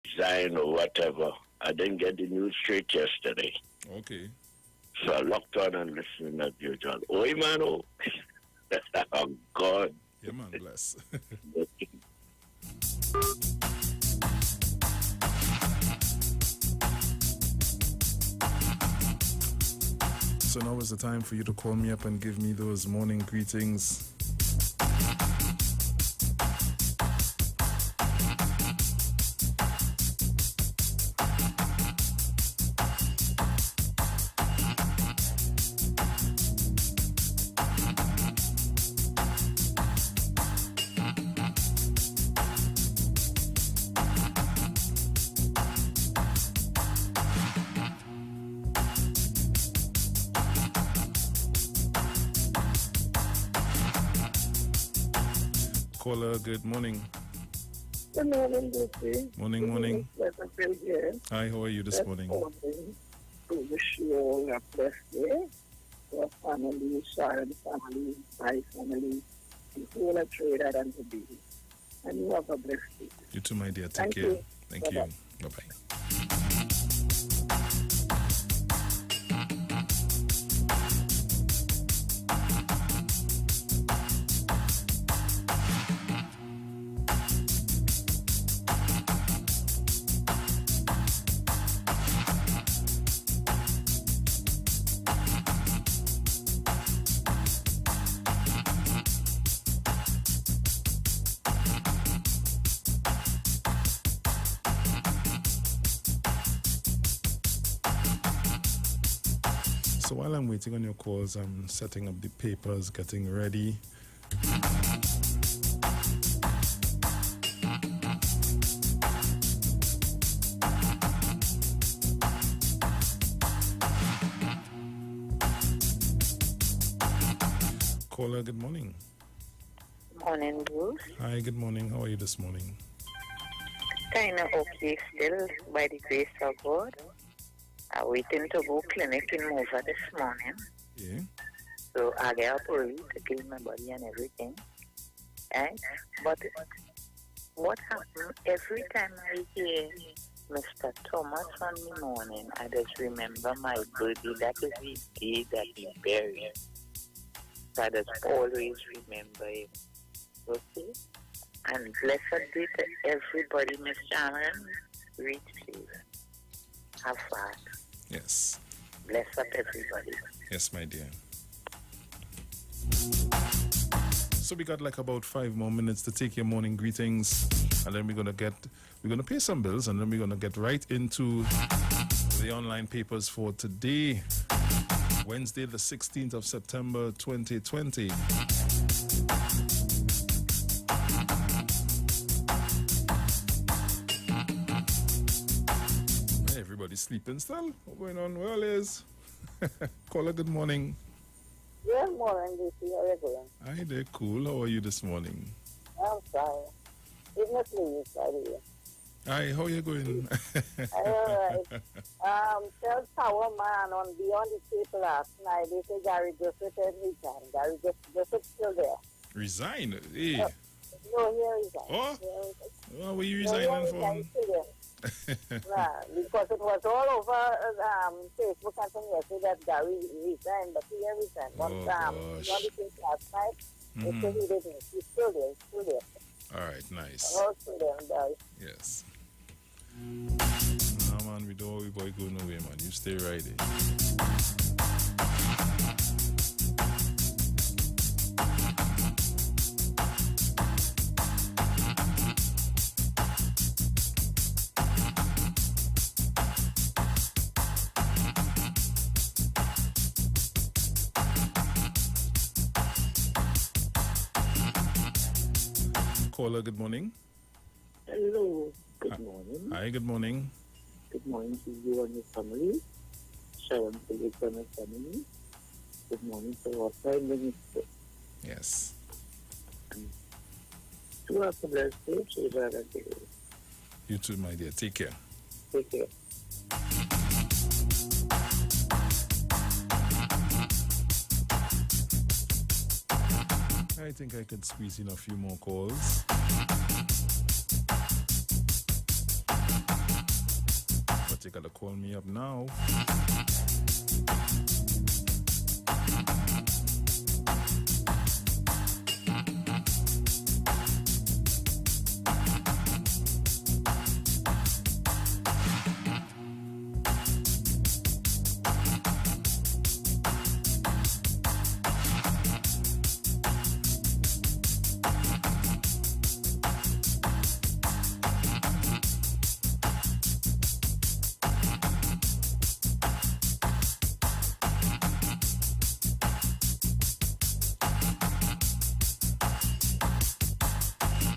resign or whatever. I didn't get the news straight yesterday. Okay. So I locked on and listened as usual. Oh, man, oh. Oh, God. Yeah, man, bless. So now is the time for you to call me up and give me those morning greetings. Caller, good morning. Good morning, Lucy. Morning. Here. Hi, how are you this morning? To wish you all a blessed day. Your family, Sharon family, my family, the whole of Trinidad and Tobago. And you have a blessed day. You too, my dear. Take Thank care. you. Thank Bye-bye. you. Bye-bye. So while I'm waiting on your calls, I'm setting up the papers, getting ready. Caller, good morning. Morning, Bruce. Hi, good morning. How are you this morning? Kind of okay still, by the grace of God. I'm waiting to go clinic in Mova this morning. Yeah. So I get up early to clean my body and everything. Right? But what happens every time I hear Mr. Thomas on the morning, I just remember my birthday. That is the day that he buried. So I just always remember him. Okay? And blessed be to everybody, Miss Sharon. Reach please. Have fun. Yes. Bless up everybody. Yes, my dear. So we got like about 5 more minutes to take your morning greetings, and then we're gonna pay some bills, and then we're gonna get right into the online papers for today, Wednesday the 16th of September 2020. Hey, everybody's sleeping still? What's going on? Well, is caller, good morning. Good morning, Lucy. How are you doing? Hi there, cool. How are you this morning? I'm sorry. It's not please, by the way. Hi, how are you going? All right. Tell Power Man on Beyond the Tape last night, they say Gary Griffith had resigned. Gary Griffith's still there. Resign? Hey. No, he resigned. Oh? Well, were you No, resigning he for? resigned still there. Nah, because it was all over Facebook and things yesterday that Gary resigned, but he didn't resign. Once gosh. Beyond the Tape last night, they said he didn't. He's still there. All right, nice. All still there, Gary. Yes. Nah, man, we don't worry boy go nowhere, man. You stay right there. Caller, good morning. Hello. Good morning. Hi, good morning. Good morning to you and your family. Sharon Phillips and her family. Good morning to our Prime Minister. Yes. To have a blessed day, Shiva and You too, my dear. Take care. Take care. I think I could squeeze in a few more calls. you gotta call me up now.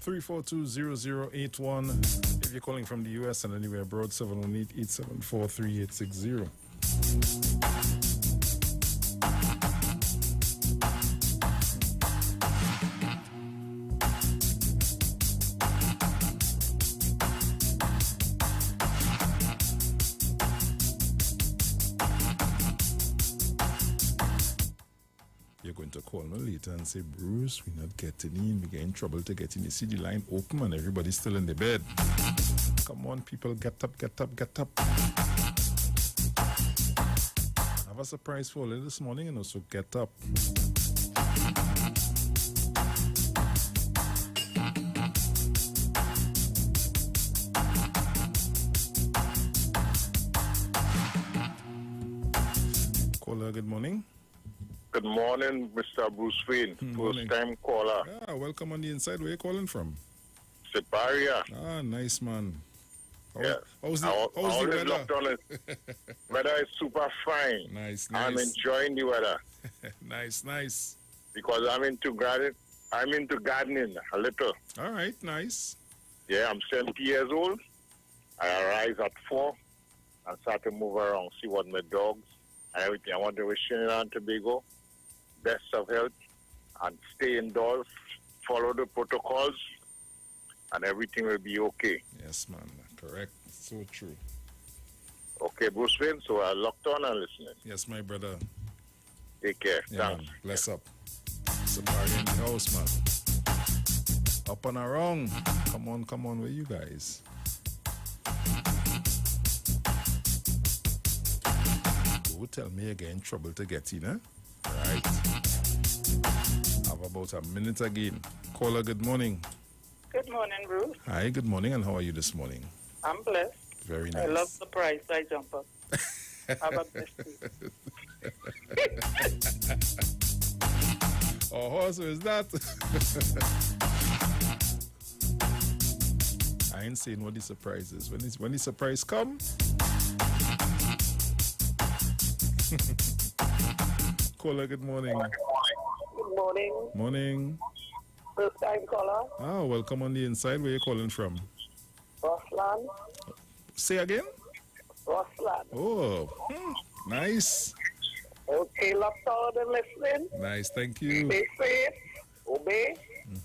342-0081. If you're calling from the US and anywhere abroad, 718-874-3860. You're going to call me later and say, Bruce, we're not getting in. We get in trouble to get in. You see the line open and everybody's still in the bed. Come on, people, get up, get up, get up. I have a surprise for you this morning, and also get up. Caller, good morning. Good morning, Mr. Bruce Wayne, first-time caller. Yeah, welcome on the inside. Where are you calling from? Siparia. Ah, nice, man. Yes. How's the weather? Weather is super fine. Nice. I'm enjoying the weather. Nice. Because I'm into gardening a little. All right, nice. Yeah, I'm 70 years old. I arise at 4 and start to move around, see what my dogs and everything. I want to wish Trinidad and Tobago best of health and stay indoors, follow the protocols, and everything will be okay. Yes, man. Correct. So true. Okay, Bruce Wayne, so I locked on and listening. Yes, my brother. Take care. Yeah, Thanks. man. Bless up. It's a party in the house, man. Up and around. Come on, where you guys? Don't tell me again, trouble to get in, eh? Right. Have about a minute again. Caller, good morning. Good morning, Bruce. Hi, good morning, and how are you this morning? I'm blessed. Very nice. I love the price. I jump up. Have a blessed day. Oh, so is that? I ain't saying what the surprise is. When the surprise come. Caller, good morning. Good morning. Morning. First time caller. Ah, welcome on the inside. Where you calling from? Rossland. Say again? Rossland. Oh, nice. Okay, locked on and listening. Nice, thank you. Stay safe. Obey.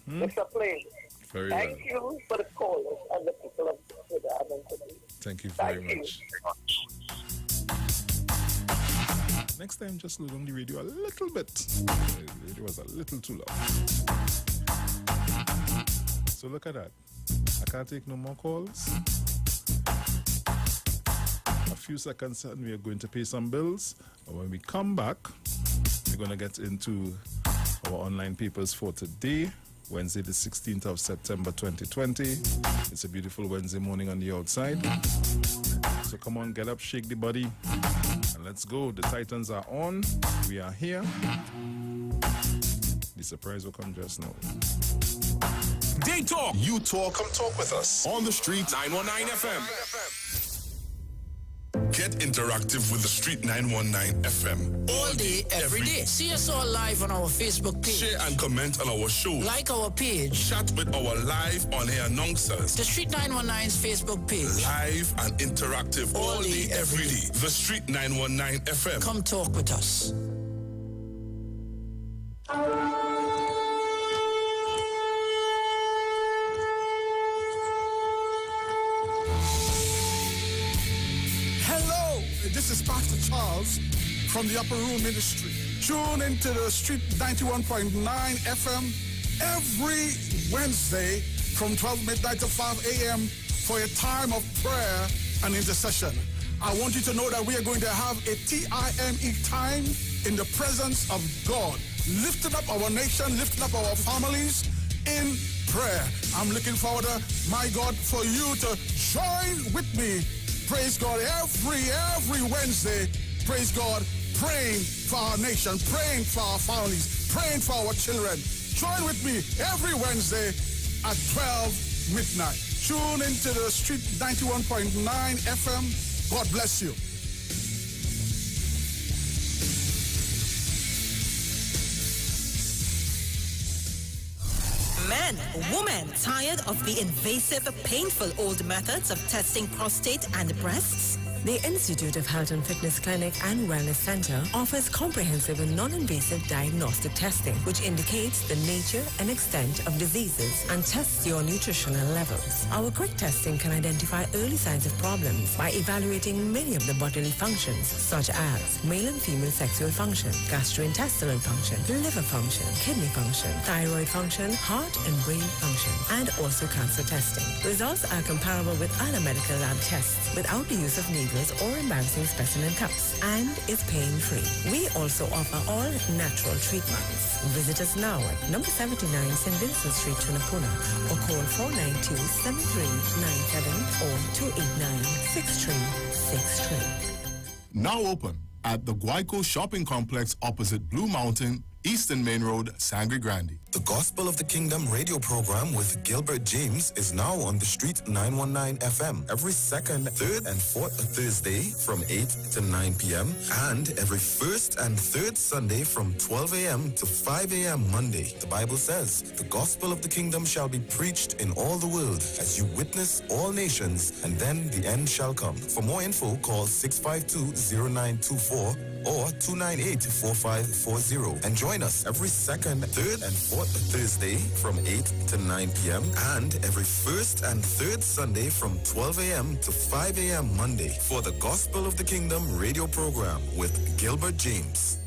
Discipline. Very well. Thank you for the callers and the people of Trinidad and Tobago. Thank you very much. Next time, just lower down the radio a little bit. The radio was a little too loud. So look at that. I can't take no more calls. A few seconds and we are going to pay some bills. And when we come back, we're going to get into our online papers for today, Wednesday the 16th of September 2020. It's a beautiful Wednesday morning on the outside. So come on, get up, shake the body, and let's go. The Titans are on. We are here. The surprise will come just now. They talk. You talk. Come talk with us. On the street, 919 FM. Get interactive with the Street 919 FM. All day, every day. See us all live on our Facebook page. Share and comment on our show. Like our page. Chat with our live on-air announcers. The Street 919's Facebook page. Live and interactive all day, every day. The Street 919 FM. Come talk with us. This is Pastor Charles from the Upper Room Ministry. Tune into the Street 91.9 FM every Wednesday from 12 midnight to 5 a.m. for a time of prayer and intercession. I want you to know that we are going to have a TIME time in the presence of God, lifting up our nation, lifting up our families in prayer. I'm looking forward to, my God, for you to join with me. Praise God, every Wednesday, praise God, praying for our nation, praying for our families, praying for our children. Join with me every Wednesday at 12 midnight. Tune into the Street 91.9 FM. God bless you. Men, women, tired of the invasive, painful old methods of testing prostate and breasts? The Institute of Health and Fitness Clinic and Wellness Center offers comprehensive and non-invasive diagnostic testing, which indicates the nature and extent of diseases and tests your nutritional levels. Our quick testing can identify early signs of problems by evaluating many of the bodily functions, such as male and female sexual function, gastrointestinal function, liver function, kidney function, thyroid function, heart and brain function, and also cancer testing. Results are comparable with other medical lab tests without the use of needles or embarrassing specimen cups, and is pain-free. We also offer all natural treatments. Visit us now at number 79 St. Vincent Street, Tunapuna, or call 492-7397 or 289-6363. Now open at the Guayco Shopping Complex opposite Blue Mountain, Eastern Main Road, Sangre Grande. The Gospel of the Kingdom radio program with Gilbert James is now on the Street 919 FM every second, third, and fourth Thursday from 8 to 9 p.m. and every first and third Sunday from 12 a.m. to 5 a.m. Monday. The Bible says, the Gospel of the Kingdom shall be preached in all the world as you witness all nations, and then the end shall come. For more info, call 652-0924 or 298-4540 and join us every second, third, and fourth Thursday from 8 to 9 p.m. and every first and third Sunday from 12 a.m. to 5 a.m. Monday for the Gospel of the Kingdom radio program with Gilbert James.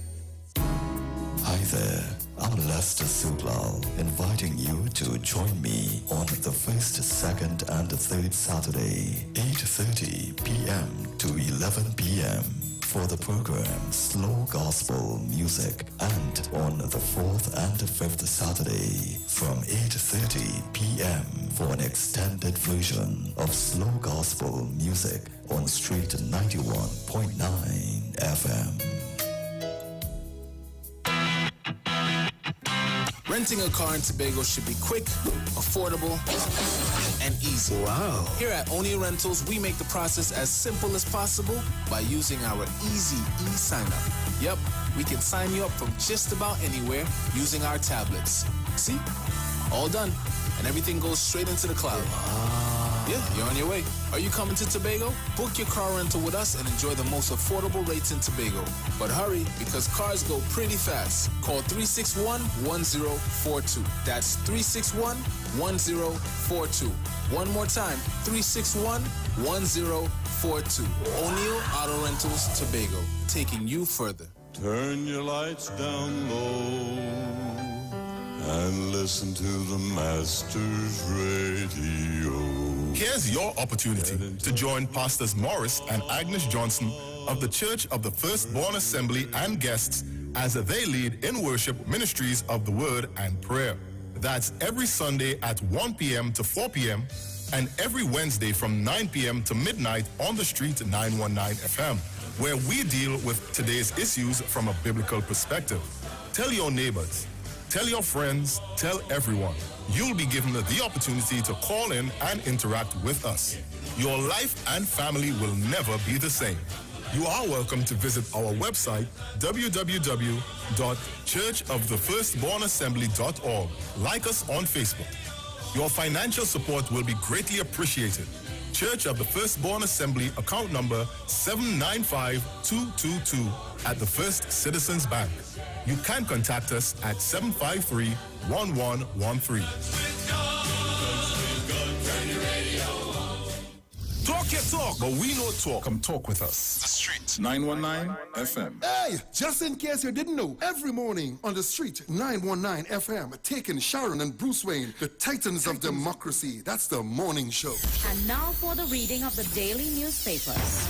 Hi there, I'm Lester Sublal, inviting you to join me on the first, second, and third Saturday, 8:30 p.m. to 11 p.m. for the program Slow Gospel Music, and on the fourth and fifth Saturday from 8:30 p.m. for an extended version of Slow Gospel Music on Street 91.9 FM. Renting a car in Tobago should be quick, affordable, and easy. Wow. Here at Onia Rentals, we make the process as simple as possible by using our easy e-sign-up. Yep, we can sign you up from just about anywhere using our tablets. See? All done. And everything goes straight into the cloud. Wow. Yeah, you're on your way. Are you coming to Tobago? Book your car rental with us and enjoy the most affordable rates in Tobago. But hurry, because cars go pretty fast. Call 361-1042. That's 361-1042. One more time, 361-1042. O'Neill Auto Rentals, Tobago, taking you further. Turn your lights down low and listen to the Master's Radio. Here's your opportunity to join Pastors Morris and Agnes Johnson of the Church of the Firstborn Assembly and guests as they lead in worship ministries of the Word and Prayer. That's every Sunday at 1 p.m. to 4 p.m. and every Wednesday from 9 p.m. to midnight on the Street 919 FM, where we deal with today's issues from a biblical perspective. Tell your neighbors, tell your friends, tell everyone. You'll be given the opportunity to call in and interact with us. Your life and family will never be the same. You are welcome to visit our website, www.churchofthefirstbornassembly.org. Like us on Facebook. Your financial support will be greatly appreciated. Church of the Firstborn Assembly, account number 795222 at the First Citizens Bank. You can contact us at 753-1113. Talk your talk, but we know talk. Come talk with us. The Street 919 FM. Hey, just in case you didn't know, every morning on the Street 919 FM, taking Sharon and Bruce Wayne, the titans of democracy. That's the morning show. And now for the reading of the daily newspapers.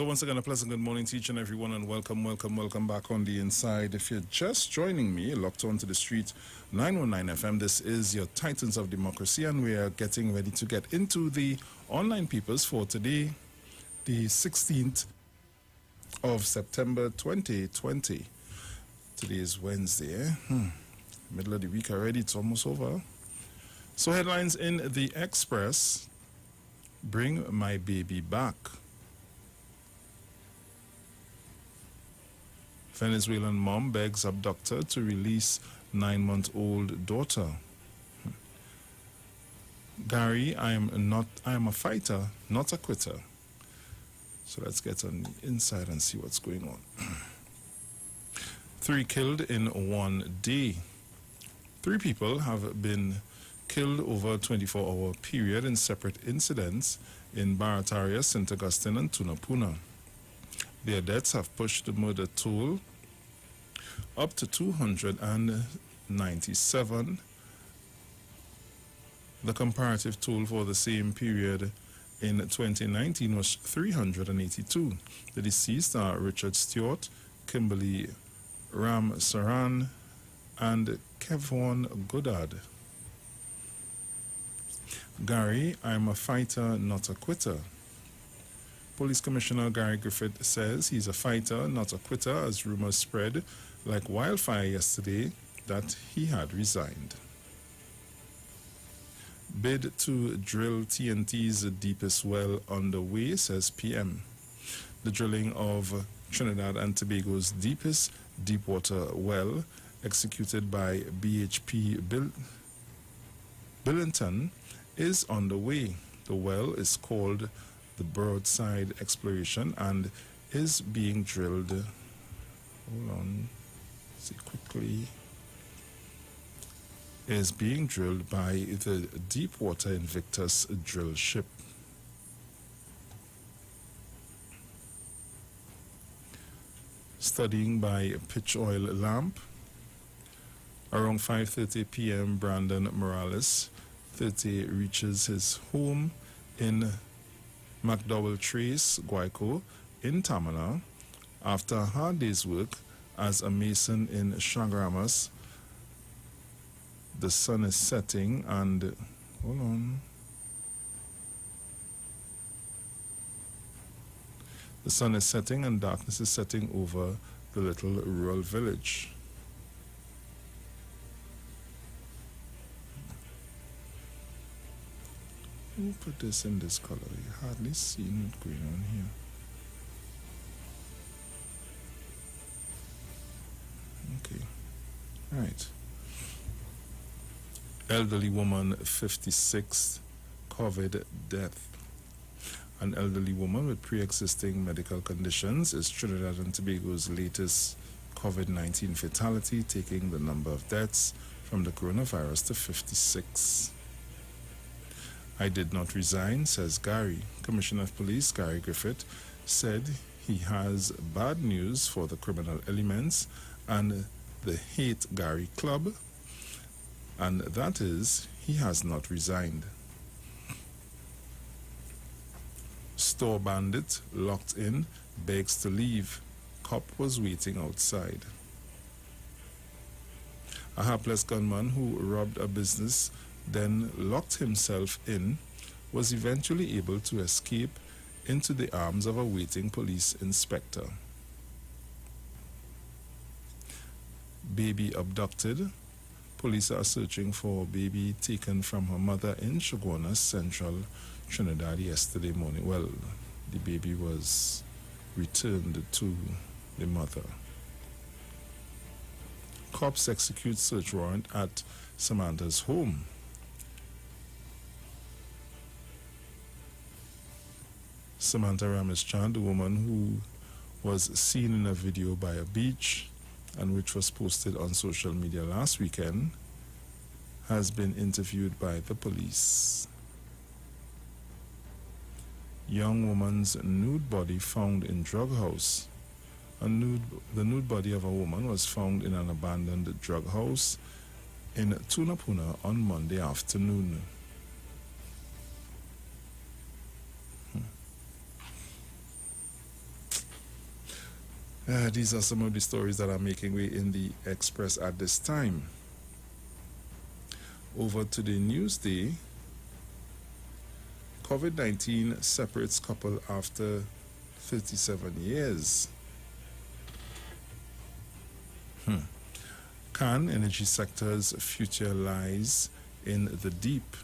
So once again, a pleasant good morning to each and everyone, and welcome back on the inside. If you're just joining me, locked onto the street 919 FM, this is your Titans of Democracy, and we are getting ready to get into the online papers for today, the 16th of September 2020. Today is Wednesday, middle of the week already, it's almost over. So headlines in the Express: bring my baby back. Venezuelan mom begs abductor to release 9-month-old daughter. Gary, I am a fighter, not a quitter. So let's get on the inside and see what's going on. 3 killed in one day. 3 people have been killed over a 24-hour period in separate incidents in Barataria, St. Augustine, and Tunapuna. Their deaths have pushed the murder toll up to 297. The comparative toll for the same period in 2019 was 382. The deceased are Richard Stewart, Kimberly Ram Saran, and Kevon Goddard. Gary, I'm a fighter, not a quitter. Police Commissioner Gary Griffith says he's a fighter, not a quitter, as rumors spread like wildfire yesterday that he had resigned. Bid to drill TNT's deepest well underway, says PM. The drilling of Trinidad and Tobago's deepest deepwater well, executed by BHP Billington, is underway. The well is called the Broadside Exploration and is being drilled. Hold on, see quickly. Is being drilled by the Deepwater Invictus drill ship. Studying by pitch oil lamp. Around 5:30 p.m., Brandon Morales, 30, reaches his home in McDowell Trace, Guayco, in Tamana, after a hard day's work as a mason in Chagramas. The sun is setting and, hold on. The sun is setting and darkness is setting over the little rural village. Who put this in this color? You hardly seen it going on here. Okay. All right. Elderly woman, 56, COVID death. An elderly woman with pre-existing medical conditions is Trinidad and Tobago's latest COVID-19 fatality, taking the number of deaths from the coronavirus to 56. I did not resign, says Gary. Commissioner of Police Gary Griffith said he has bad news for the criminal elements and the Hate Gary Club, and that is, he has not resigned. Store bandit locked in, begs to leave. Cop was waiting outside. A hapless gunman who robbed a business, then locked himself in, was eventually able to escape into the arms of a waiting police inspector. Baby abducted. Police are searching for baby taken from her mother in Shogunas, Central Trinidad yesterday morning. Well, the baby was returned to the mother. Cops execute search warrant at Samantha's home. Samantha Rameschand, the woman who was seen in a video by a beach and which was posted on social media last weekend, has been interviewed by the police. Young woman's nude body found in drug house. The nude body of a woman was found in an abandoned drug house in Tunapuna on Monday afternoon. These are some of the stories that are making way in the Express at this time. Over to the Newsday. COVID-19 separates couple after 37 years. Can energy sector's future lies in the deep?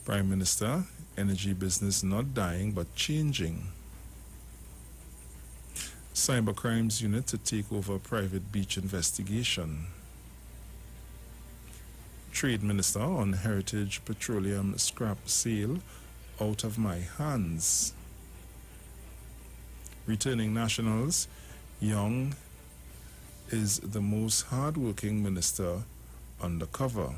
Prime Minister, energy business not dying but changing. Cybercrimes unit to take over private beach investigation. Trade Minister on Heritage Petroleum scrap sale out of my hands. Returning nationals, Young is the most hard-working minister undercover.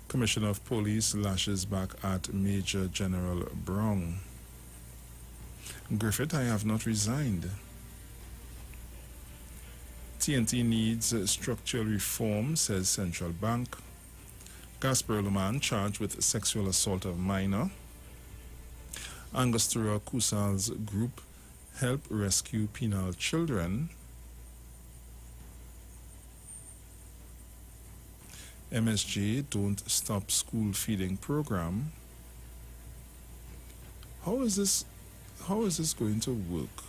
Commissioner of Police lashes back at Major General Brown. Griffith, I have not resigned. TNT needs structural reform, says Central Bank. Gasparilla man charged with sexual assault of minor. Angostura Kusal's group help rescue penal children. MSJ don't stop school feeding program. How is this going to work?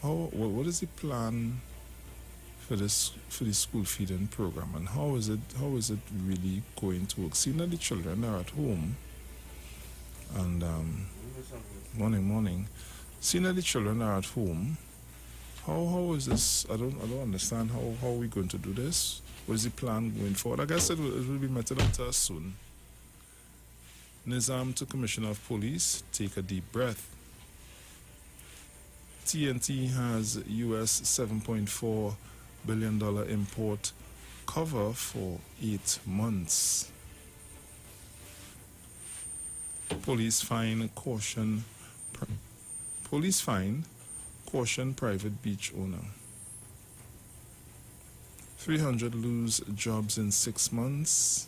What is the plan for the school feeding program, and how is it really going to work? Seeing that the children are at home and morning. Seeing that the children are at home, how is this? I don't understand how are we going to do this? What is the plan going forward? I guess it will be meted out to us soon. Nizam to Commissioner of Police, take a deep breath. TNT has US $7.4 billion import cover for 8 months. Police fine caution private beach owner. 300 lose jobs in 6 months.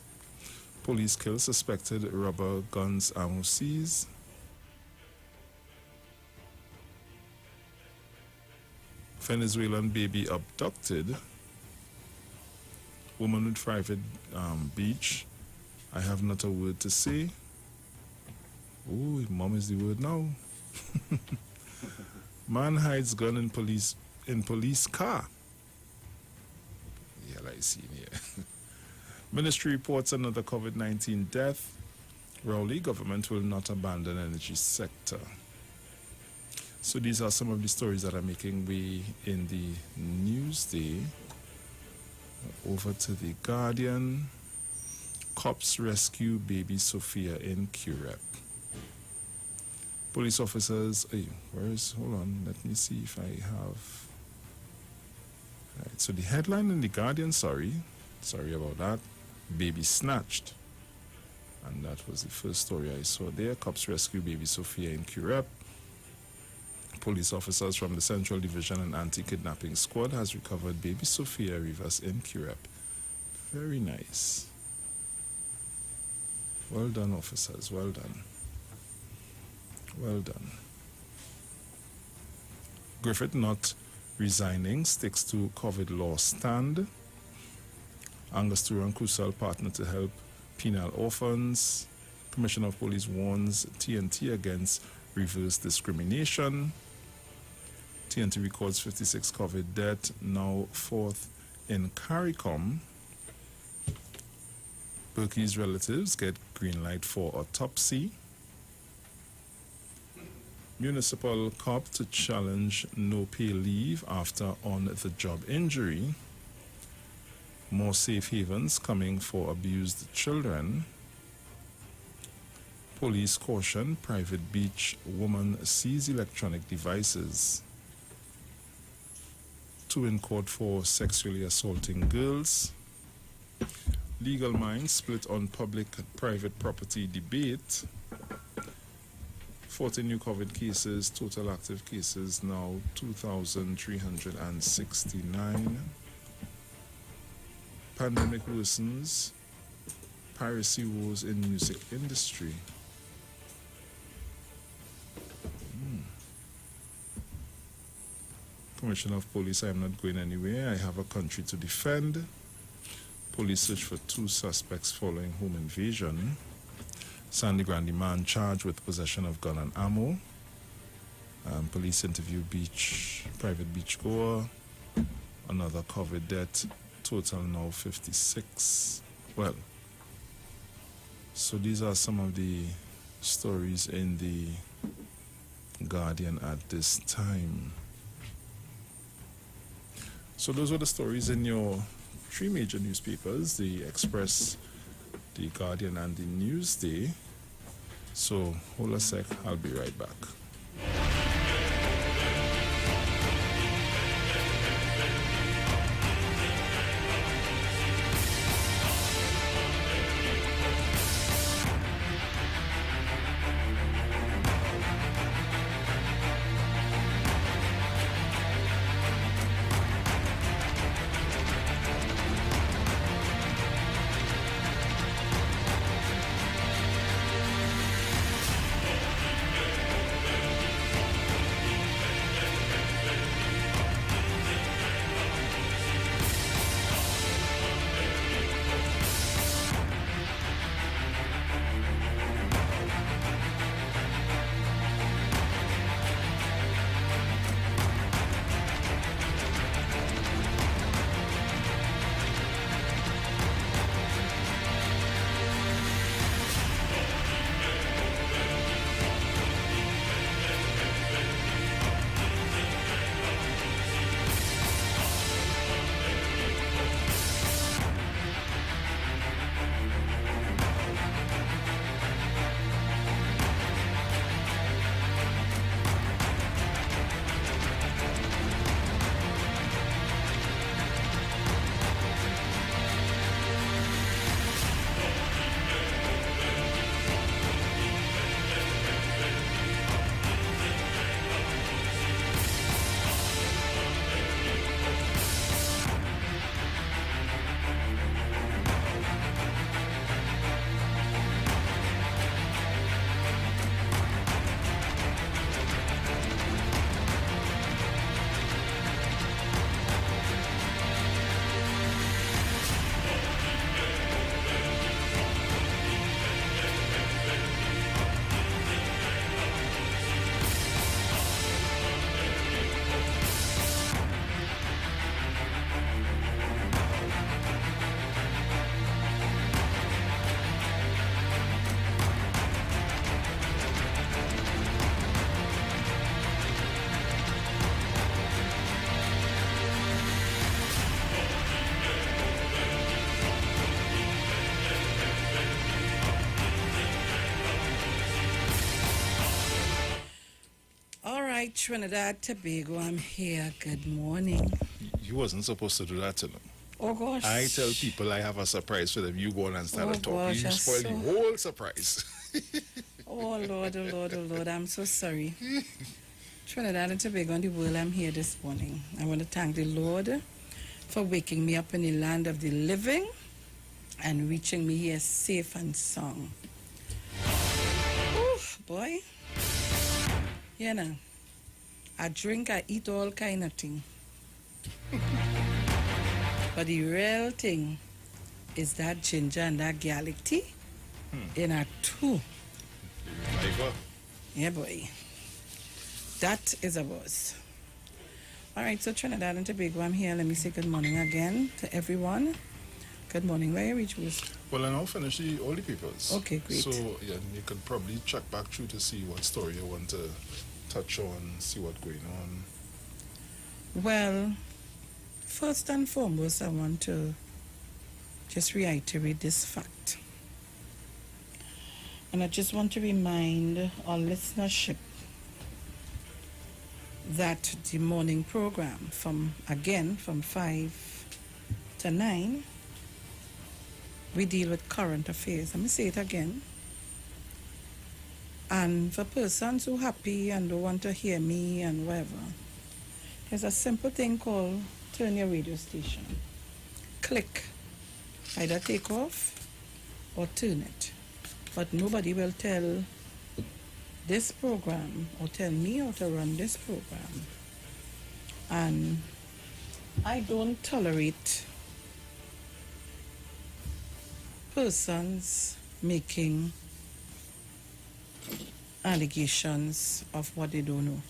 Police kill suspected rubber guns ammo seized. Venezuelan baby abducted. Woman with private beach. I have not a word to say. Oh, mom is the word now. Man hides gun in police car. Yeah, like seen here. Ministry reports another COVID-19 death. Rowley government will not abandon energy sector. So these are some of the stories that are making way in the Newsday. Over to the Guardian. Cops rescue baby Sophia in Curep. Police officers, hold on, let me see if I have. Right, so the headline in the Guardian, sorry about that. Baby snatched. And that was the first story I saw there. Cops rescue baby Sophia in Curep. Police officers from the Central Division and Anti-Kidnapping Squad has recovered baby Sophia Rivas in Curep. Very nice. Well done, officers. Well done. Well done. Griffith not resigning, sticks to COVID law stand. Angostura and Crucial partner to help penal orphans. Commissioner of Police warns TNT against reverse discrimination. TNT records 56 COVID death, now fourth in CARICOM. Berkey's relatives get green light for autopsy. Municipal cop to challenge no pay leave after on-the-job injury. More safe havens coming for abused children. Police caution private beach woman sees electronic devices. 2 in court for sexually assaulting girls. Legal minds split on public-private property debate. 40 new COVID cases, total active cases now 2,369. Pandemic worsens, piracy wars in music industry. Commissioner of Police, I am not going anywhere. I have a country to defend. Police search for 2 suspects following home invasion. Sandy Grande man charged with possession of gun and ammo. Police interview private beachgoer. Another COVID death. Total now 56. Well, so these are some of the stories in the Guardian at this time. So those were the stories in your 3 major newspapers, the Express, the Guardian, and the Newsday. So hold a sec, I'll be right back. Trinidad, Tobago, I'm here. Good morning. You wasn't supposed to do that to them. Oh, gosh. I tell people I have a surprise for them. You go on and start talking. Gosh, You spoil the whole surprise. Oh, Lord, oh, Lord, oh, Lord. I'm so sorry. Trinidad and Tobago and the world, I'm here this morning. I want to thank the Lord for waking me up in the land of the living and reaching me here safe and sound. Oh, boy. You know, I drink, I eat all kind of thing. But the real thing is that ginger and that garlic tea in a two. Yeah, boy. That is a boss. All right, so Trinidad and Tobago, I'm here. Let me say good morning again to everyone. Good morning. Where are you, Well, I now finish all the papers. Okay, great. So, yeah, you could probably check back through to see what story you want to touch on, see what's going on. Well, first and foremost, I want to just reiterate this fact. And I just want to remind our listenership that the morning program from 5 to 9, we deal with current affairs. Let me say it again. And for persons who are happy and don't want to hear me and whatever, there's a simple thing called turn your radio station. Click. Either take off or turn it. But nobody will tell this program or tell me how to run this program. And I don't tolerate persons making allegations of what they don't know.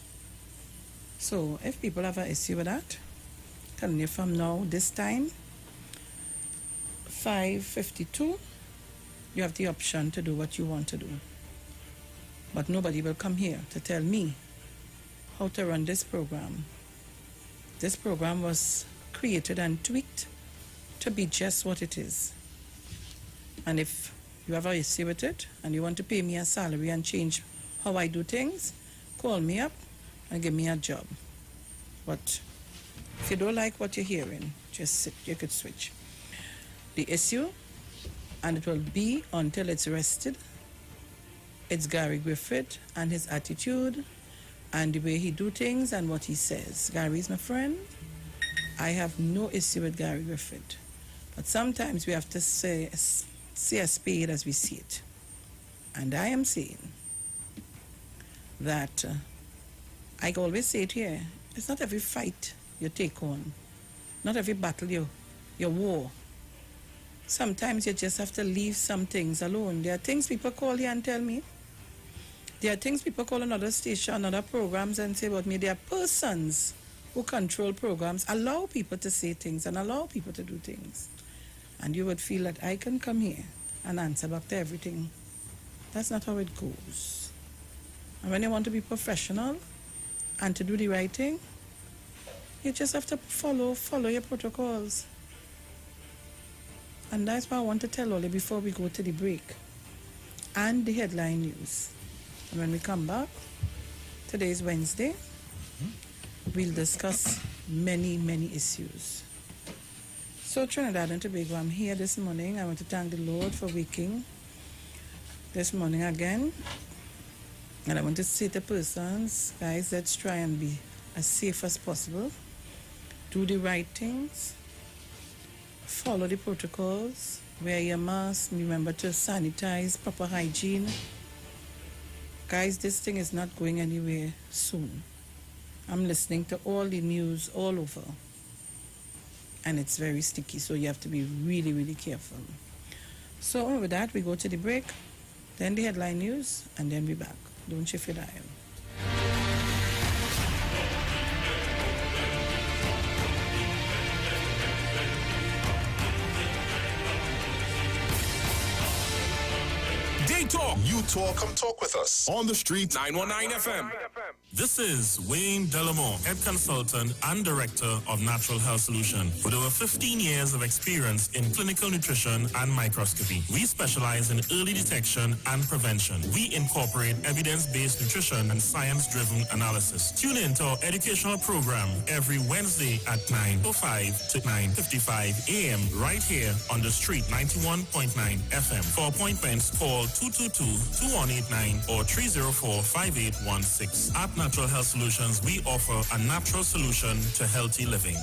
So if people have an issue with that, telling you from now, this time, 5:52, you have the option to do what you want to do. But nobody will come here to tell me how to run this program. This program was created and tweaked to be just what it is. And if you have an issue with it and you want to pay me a salary and change how I do things, call me up and give me a job. But if you don't like what you're hearing, just sit, you could switch. The issue, and it will be until it's rested, it's Gary Griffith and his attitude and the way he do things and what he says. Gary's my friend. I have no issue with Gary Griffith. But sometimes we have to say a spade as we see it. And I am saying that I always say it here, it's not every fight you take on, not every battle you war. Sometimes you just have to leave some things alone. There are things people call here and tell me. There are things people call another station, other programs and say about me. There are persons who control programs, allow people to say things and allow people to do things. And you would feel that I can come here and answer back to everything. That's not how it goes. And when you want to be professional and to do the right thing, you just have to follow your protocols. And that's what I want to tell all you before we go to the break. And the headline news. And when we come back, today is Wednesday, we'll discuss many, many issues. So Trinidad and Tobago, I'm here this morning. I want to thank the Lord for waking this morning again. And I want to say to persons, guys, let's try and be as safe as possible. Do the right things. Follow the protocols. Wear your mask. Remember to sanitize, proper hygiene. Guys, this thing is not going anywhere soon. I'm listening to all the news all over. And it's very sticky, so you have to be really, really careful. So with that, we go to the break, then the headline news, and then we're back. Don't shift your dial. They talk. You talk. Come talk with us. On the street. 919 FM. This is Wayne Delamore, Head Consultant and Director of Natural Health Solution. With over 15 years of experience in clinical nutrition and microscopy, we specialize in early detection and prevention. We incorporate evidence-based nutrition and science-driven analysis. Tune in to our educational program every Wednesday at 9:05 to 9:55 a.m. right here on the street 91.9 FM. For appointments, call 222-2189 or 304-5816. At Natural Health Solutions, we offer a natural solution to healthy living.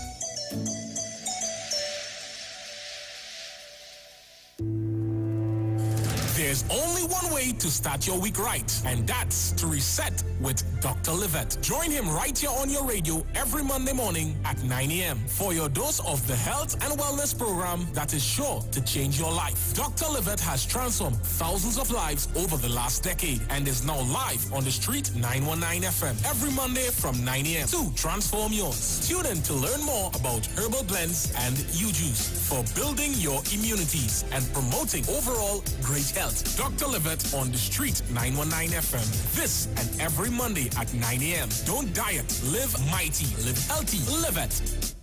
There's only one way to start your week right, and that's to reset with Dr. Livette. Join him right here on your radio every Monday morning at 9 a.m. for your dose of the health and wellness program that is sure to change your life. Dr. Livette has transformed thousands of lives over the last decade and is now live on the Street 919 FM every Monday from 9 a.m. to transform yours. Tune in to learn more about herbal blends and juice for building your immunities and promoting overall great health. Dr. Livette on the Street 919 FM. This and every Monday at 9 a.m. Don't diet, live mighty, live healthy, Livette.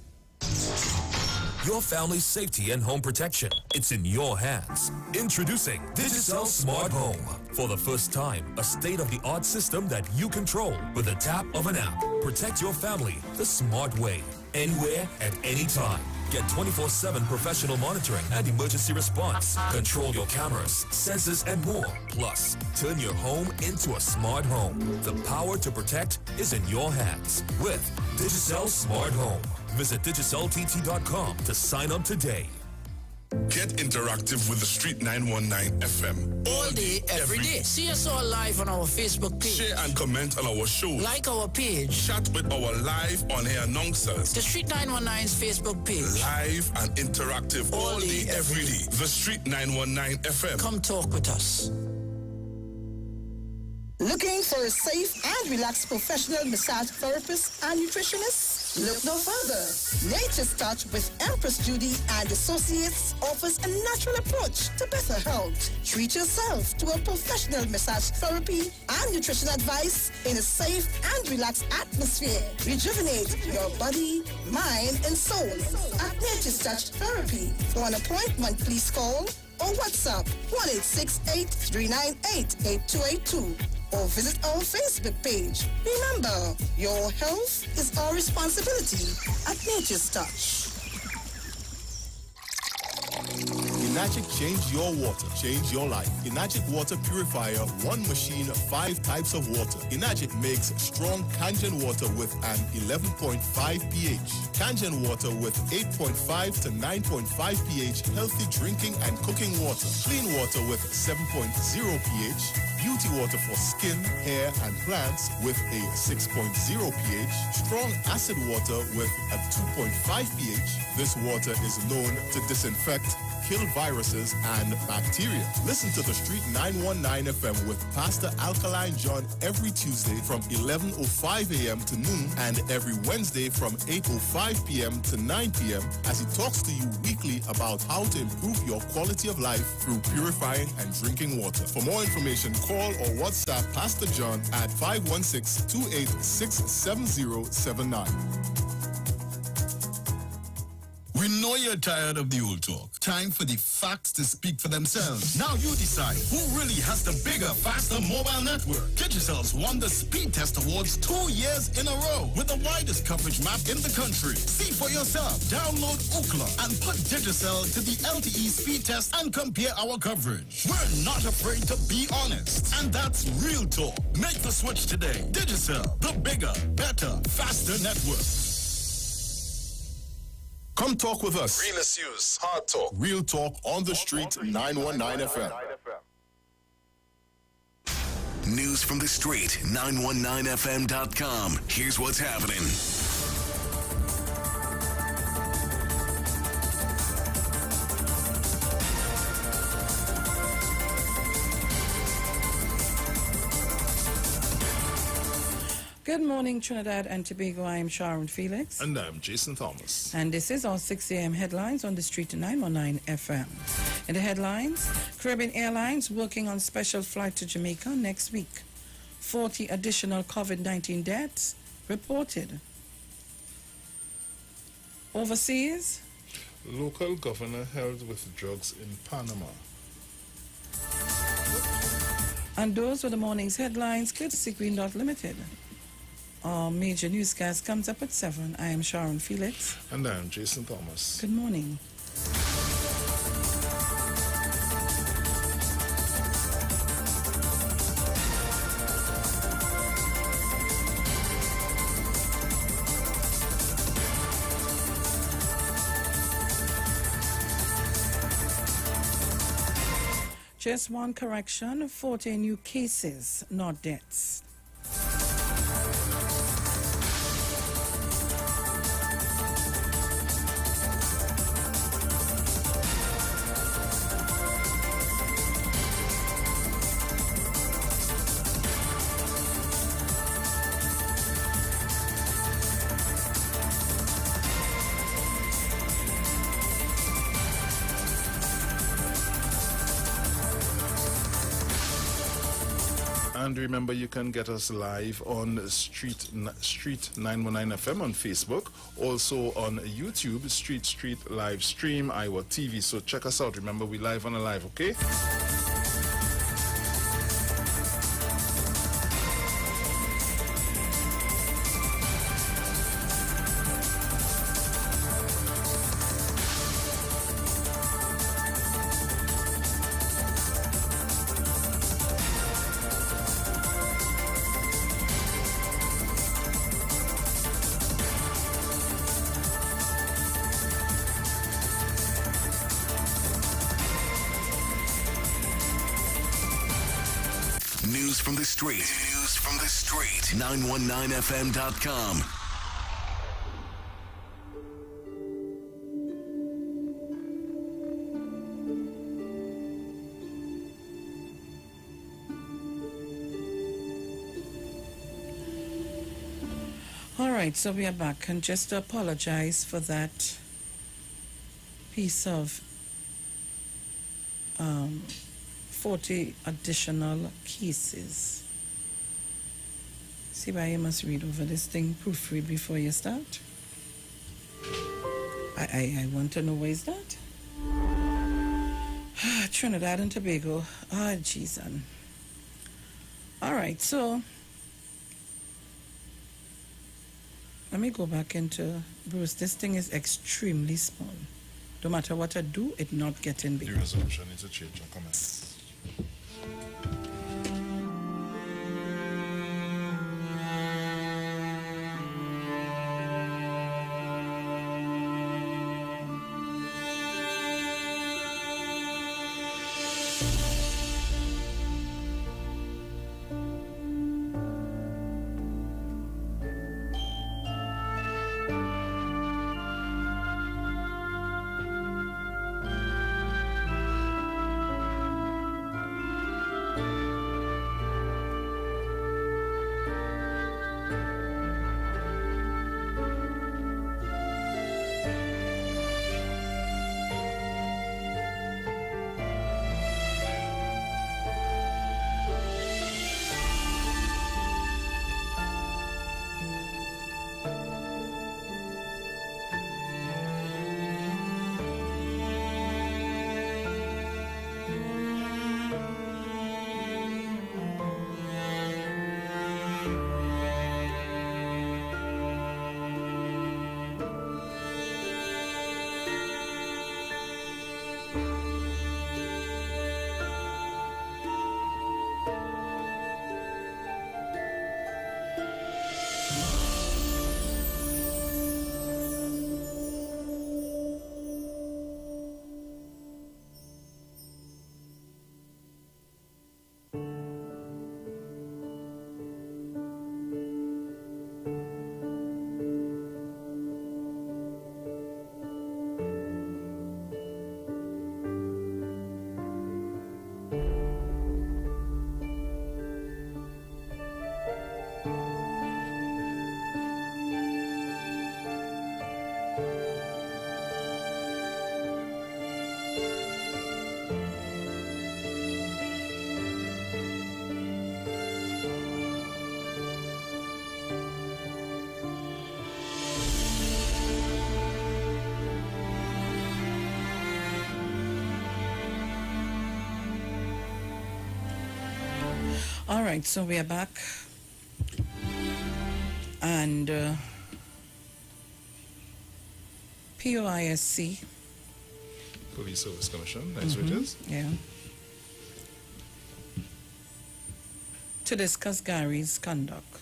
Your family's safety and home protection. It's in your hands. Introducing Digicel Smart Home. For the first time, a state-of-the-art system that you control with a tap of an app. Protect your family the smart way. Anywhere, at any time. Get 24/7 professional monitoring and emergency response. Control your cameras, sensors, and more. Plus, turn your home into a smart home. The power to protect is in your hands with Digicel Smart Home. Visit digiceltt.com to sign up today. Get interactive with the Street 919 FM. All day, every day. See us all live on our Facebook page. Share and comment on our show. Like our page. Chat with our live on-air announcers. The Street 919's Facebook page. Live and interactive all day, every day. The Street 919 FM. Come talk with us. Looking for a safe and relaxed professional massage therapist and nutritionist? Look no further. Nature's Touch with Empress Judy and Associates offers a natural approach to better health. Treat yourself to a professional massage therapy and nutrition advice in a safe and relaxed atmosphere. Rejuvenate your body, mind, and soul at Nature's Touch Therapy. For an appointment, please call or WhatsApp 1-868-398-8282 or visit our Facebook page. Remember, your health is our responsibility at Nature's Touch. Enagic change your water, change your life. Enagic water purifier, one machine, 5 types of water. Enagic makes strong Kangen water with an 11.5 pH. Kangen water with 8.5 to 9.5 pH, healthy drinking and cooking water. Clean water with 7.0 pH. Beauty water for skin, hair, and plants with a 6.0 pH. Strong acid water with a 2.5 pH. This water is known to disinfect, kill viruses and bacteria. Listen to the Street 919 FM with Pastor Alkaline John every Tuesday from 11:05 a.m. to noon and every Wednesday from 8:05 p.m. to 9 p.m. as he talks to you weekly about how to improve your quality of life through purifying and drinking water. For more information, call or WhatsApp Pastor John at 516-286-7079. We know you're tired of the old talk. Time for the facts to speak for themselves. Now you decide who really has the bigger, faster mobile network. Digicel's won the Speed Test Awards 2 years in a row with the widest coverage map in the country. See for yourself. Download Ookla and put Digicel to the LTE speed test and compare our coverage. We're not afraid to be honest. And that's real talk. Make the switch today. Digicel, the bigger, better, faster network. Come talk with us. Realest news, hard talk, real talk on the Street 919 FM. News from the street, 919fm.com. Here's what's happening. Good morning, Trinidad and Tobago. I am Sharon Felix. And I'm Jason Thomas. And this is our 6 a.m. headlines on the Street 919 FM. In the headlines, Caribbean Airlines working on special flight to Jamaica next week. 40 additional COVID-19 deaths reported. Overseas, local governor held with drugs in Panama. And those were the morning's headlines, courtesy Green Dot Limited. Our major newscast comes up at 7. I am Sharon Felix. And I am Jason Thomas. Good morning. Just one correction, 40 new cases, not deaths. And remember, you can get us live on Street 919 FM on Facebook, also on YouTube, Street live stream, Iwer TV. So check us out. Remember, we live on a live, okay? News from the street. News from the street. 919fm.com. All right, so we are back, and just to apologize for that piece of 40 additional cases. See why you must read over this thing, proofread before you start. I want to know where is that? Trinidad and Tobago. Ah, jeez. All right, so let me go back into Bruce. This thing is extremely small. No matter what I do, it not getting big. The resolution is a change of comments. All right, so we are back, and POISC, Police Service Commission, that's what it is. Yeah, to discuss Gary's conduct,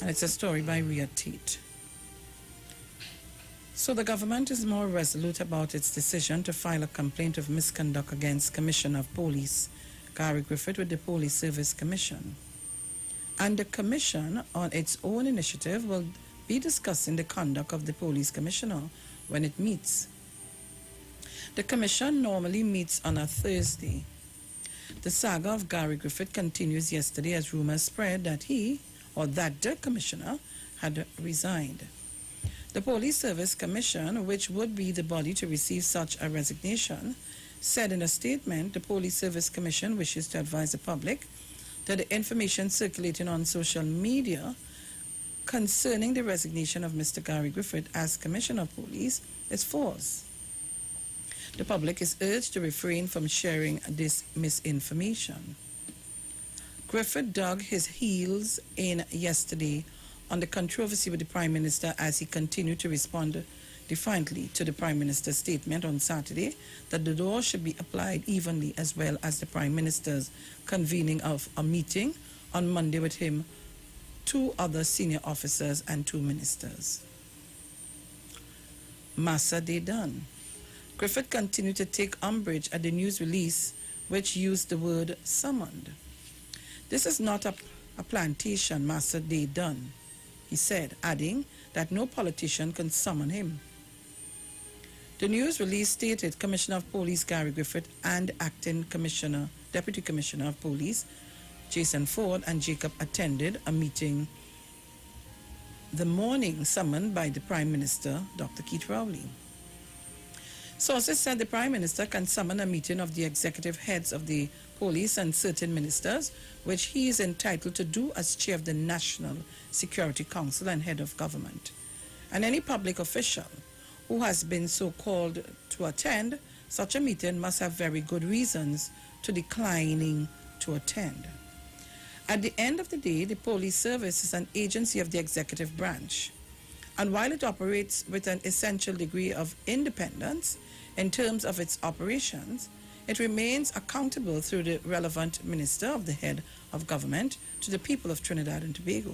and it's a story by Ria Teet. So the government is more resolute about its decision to file a complaint of misconduct against Commissioner of Police Gary Griffith with the Police Service Commission. And the Commission, on its own initiative, will be discussing the conduct of the Police Commissioner when it meets. The Commission normally meets on a Thursday. The saga of Gary Griffith continues yesterday as rumors spread that he, or that the Commissioner, had resigned. The Police Service Commission, which would be the body to receive such a resignation, said in a statement the Police Service Commission wishes to advise the public that the information circulating on social media concerning the resignation of Mr. Gary Griffith as Commissioner of Police is false. The public is urged to refrain from sharing this misinformation. Griffith dug his heels in yesterday on the controversy with the Prime Minister as he continued to respond defiantly to the Prime Minister's statement on Saturday that the law should be applied evenly, as well as the Prime Minister's convening of a meeting on Monday with him, 2 other senior officers and 2 ministers. Massa de done. Griffith continued to take umbrage at the news release which used the word summoned. This is not a plantation, Massa de done, he said, adding that no politician can summon him. The news release stated Commissioner of Police Gary Griffith and Acting Deputy Commissioner of Police Jason Ford and Jacob attended a meeting the morning summoned by the Prime Minister, Dr. Keith Rowley. Sources said the Prime Minister can summon a meeting of the executive heads of the police and certain ministers, which he is entitled to do as chair of the National Security Council and head of government. And any public official who has been so called to attend such a meeting must have very good reasons to declining to attend. At the end of the day, the police service is an agency of the executive branch. And while it operates with an essential degree of independence in terms of its operations, it remains accountable through the relevant minister of the head of government to the people of Trinidad and Tobago.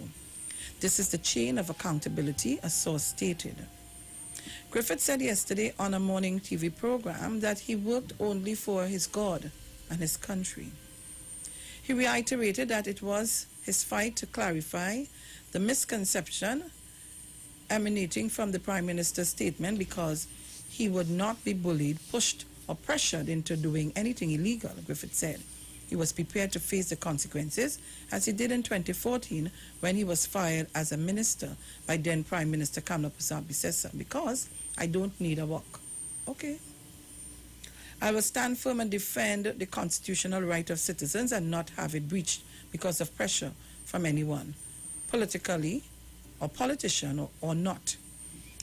This is the chain of accountability, a source stated. Griffith said yesterday on a morning TV program that he worked only for his God and his country. He reiterated that it was his fight to clarify the misconception emanating from the Prime Minister's statement because he would not be bullied, pushed, or pressured into doing anything illegal, Griffith said. He was prepared to face the consequences, as he did in 2014 when he was fired as a minister by then Prime Minister Kamla Persad-Bissessar, because I don't need a work. Okay. I will stand firm and defend the constitutional right of citizens and not have it breached because of pressure from anyone, politically or politician or not.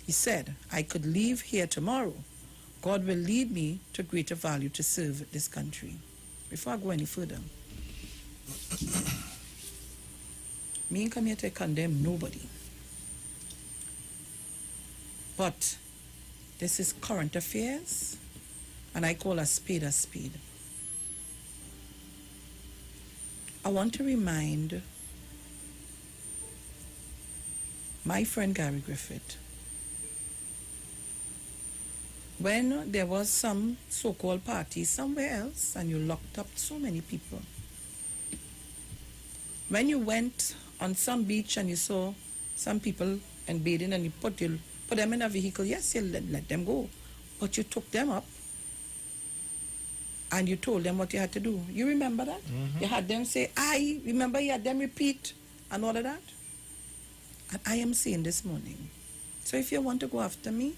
He said, I could leave here tomorrow. God will lead me to greater value to serve this country. Before I go any further, me ain't come here to condemn nobody. But this is current affairs, and I call a spade a spade. I want to remind my friend Gary Griffith, when there was some so-called party somewhere else and you locked up so many people, when you went on some beach and you saw some people bathing and you put them in a vehicle, yes, you let them go, but you took them up and you told them what you had to do. You remember that? Mm-hmm. You had them say, remember you had them repeat and all of that? And I am saying this morning, so if you want to go after me,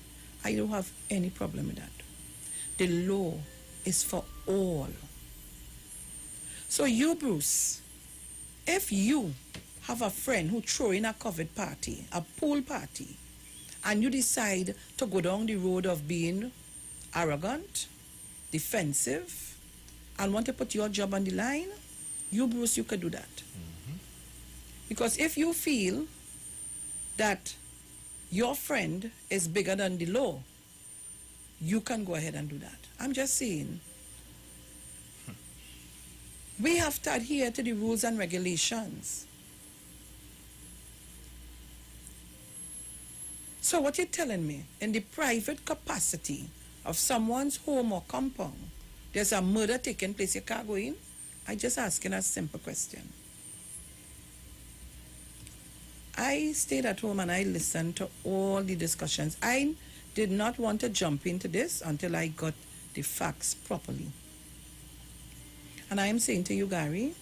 I don't have any problem with that. The law is for all. So you, Bruce, if you have a friend who throw in a COVID party, a pool party, and you decide to go down the road of being arrogant, defensive, and want to put your job on the line, you, Bruce, you could do that. Mm-hmm. Because if you feel that your friend is bigger than the law, you can go ahead and do that. I'm just saying, we have to adhere to the rules and regulations. So what you're telling me, in the private capacity of someone's home or compound, there's a murder taking place, you can't go in? I'm just asking a simple question. I stayed at home and I listened to all the discussions. I did not want to jump into this until I got the facts properly. And I am saying to you, Gary,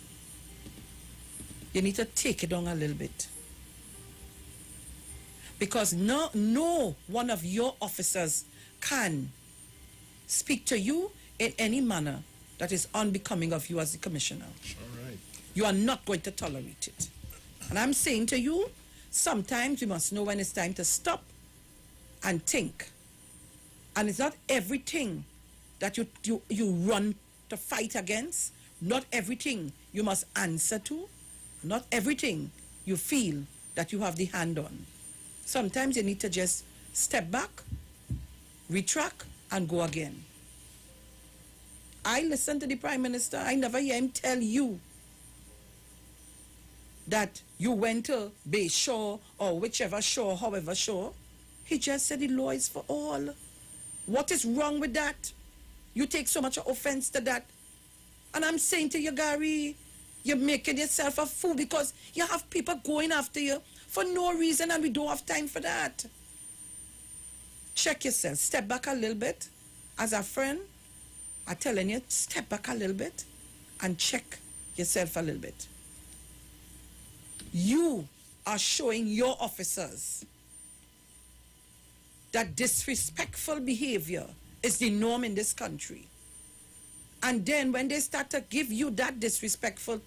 you need to take it down a little bit. Because no one of your officers can speak to you in any manner that is unbecoming of you as the commissioner. All right. You are not going to tolerate it. And I'm saying to you, sometimes you must know when it's time to stop and think. And it's not everything that you run to fight against. Not everything you must answer to. Not everything you feel that you have the hand on. Sometimes you need to just step back, retract, and go again. I listen to the Prime Minister. I never hear him tell you that you went to Bay Shore or whichever shore, however shore. He just said the law is for all. What is wrong with that? You take so much offense to that. And I'm saying to you, Gary, you're making yourself a fool because you have people going after you for no reason and we don't have time for that. Check yourself. Step back a little bit. As a friend, I'm telling you, step back a little bit and check yourself a little bit. You are showing your officers that disrespectful behavior is the norm in this country. And then when they start to give you that disrespectful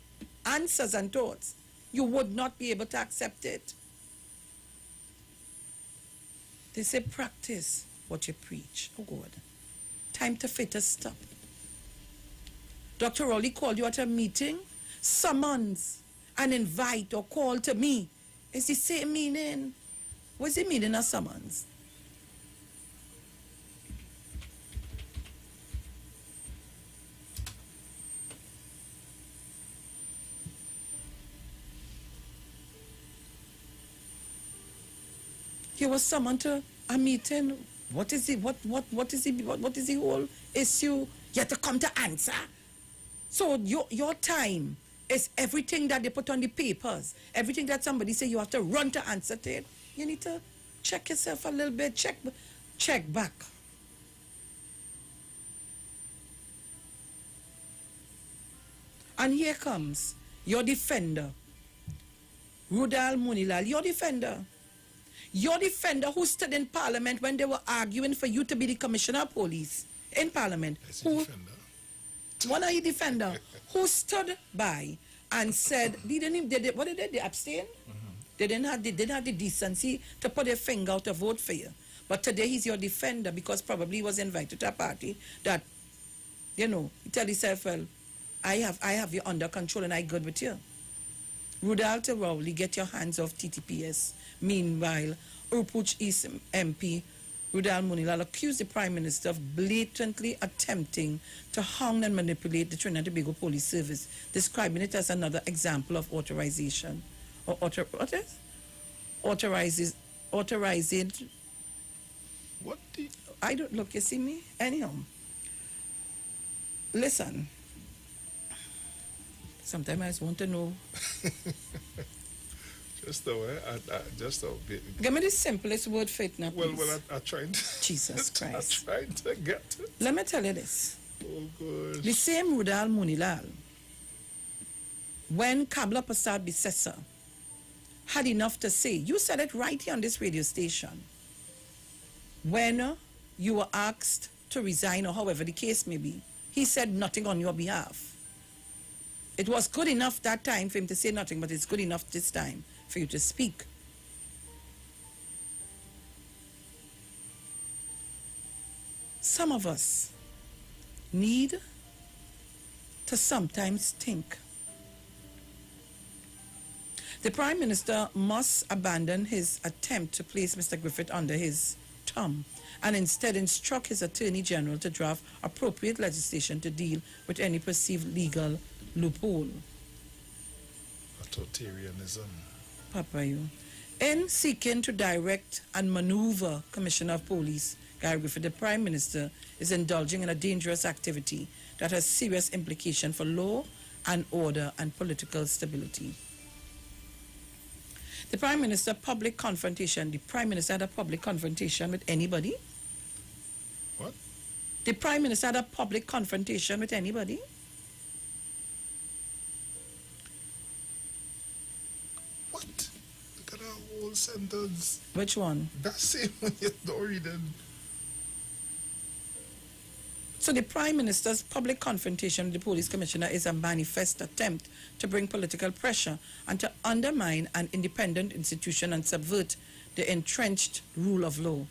answers and thoughts, you would not be able to accept it. They say practice what you preach. Oh God. Time to fit a stop. Dr. Rowley called you at a meeting, summons and invite or call to me. It's the same meaning. What's the meaning of summons? He was summoned to a meeting. What is the whole issue? You have to come to answer. So your time is everything that they put on the papers, everything that somebody say you have to run to answer to it. You need to check yourself a little bit, check back. And here comes your defender, Rudal Munilal, your defender. Your defender who stood in Parliament when they were arguing for you to be the Commissioner of Police in Parliament. One of your defender who stood by and said, what did they? They abstain? They didn't have the decency to put their finger out to vote for you. But today he's your defender because probably he was invited to a party that, you tell yourself, well, I have you under control and I good with you. Rudal Rowley, get your hands off TTPS. Meanwhile, Urpuch East MP Rudal Munilal accused the Prime Minister of blatantly attempting to harm and manipulate the Trinidad and Tobago Police Service, describing it as another example of authorization. Or what is? Authorizing. What the? I don't look, you see me? Anyhow. Listen. Sometimes I just want to know. Just a way, just a bit. Give me the simplest word for it now, please. Well, I tried. Jesus Christ. I tried to get it. Let me tell you this. Oh, gosh. The same Rudal Munilal, when Kabla Prasad Bisesa had enough to say, you said it right here on this radio station, when you were asked to resign or however the case may be, he said nothing on your behalf. It was good enough that time for him to say nothing, but it's good enough this time for you to speak. Some of us need to sometimes think. The Prime Minister must abandon his attempt to place Mr. Griffith under his thumb and instead instruct his Attorney General to draft appropriate legislation to deal with any perceived legal loophole. Authoritarianism. Papa, you. In seeking to direct and maneuver Commissioner of Police Gary Griffith, the Prime Minister is indulging in a dangerous activity that has serious implication for law and order and political stability. The Prime Minister public confrontation. The Prime Minister had a public confrontation with anybody? What? The Prime Minister had a public confrontation with anybody? What? Look at that whole sentence. Which one? That same one you don't read it. So the Prime Minister's public confrontation with the police commissioner is a manifest attempt to bring political pressure and to undermine an independent institution and subvert the entrenched rule of law.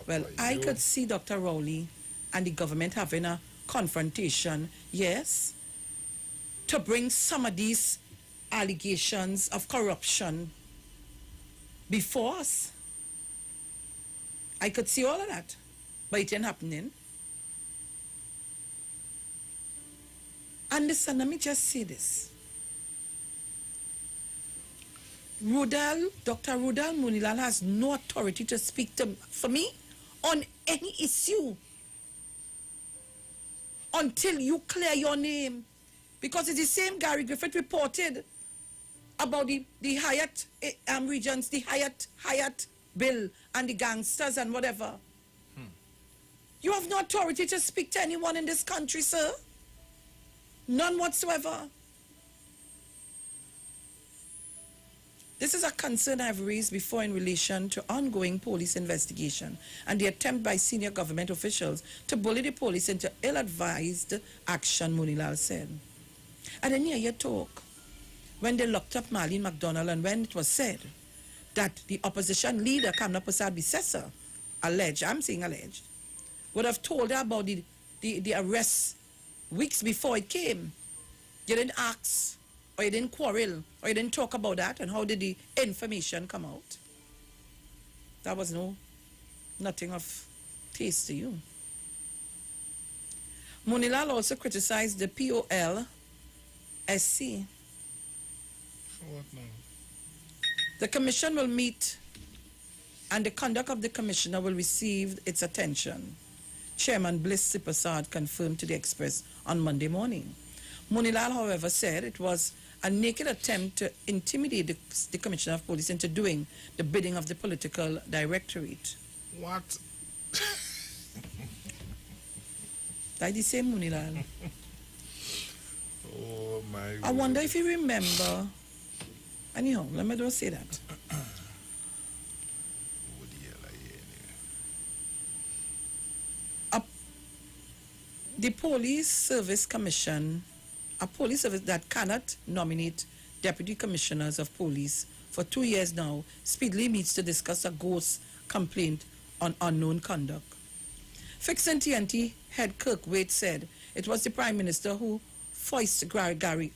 Well, I could see Dr. Rowley and the government having a confrontation, yes, to bring some of these allegations of corruption before us. I could see all of that, but it ain't happening. And listen, let me just say this. Dr. Rudal Munilal has no authority to speak for me on any issue until you clear your name. Because it's the same Gary Griffith reported about the Hyatt regions, the Hyatt bill and the gangsters and whatever. You have no authority to speak to anyone in this country, sir. None whatsoever. This is a concern I've raised before in relation to ongoing police investigation and the attempt by senior government officials to bully the police into ill-advised action, Munilal said. I didn't hear you talk when they locked up Marlene McDonald and when it was said that the opposition leader, Kamla Persad-Bissessar, alleged, I'm saying alleged, would have told her about the arrest weeks before it came. You didn't ask, or you didn't quarrel, or you didn't talk about that, and how did the information come out? That was nothing of taste to you. Munilal also criticized the POLSC. What now? The commission will meet, and the conduct of the commissioner will receive its attention. Chairman Bliss Sipasad confirmed to the Express on Monday morning. Munilal, however, said it was a naked attempt to intimidate the Commissioner of Police into doing the bidding of the political directorate. What? That's the same Munilal. Oh my I wonder if you remember. Anyhow, let me just say that. The Police Service Commission, a police service that cannot nominate deputy commissioners of police for 2 years now, speedily meets to discuss a ghost complaint on unknown conduct. Fixing TNT head Kirk Wade said it was the Prime Minister who foisted Gary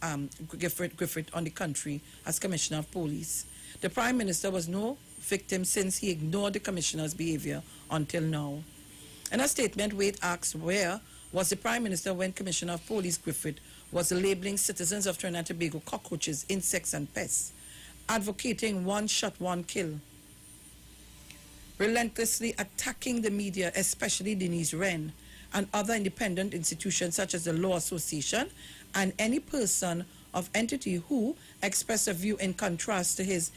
Griffith on the country as Commissioner of Police. The Prime Minister was no victim since he ignored the Commissioner's behavior until now. In a statement, Wade asked where was the Prime Minister when Commissioner of Police Griffith was labeling citizens of Trinidad and Tobago cockroaches, insects and pests, advocating one shot, one kill, relentlessly attacking the media, especially Denise Wren, and other independent institutions such as the Law Association, and any person of entity who expressed a view in contrast to his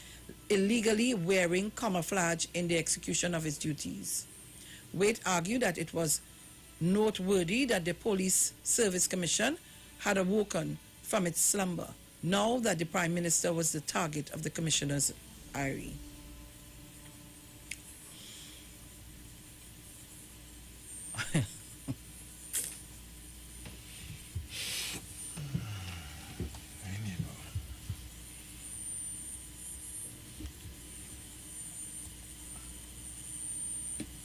illegally wearing camouflage in the execution of his duties. Wade argued that it was noteworthy that the Police Service Commission had awoken from its slumber, now that the Prime Minister was the target of the Commissioner's ire.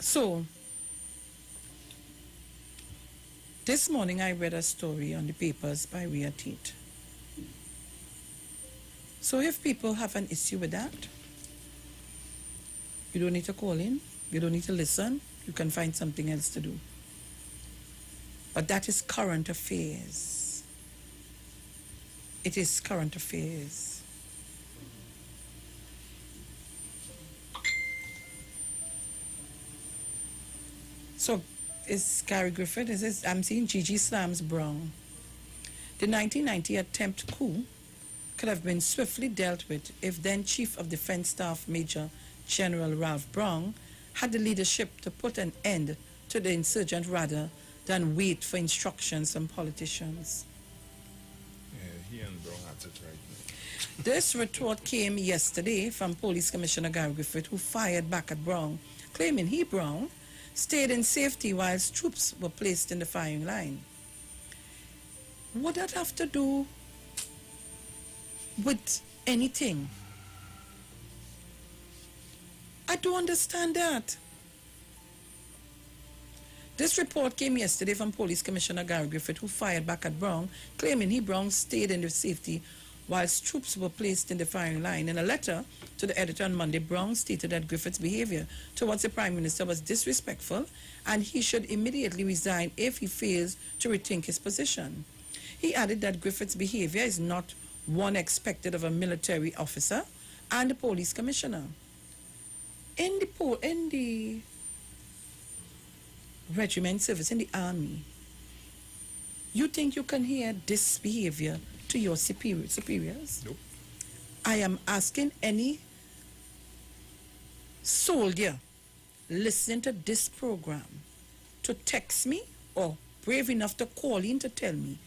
So, this morning I read a story on the papers by Rhea Tate. So if people have an issue with that, you don't need to call in, you don't need to listen, you can find something else to do. But that is current affairs. It is current affairs. So, is Gary Griffith, I'm seeing Gigi Slams Brown. The 1990 attempt coup could have been swiftly dealt with if then Chief of Defense Staff Major General Ralph Brown had the leadership to put an end to the insurgent rather than wait for instructions from politicians. Yeah, he and Brown had to try. This retort came yesterday from Police Commissioner Gary Griffith, who fired back at Brown, claiming he, Brown, stayed in safety whilst troops were placed in the firing line. What that have to do with anything? I don't understand that. This report came yesterday from Police Commissioner Gary Griffith, who fired back at Brown, claiming Brown stayed in the safety whilst troops were placed in the firing line. In a letter to the editor on Monday, Brown stated that Griffith's behavior towards the Prime Minister was disrespectful and he should immediately resign if he fails to rethink his position. He added that Griffith's behavior is not one expected of a military officer and a police commissioner. In the regiment service, in the army, you think you can hear this behavior to your superiors? Nope. I am asking any soldier listening to this program to text me or brave enough to call in to tell me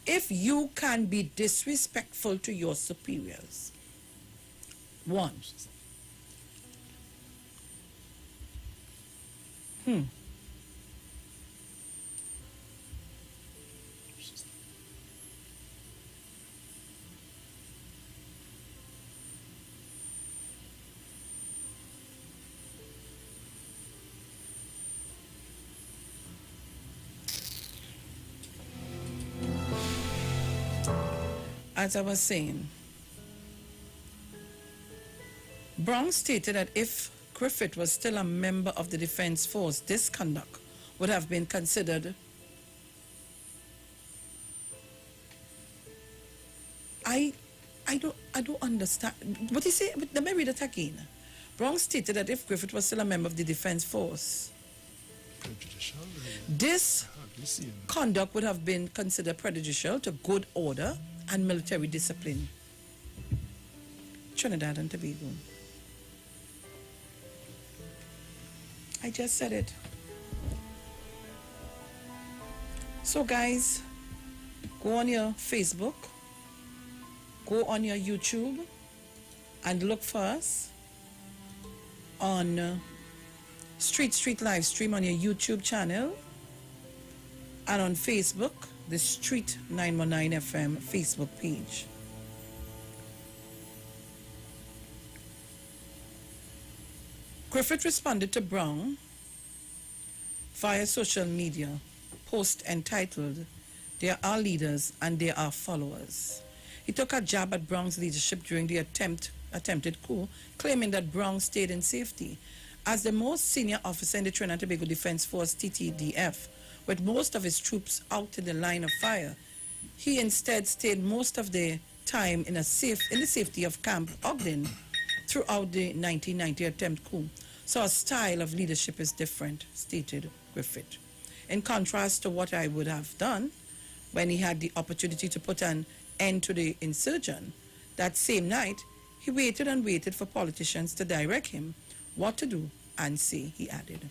if you can be disrespectful to your superiors. One. As I was saying, Brown stated that if Griffith was still a member of the Defense Force, this conduct would have been considered. I don't understand. What he say? Let me read it again. Brown stated that if Griffith was still a member of the Defense Force, this conduct would have been considered prejudicial to good order and military discipline. Trinidad and Tobago. I just said it. So guys, go on your Facebook, go on your YouTube, and look for us on Street live stream on your YouTube channel, and on Facebook, the Street 919 FM Facebook page. Griffith responded to Brown via social media post entitled, "There are leaders and there are followers." He took a jab at Brown's leadership during the attempted coup, claiming that Brown stayed in safety. As the most senior officer in the Trinidad and Tobago Defense Force, TTDF, with most of his troops out in the line of fire, he instead stayed most of the time in the safety of Camp Ogden throughout the 1990 attempt coup. So our style of leadership is different, stated Griffith. In contrast to what I would have done when he had the opportunity to put an end to the insurgent, that same night, he waited and waited for politicians to direct him what to do and say, he added.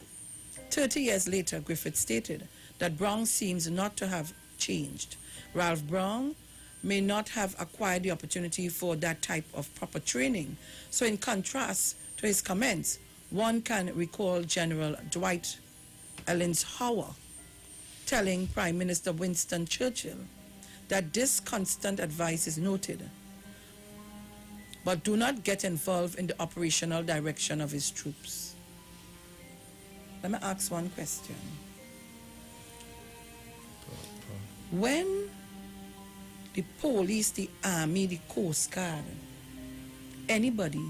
30 years later, Griffith stated that Brown seems not to have changed. Ralph Brown may not have acquired the opportunity for that type of proper training. So in contrast to his comments, one can recall General Dwight Eisenhower telling Prime Minister Winston Churchill that this constant advice is noted, but do not get involved in the operational direction of his troops. Let me ask one question. When the police, the army, the Coast Guard, anybody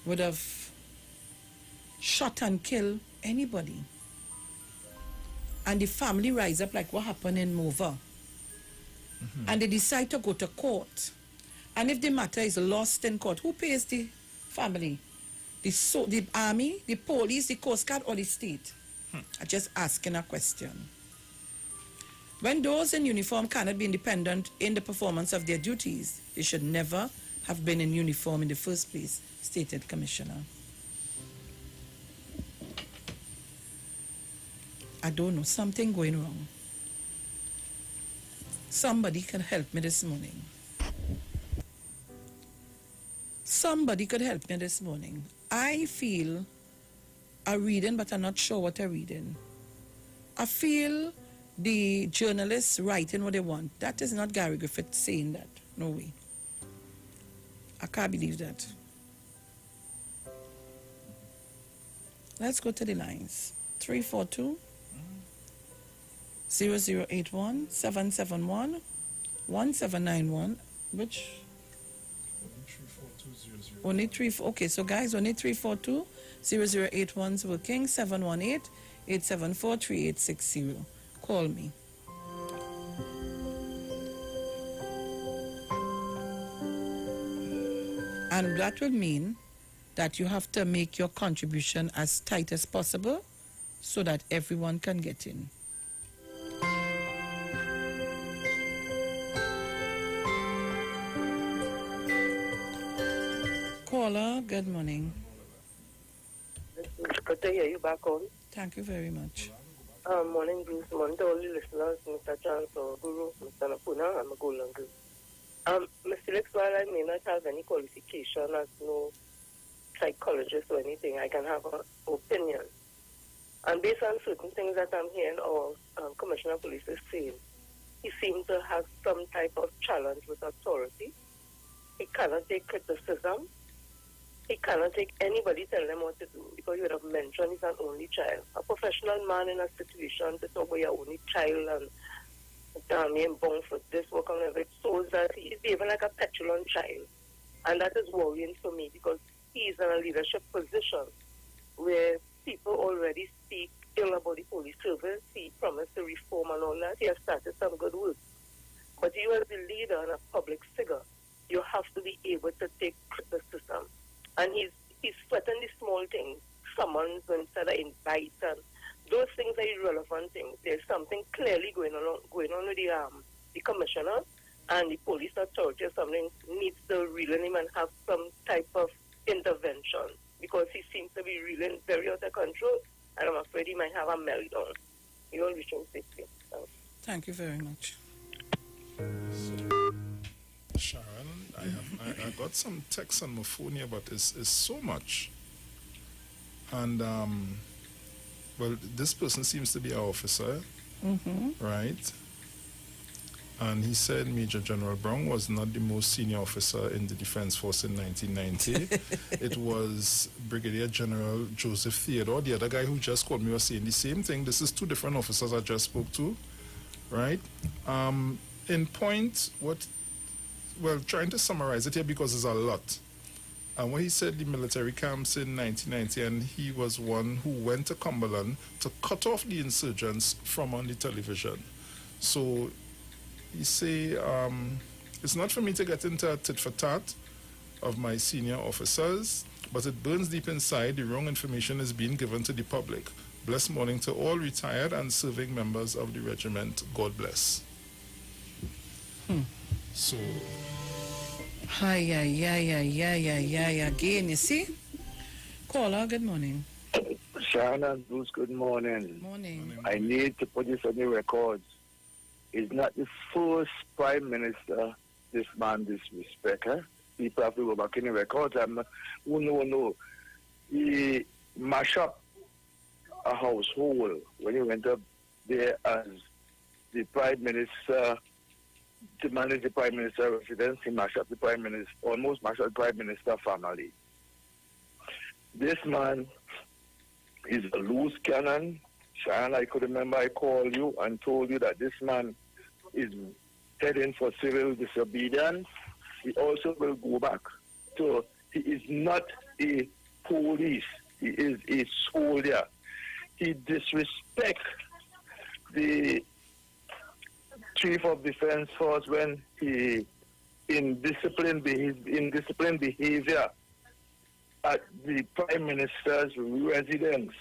would have shot and killed anybody, and the family rise up like what happened in Mova, and they decide to go to court, and if the matter is lost in court, who pays the family? The army, the police, the Coast Guard, or the state? I'm just asking a question. When those in uniform cannot be independent in the performance of their duties, they should never have been in uniform in the first place, stated Commissioner. I don't know, something going wrong. Somebody can help me this morning. Somebody could help me this morning. I feel are reading, but I'm not sure what they're reading. I feel the journalists writing what they want. That is not Gary Griffith saying that. No way. I can't believe that. Let's go to the lines. 342 0081 771 1791. Which? Only 3. Okay, so guys, only 342 0081 is working. 718 874 3860. Call me. And that will mean that you have to make your contribution as tight as possible so that everyone can get in. Caller, good morning. It's good to hear you back on. Thank you very much. Morning, Bruce. Morning to all the listeners, Mr. Chance or Guru, Mr. Napuna, and Magolangu. Mr. Felix, while I may not have any qualification as no psychologist or anything, I can have an opinion. And based on certain things that I'm hearing or Commissioner of Police is saying, he seems to have some type of challenge with authority. He cannot take criticism. He cannot take anybody telling him what to do, because you would have mentioned he's an only child. A professional man in a situation to talk about your only child and being born for this work and everything, it shows that he's behaving like a petulant child. And that is worrying for me, because he's in a leadership position where people already speak ill about the police service. He promised to reform and all that. He has started some good work. But you as the leader and a public figure, you have to be able to take criticism. And he's sweating the small things, summons instead of invite, and those things are irrelevant things. There's something clearly going on with the commissioner and the police authority. Something needs to reel in him and have some type of intervention, because he seems to be reeling very out of control, and I'm afraid he might have a meltdown. You will reach him safely. Thank you very much. Sharon, I got some text on my phone here, but it's so much. And, well, this person seems to be our officer, right? And he said Major General Brown was not the most senior officer in the Defense Force in 1990. It was Brigadier General Joseph Theodore. The other guy who just called me was saying the same thing. This is two different officers I just spoke to, right? In point, trying to summarize it here because there's a lot. And when he said the military camps in 1990, and he was one who went to Cumberland to cut off the insurgents from on the television. So he say, it's not for me to get into a tit for tat of my senior officers, but it burns deep inside. The wrong information is being given to the public. Blessed morning to all retired and serving members of the regiment. God bless. So... Again, you see? Caller, good morning. Sharon and Bruce, good morning. Morning. I need to put this on the records. He's not the first Prime Minister this man disrespect. Huh? People have to go back in the records. No. He mashed up a household when he went up there as the Prime Minister, to manage the Prime Minister residence. He mashed up the Prime Minister, almost mashed up the Prime Minister family. This man is a loose cannon. Sharon, I could remember I called you and told you that this man is heading for civil disobedience. He also will go back. So he is not a police. He is a soldier. He disrespects the Chief of Defense Force when he in disciplined behavior at the Prime Minister's residence.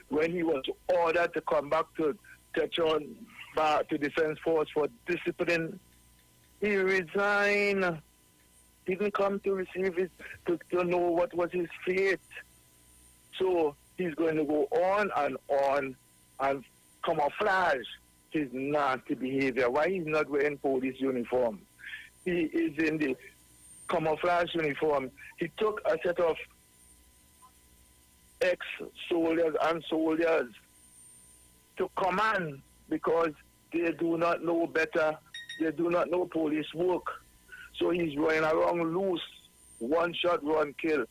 When he was ordered to come back to Tetron back to Defense Force for discipline, he resigned. He didn't come to receive it, to know what was his fate. So he's going to go on and camouflage his nasty behavior. Why he's not wearing police uniform? He is in the camouflage uniform. He took a set of ex-soldiers and soldiers to command because they do not know better. They do not know police work. So he's running around loose. One shot, one kill.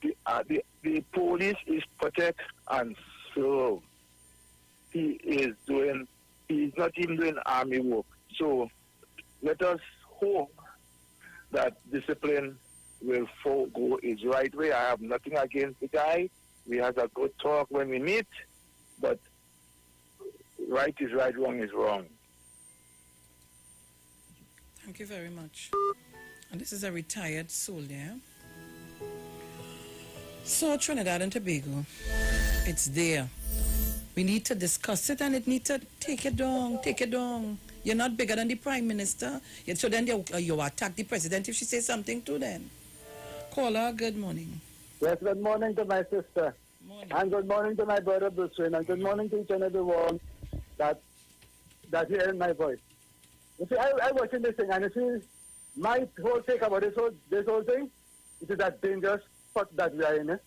The police is protect and serve. He's not even doing army work. So let us hope that discipline will go his right way. I have nothing against the guy. We have a good talk when we meet, but right is right, wrong is wrong. Thank you very much. And this is a retired soldier. So Trinidad and Tobago, it's there. We need to discuss it and it needs to take it down. You're not bigger than the Prime Minister. So then you attack the President if she says something to them. Caller, good morning. Yes, good morning to my sister. Morning. And good morning to my brother Bruce Wayne. And good morning to each and every one that hearing my voice. You see, I watching this thing and you see my whole take about this whole thing, it is a dangerous spot that we are in.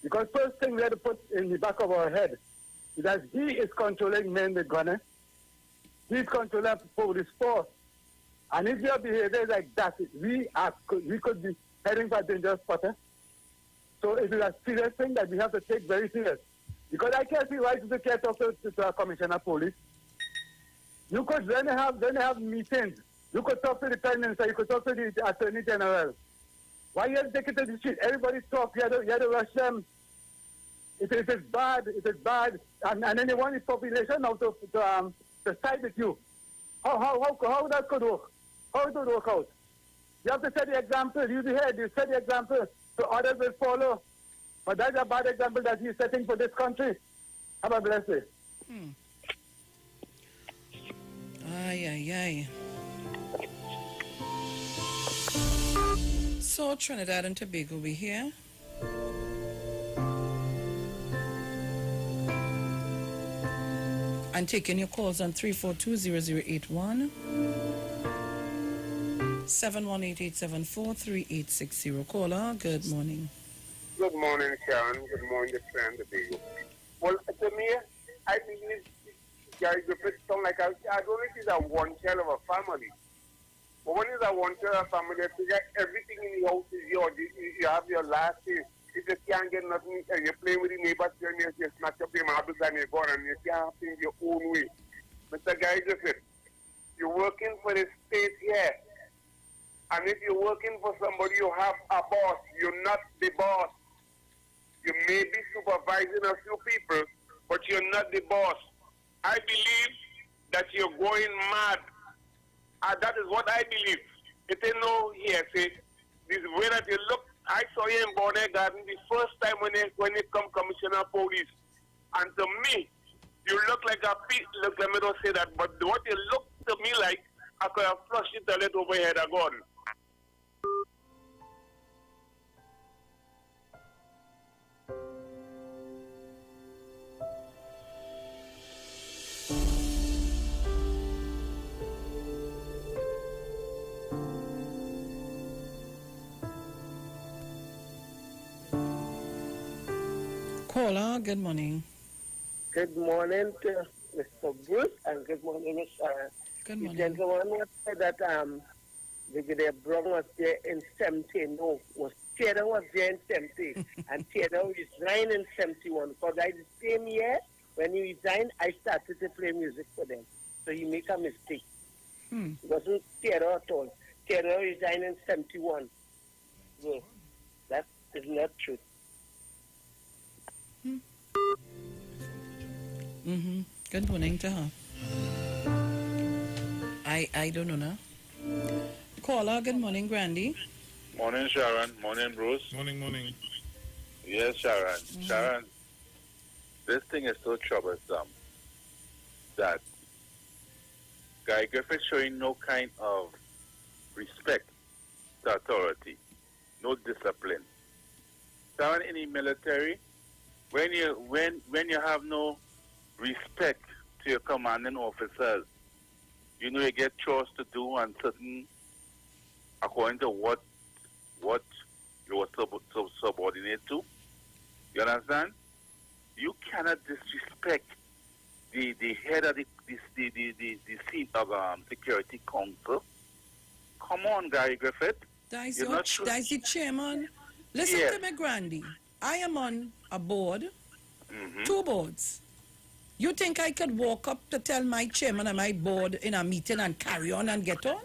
Because first thing we have to put in the back of our head is that he is controlling men with guns. He's controlling police force. And if your behavior is like that, we could be heading for a dangerous spot. So it is a serious thing that we have to take very serious. Because I can't see why you can't talk to a commissioner of police. You could then have meetings. You could talk to the Prime Minister. You could talk to the Attorney General. Why you have to take it to the street? Everybody talk. You have to rush them. It is bad. It is bad. And then you want the population now to side with you. How that could work? How it would work out? You have to set the example. You the head. You set the example so others will follow. But that's a bad example that he's setting for this country. Have a blessed day. Ay. So Trinidad and Tobago, we here. I'm taking your calls on 342-0081, 718-874-3860. Caller, good morning. Good morning, Sharon. Good morning, friend Tobago. Well, to me, I think Gary Griffith sound like I don't know if he's a one child of a family. But when it's a one child of a family, you figure everything in the house is yours. You have your last say. If you can't get nothing, you're playing with the neighbors, you snatch up your marbles and you're gone, and you can't have things your own way. Mr. Gary Griffith, you're working for the state here. And if you're working for somebody, you have a boss. You're not the boss. You may be supervising a few people, but you're not the boss. I believe that you're going mad. That is what I believe. It ain't no hearsay. This way that you look, I saw you in Bonnet Garden the first time when you come Commissioner of Police. And to me, you look like a pig. Look, let me not say that, but what you look to me like, I could have flushed the toilet over your head and gone. Caller, good morning. Good morning to Mr. Bruce and good morning, Miss Sharon. Good morning. The gentleman said that Brigadier Brown was there in 70. No, Theodore was there in 70. And Theodore resigned in 71. Because the same year, when he resigned, I started to play music for them. So he make a mistake. It wasn't Theodore at all. Theodore resigned in 71. So that is not true. Good morning to her. I don't know now. Caller, good morning, Grandy. Morning, Sharon. Morning, Bruce. Morning. Yes, Sharon. Sharon, this thing is so troublesome that Guy Griffith showing no kind of respect to authority, no discipline. Sharon, in the military, when you have no respect to your commanding officers, you know you get chores to do and certain according to what you were subordinate to. You understand? You cannot disrespect the head of the seat of Security Council. Come on, Gary Griffith. That's the chairman. Listen to me, Grandy. I am on a board, 2 boards. You think I could walk up to tell my chairman and my board in a meeting and carry on and get on?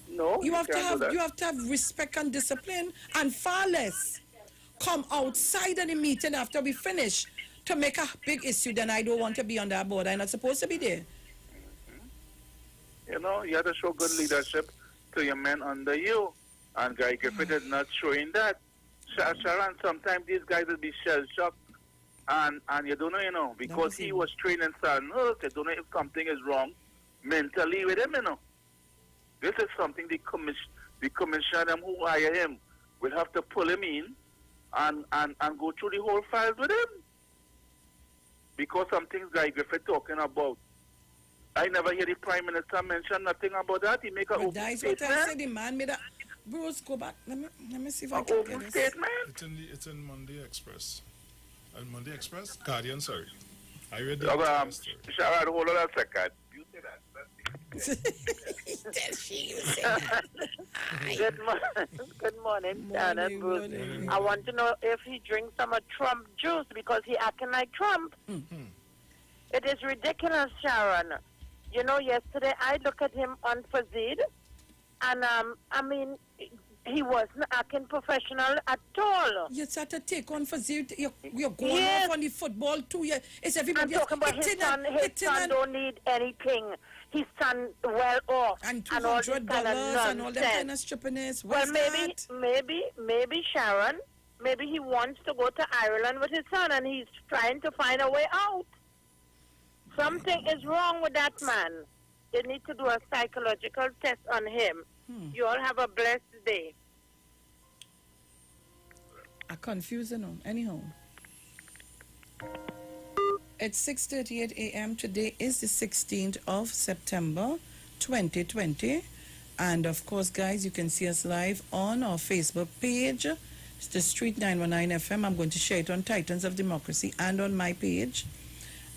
No, you have to have respect and discipline, and far less come outside of the meeting after we finish to make a big issue. Then I don't want to be on that board. I'm not supposed to be there. You know, you have to show good leadership to your men under you. And Guy Griffith is not showing that. Sharon, sometimes these guys will be shell-shocked. And you don't know, because he was trained in certain earth, you don't know if something is wrong mentally with him, This is something the commissioner them who hire him will have to pull him in and go through the whole files with him. Because some things Guy Griffith talking about. I never hear the Prime Minister mention nothing about that. He make a open that's statement. what I said. The man made a... Bruce, go back. Let me see if I can get this. Statement? It's in Monday Express. And Monday Express? Guardian, sorry. I read the Sharon, hold on a second. You say that. Good morning, Shannon, Bruce. I want to know if he drinks some of Trump juice because he acting like Trump. It is ridiculous, Sharon. You know, yesterday I looked at him on Fazid, and I mean, he wasn't acting professional at all. You start to take on Fazid. You're going off on the football too. It's everybody. I'm talking about his son don't need anything. His son well off. And $200 and all that kind of stupidness. Well, maybe Sharon, maybe he wants to go to Ireland with his son and he's trying to find a way out. Something is wrong with that man. They need to do a psychological test on him. You all have a blessed day. I confuse you. Anyhow. It's 6:38 a.m. Today is the 16th of September, 2020. And of course, guys, you can see us live on our Facebook page. It's the Street 919 FM. I'm going to share it on Titans of Democracy and on my page.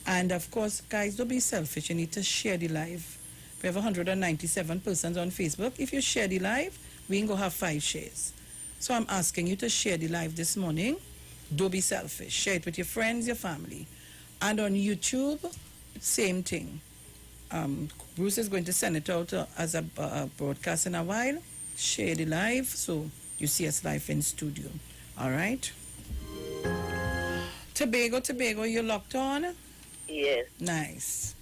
And of course, guys, don't be selfish. You need to share the live. We have 197 persons on Facebook. If you share the live, we ain't going to have 5 shares. So I'm asking you to share the live this morning. Don't be selfish. Share it with your friends, your family. And on YouTube, same thing. Bruce is going to send it out as a broadcast in a while. Share the live so you see us live in studio. All right? Tobago, you locked on? Yes. Nice.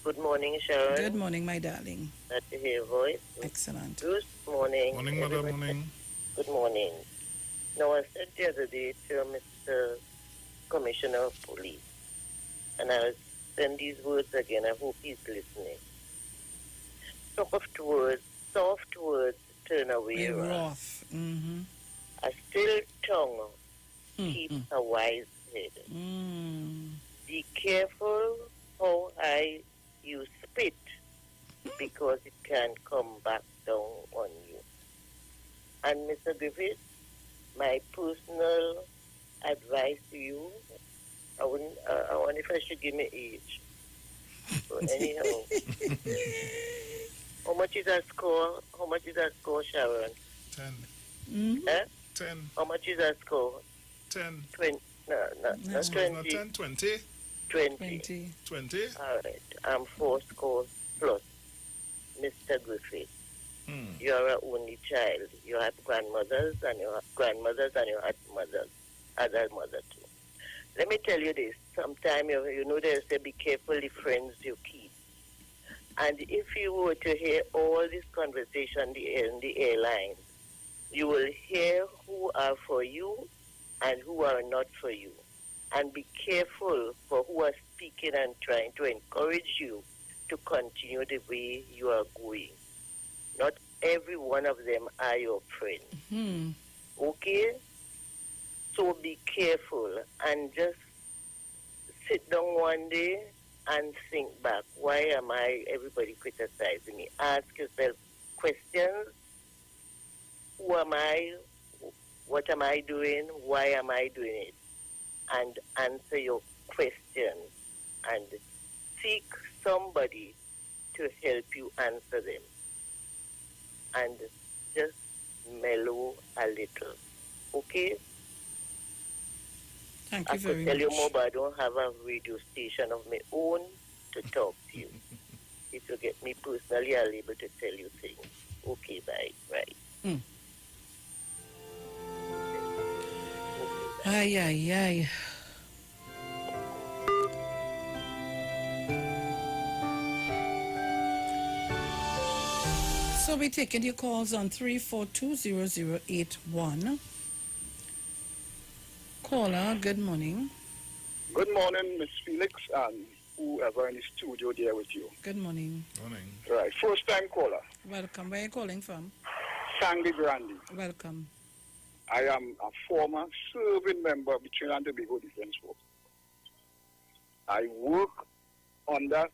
Good morning, Sharon. Good morning, my darling. Glad to hear your voice. Excellent. Good morning. Morning, mother, morning. Good morning. Now, I said the other day to Mr. Commissioner of Police, and I'll send these words again. I hope he's listening. Soft words turn away wrath. A still tongue keeps a wise head. Be careful how high you spit, because it can come back down on you. And Mr. Griffith, my personal advice to you, I wonder if I should give me age. So anyhow, how much is that score? How much is that score, Sharon? 10. 10. How much is that score? 10. 20. No, 20. Not 10, 20. 20. 20. All right. I'm 4 scores plus. Mr. Griffith, you're an only child. You have grandmothers and you have other mother too. Let me tell you this. Sometimes, you know, they say be careful the friends you keep. And if you were to hear all this conversation in the airlines, you will hear who are for you and who are not for you. And be careful for who are speaking and trying to encourage you to continue the way you are going. Not every one of them are your friend. Okay? So be careful and just sit down one day and think back. Why am everybody criticizing me? Ask yourself questions. Who am I? what am I doing, why am I doing it, and answer your questions and seek somebody to help you answer them. And just mellow a little. Okay? Thank you I very could tell you much. more, but I don't have a radio station of my own to talk to you. If you get me personally, I'll be able to tell you things. Okay, bye. Right. Ay, ay, ay. So we're taking your calls on 3420081. Caller, good morning. Good morning, Miss Felix, and whoever in the studio there with you. Good morning. Morning. Right, first time caller. Welcome. Where are you calling from? Sandy Brandy. Welcome. I am a former serving member of the Trinidad and Tobago Defense Force. I work under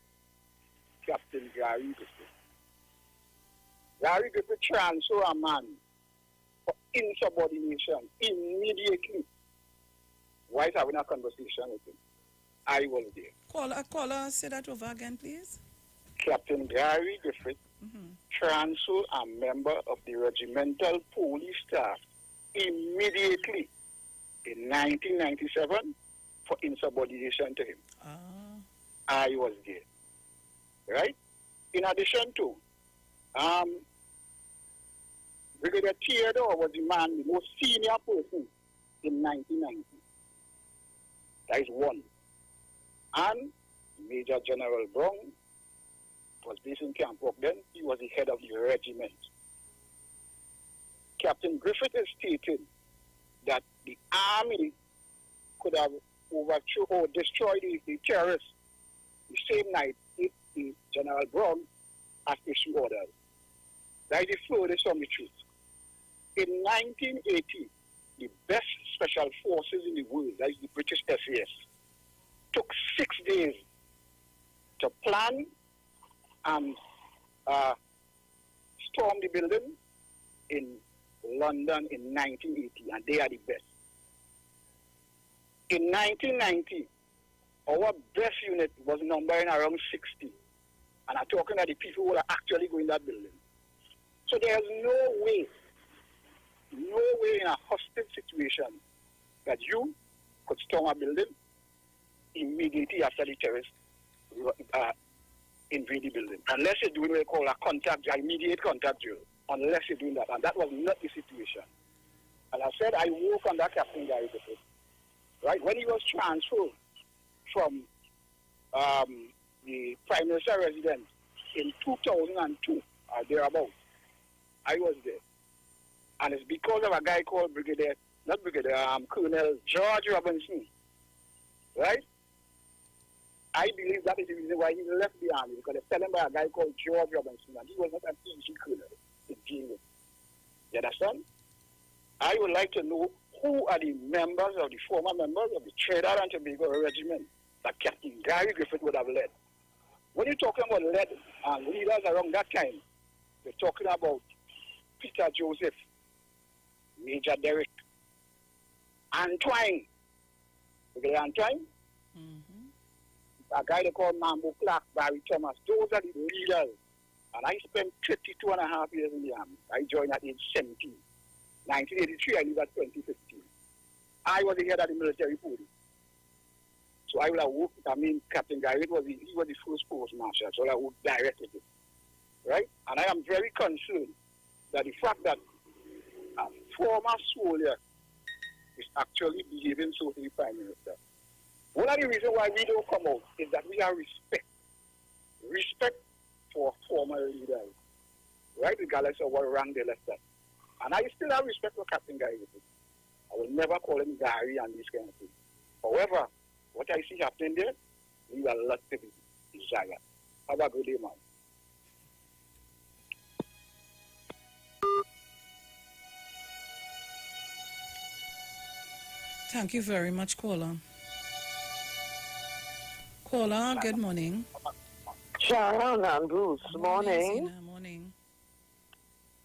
Captain Gary Griffith. Gary Griffith transfer a man for insubordination immediately. While having a conversation with him, I was there. Caller, say that over again, please. Captain Gary Griffith transfer a member of the regimental police staff immediately in 1997 for insubordination to him. I was there. Right? In addition to, Brigadier Theodore was the man, the most senior person in 1990. That is one. And Major General Brown was based in Camp Rock then. He was the head of the regiment. Captain Griffith is stating that the army could have overthrown or destroyed the terrorists the same night if the General Brown had issued orders. That is the furthest from the truth. In 1980, the best special forces in the world, that is the British SAS, took 6 days to plan and storm the building in London in 1980, and they are the best. In 1990, our best unit was numbering around 60, and I'm talking about the people who are actually going that building. So there's no way in a hostile situation that you could storm a building immediately after the terrorists invade the building, unless you're doing what we call a immediate contact drill, unless you're doing that, and that was not the situation. And I said I work under Captain Gary Griffith, right? When he was transferred from the Prime Minister residence in 2002 or thereabouts, I was there. And it's because of a guy called Colonel George Robinson, right? I believe that is the reason why he left the army, because they fell him by a guy called George Robinson, and he was not an easy colonel to deal with. You understand? I would like to know who are the former members of the Trinidad and Tobago regiment that Captain Gary Griffith would have led. When you're talking about leaders around that time, you're talking about Peter Joseph, Major Derrick, Antoine, a guy they call Mambo Clark, Barry Thomas. Those are the leaders. And I spent 32 and a half years in the army. I joined at age 17. 1983, I leave at 2015. I was the head of the military police. So I would have worked, Captain Gary, he was the first post marshal, so I worked directly with him. Right? And I am very concerned that the fact that a former soldier is actually behaving so to the Prime Minister. One of the reasons why we don't come out is that we have respect for former leaders, right, regardless of what rank they left at. And I still have respect for Captain Gary. I will never call him Gary and this kind of thing. However, what I see happening there, we are lot to be desired. Have a good day, man. Thank you very much, caller. Caller, good morning. Sharon and Bruce, morning. Zina, morning.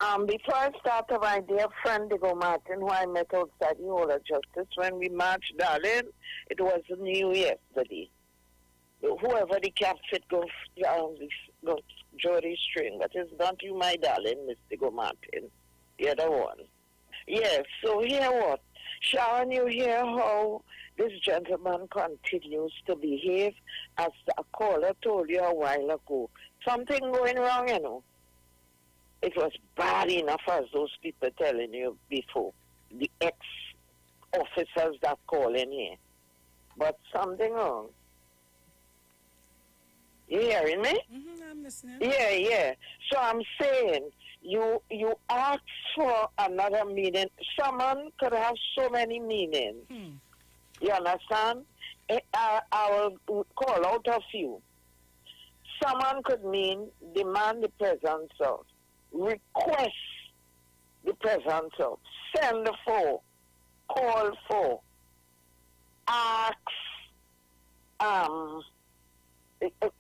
Before I start, my dear friend Diego Martin, who I met outside the Hall of Justice, when we marched, darling, it was new yesterday. Whoever the cap fit go Jody string, but it's not you, my darling, Miss Diego Martin. The other one. Yes, so hear what? Sharon, you hear how this gentleman continues to behave as a caller told you a while ago. Something going wrong, you know. It was bad enough as those people telling you before. The ex-officers that call in here. But something wrong. You hearing me? Mm-hmm, I'm listening. Yeah. So I'm saying, you ask for another meaning. Someone could have so many meanings. You understand? I will call out a few. Someone could mean demand the presence of, request the presence of, send for, call for, ask,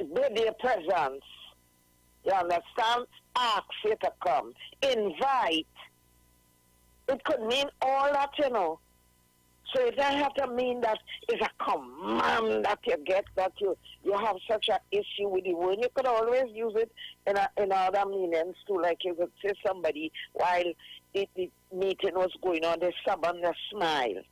with their presence. You understand? Ask you to come. Invite. It could mean all that, you know. So it doesn't have to mean that it's a command that you get, that you have such an issue with the word. You could always use it in other meanings too. Like you could say somebody while the meeting was going on, they stubborn, they smile.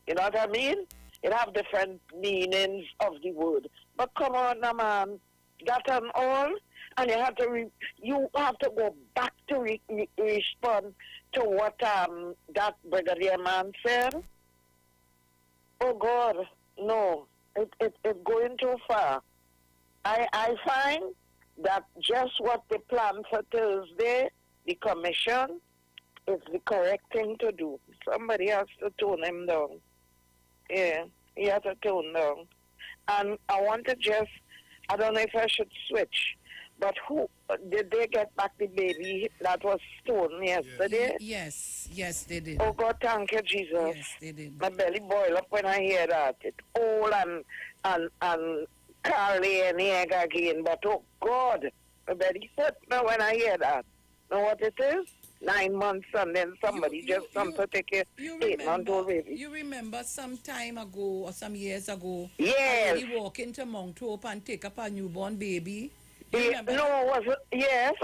You know what I mean? It have different meanings of the word. But come on, now, man, that and all, and you have to go back to respond to what that brigadier man said. Oh God, no, it's going too far. I find that just what they planned for Thursday, the commission, is the correct thing to do. Somebody has to tone him down. Yeah, he has to tone down. And I want to just, I don't know if I should switch, but who did they get back the baby that was stolen yesterday? Yes, they did. Oh God, thank you, Jesus. Yes, they did. My belly boil up when I hear that. It's old and Carly and egg again, but oh God, my belly hurts now when I hear that. Know what it is? 9 months and then somebody just come to take a 8-month-old baby. You remember some time ago or some years ago? Yes. I walk into Mount Hope and take up a newborn baby. Yes,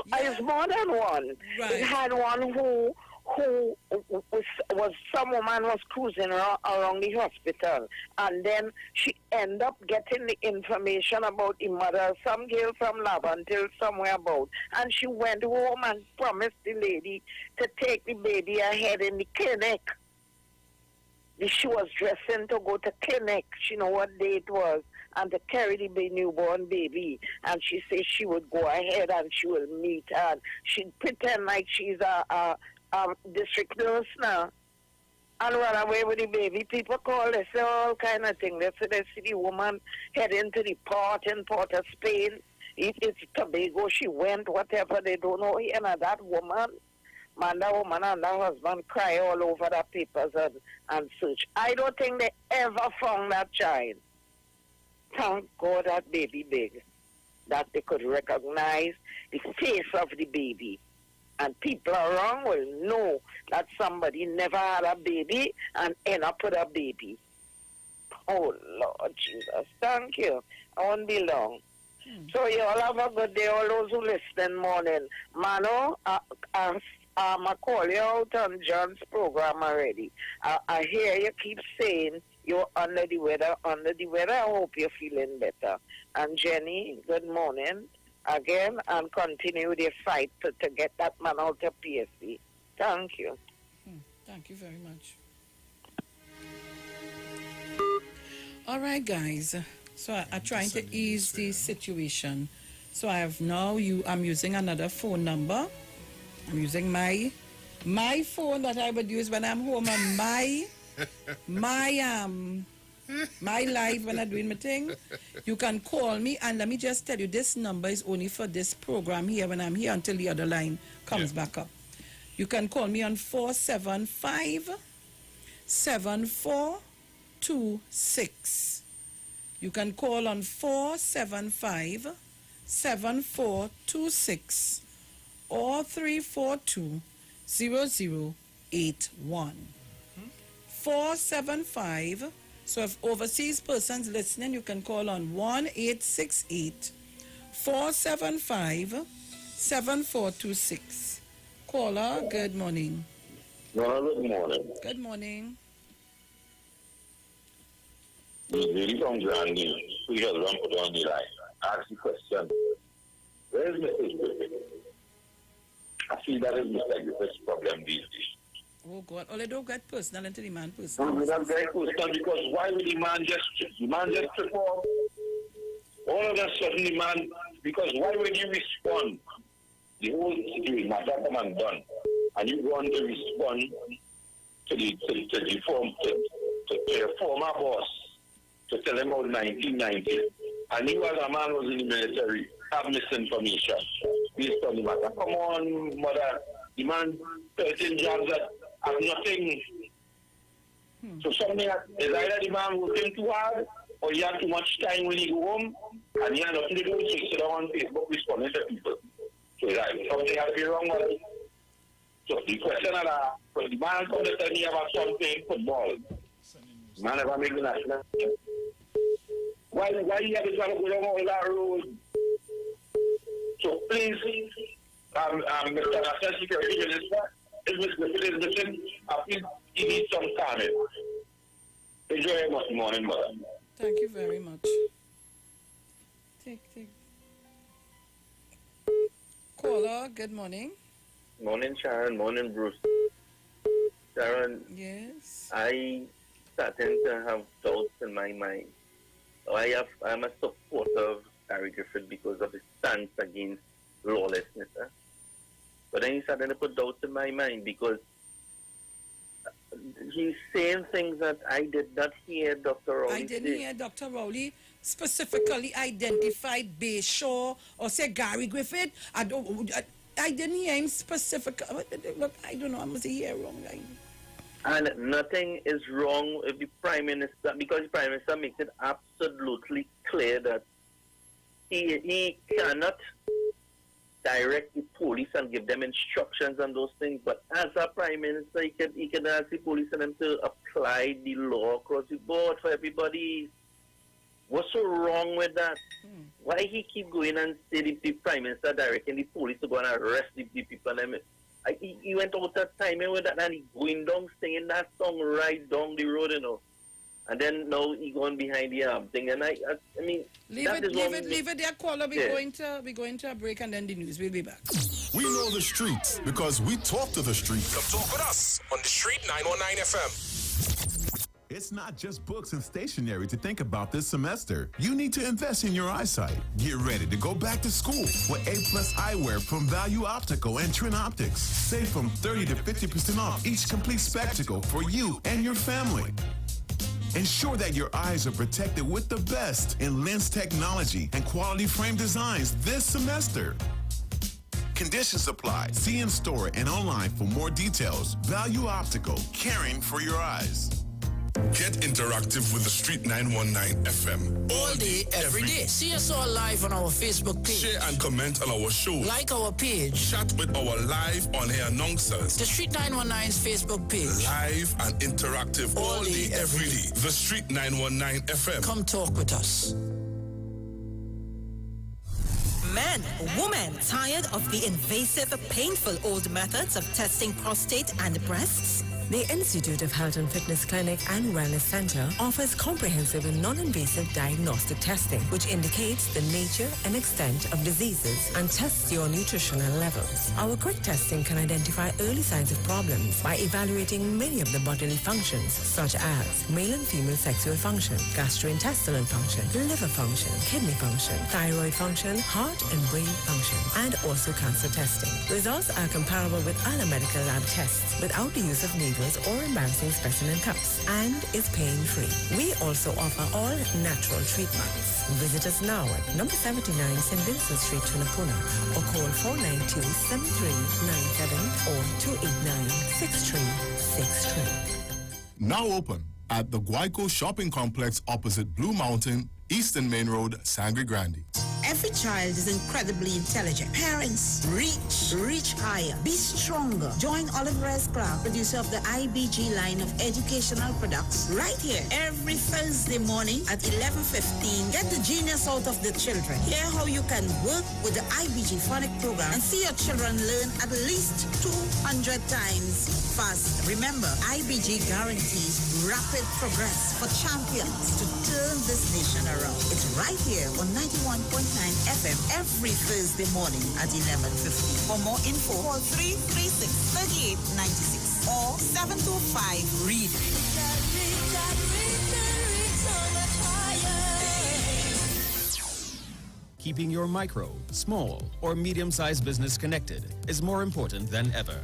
it's more than one. Right. It had one who was some woman was cruising around the hospital, and then she ended up getting the information about the mother, some girl from Laventille somewhere about, and she went home and promised the lady to take the baby ahead in the clinic. She was dressing to go to clinic. She know what day it was, and to carry the newborn baby. And she said she would go ahead and she will meet her. And she'd pretend like she's a district nurse now and run away with the baby. People call, they say all kind of things. They say they see the woman heading to the port in Port of Spain. It's Tobago. She went, whatever. They don't know. And that woman and her husband cry all over the papers and search. I don't think they ever found that child. Thank God that baby big, that they could recognize the face of the baby. And people around will know that somebody never had a baby and end up with a baby. Oh, Lord Jesus, thank you. I won't be long. So you all have a good day, all those who listen morning. Mano, I call you out on John's program already. I hear you keep saying you're under the weather. I hope you're feeling better. And Jenny, good morning again, and continue the fight to get that man out of PSC. Thank you. Thank you very much. All right, guys. So I'm trying to ease the situation. So I have now I'm using another phone number. I'm using my phone that I would use when I'm home, and my live when I'm doing my thing. You can call me, and let me just tell you, this number is only for this program here when I'm here until the other line comes back up. You can call me on 475-7426. You can call on 475-7426 or 342-980-28. 475. So if overseas persons listening, you can call on 1-868-475-7426. Caller, good morning. Good morning. Good morning. The lady from Grandy, who just run put on the line, ask the question. Where is Mr. Griffith? I feel that is Mr. Griffith's problem these days. Oh God, all they don't get personal until the man personal. No, that's very personal because why would the man just trip off? All of a sudden the man, because why would you respond? The whole situation matter come and done. And you want to respond to your former boss to tell him about 1990. And he was a man who was in the military, have misinformation based on the matter. Come on, mother, the man 13 jobs that have nothing. So something is either the man working too hard or he had too much time when he go home and he had nothing to do, so he sit on Facebook responding to people. So something has to be wrong with it. So the question is, when the man comes to tell me about something football, the man never make the national team. Why you have to go down all that road? So please, Mr. National Security Minister, if Mr. Griffith is listening, I feel he needs some comment. Enjoy your morning, mother. Thank you very much. Take. Caller, good morning. Morning, Sharon. Morning, Bruce. Sharon. Yes. I starting to have doubts in my mind. I'm a supporter of Gary Griffith because of his stance against lawlessness. But then he's starting to put doubts in my mind because he's saying things that I did not hear Dr. Rowley I didn't hear Dr. Rowley specifically identify Bayshore or say Gary Griffith. I didn't hear him specifically. Look, I don't know. I must hear wrong. And nothing is wrong with the Prime Minister because the Prime Minister makes it absolutely clear that he cannot direct the police and give them instructions and those things. But as a Prime Minister, he can ask the police and them to apply the law across the board for everybody. What's so wrong with that? Why he keep going and say the Prime Minister directing the police to go and arrest the people? He went out that time with that and he going down singing that song right down the road, And then now he going behind the thing. And I mean, leave it there, caller. We're going to a break and then the news. We'll be back. We know the streets because we talk to the streets. Come talk with us on the Street 919 FM. It's not just books and stationery to think about this semester. You need to invest in your eyesight. Get ready to go back to school with A+ Eyewear from Value Optical and Trin Optics. Save from 30 to 50% off each complete spectacle for you and your family. Ensure that your eyes are protected with the best in lens technology and quality frame designs this semester. Conditions apply. See in store and online for more details. Value Optical, caring for your eyes. Get interactive with the Street 919 FM. All day, every day. See us all live on our Facebook page. Share and comment on our show. Like our page. Chat with our live on-air announcers. The Street 919's Facebook page. Live and interactive all day, every day. The Street 919 FM. Come talk with us. Men, women, tired of the invasive, painful old methods of testing prostate and breasts? The Institute of Health and Fitness Clinic and Wellness Center offers comprehensive and non-invasive diagnostic testing, which indicates the nature and extent of diseases and tests your nutritional levels. Our quick testing can identify early signs of problems by evaluating many of the bodily functions, such as male and female sexual function, gastrointestinal function, liver function, kidney function, thyroid function, heart and brain function, and also cancer testing. Results are comparable with other medical lab tests without the use of needles or embarrassing specimen cups, and is pain-free. We also offer all natural treatments. Visit us now at number 79 St. Vincent Street, Tunapuna, or call 492-7397 or 289-6363. Now open at the Guayco Shopping Complex opposite Blue Mountain, Eastern Main Road, Sangre Grande. Every child is incredibly intelligent. Parents, reach higher. Be stronger. Join Oliver S. Clark, producer of the IBG line of educational products, right here every Thursday morning at 11:15. Get the genius out of the children. Hear how you can work with the IBG phonic program and see your children learn at least 200 times faster. Remember, IBG guarantees rapid progress for champions to turn this nation around. It's right here on 91.9 FM every Thursday morning at 11:15. For more info, call 336-3896 or 725-READ. Keeping your micro, small, or medium-sized business connected is more important than ever.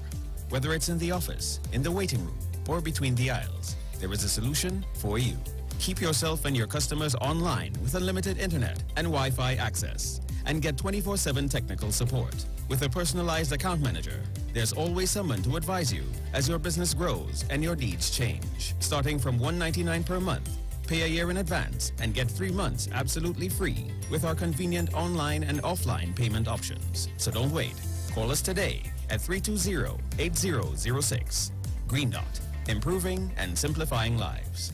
Whether it's in the office, in the waiting room, or between the aisles, there is a solution for you. Keep yourself and your customers online with unlimited internet and Wi-Fi access, and get 24/7 technical support. With a personalized account manager, there's always someone to advise you as your business grows and your needs change. Starting from $199 per month, pay a year in advance and get 3 months absolutely free with our convenient online and offline payment options. So don't wait. Call us today at 320-8006. Green Dot, improving and simplifying lives.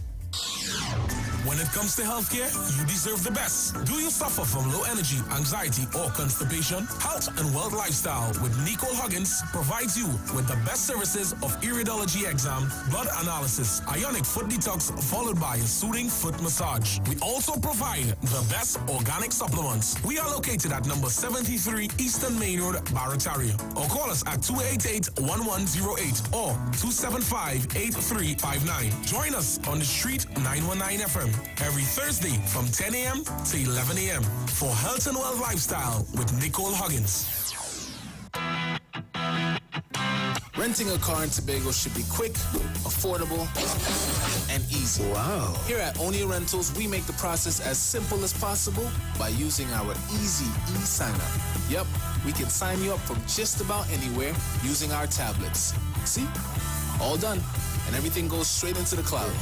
When it comes to healthcare, you deserve the best. Do you suffer from low energy, anxiety, or constipation? Health and Wealth Lifestyle with Nicole Huggins provides you with the best services of iridology exam, blood analysis, ionic foot detox, followed by a soothing foot massage. We also provide the best organic supplements. We are located at number 73 Eastern Main Road, Barataria. Or call us at 288-1108 or 275-8359. Join us on the street 919 FM. Every Thursday from 10 a.m. to 11 a.m. for Health and Wealth Lifestyle with Nicole Huggins. Renting a car in Tobago should be quick, affordable, and easy. Wow. Here at O'Neill Rentals, we make the process as simple as possible by using our easy e-sign-up. Yep, we can sign you up from just about anywhere using our tablets. See? All done. And everything goes straight into the cloud.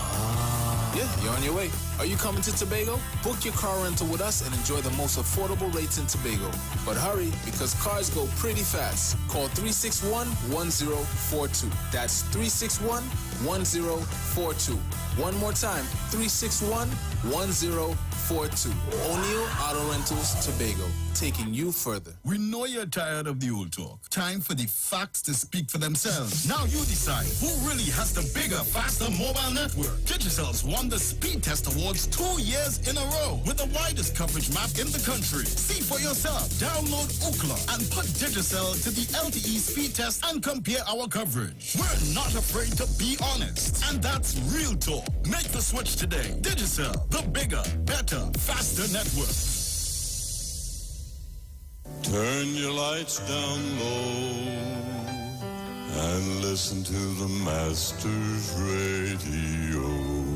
Yeah, you're on your way. Are you coming to Tobago? Book your car rental with us and enjoy the most affordable rates in Tobago. But hurry, because cars go pretty fast. Call 361-1042. That's 361-1042. One more time, 361-1042. O'Neill Auto Rentals, Tobago, taking you further. We know you're tired of the old talk. Time for the facts to speak for themselves. Now you decide who really has the bigger, faster mobile network. Digicel's won the Speed Test Awards 2 years in a row with the widest coverage map in the country. See for yourself. Download Ookla and put Digicel to the LTE speed test and compare our coverage. We're not afraid to be honest. And that's real talk. Make the switch today. Digicel, the bigger, better, faster network. Turn your lights down low and listen to the Master's Radio.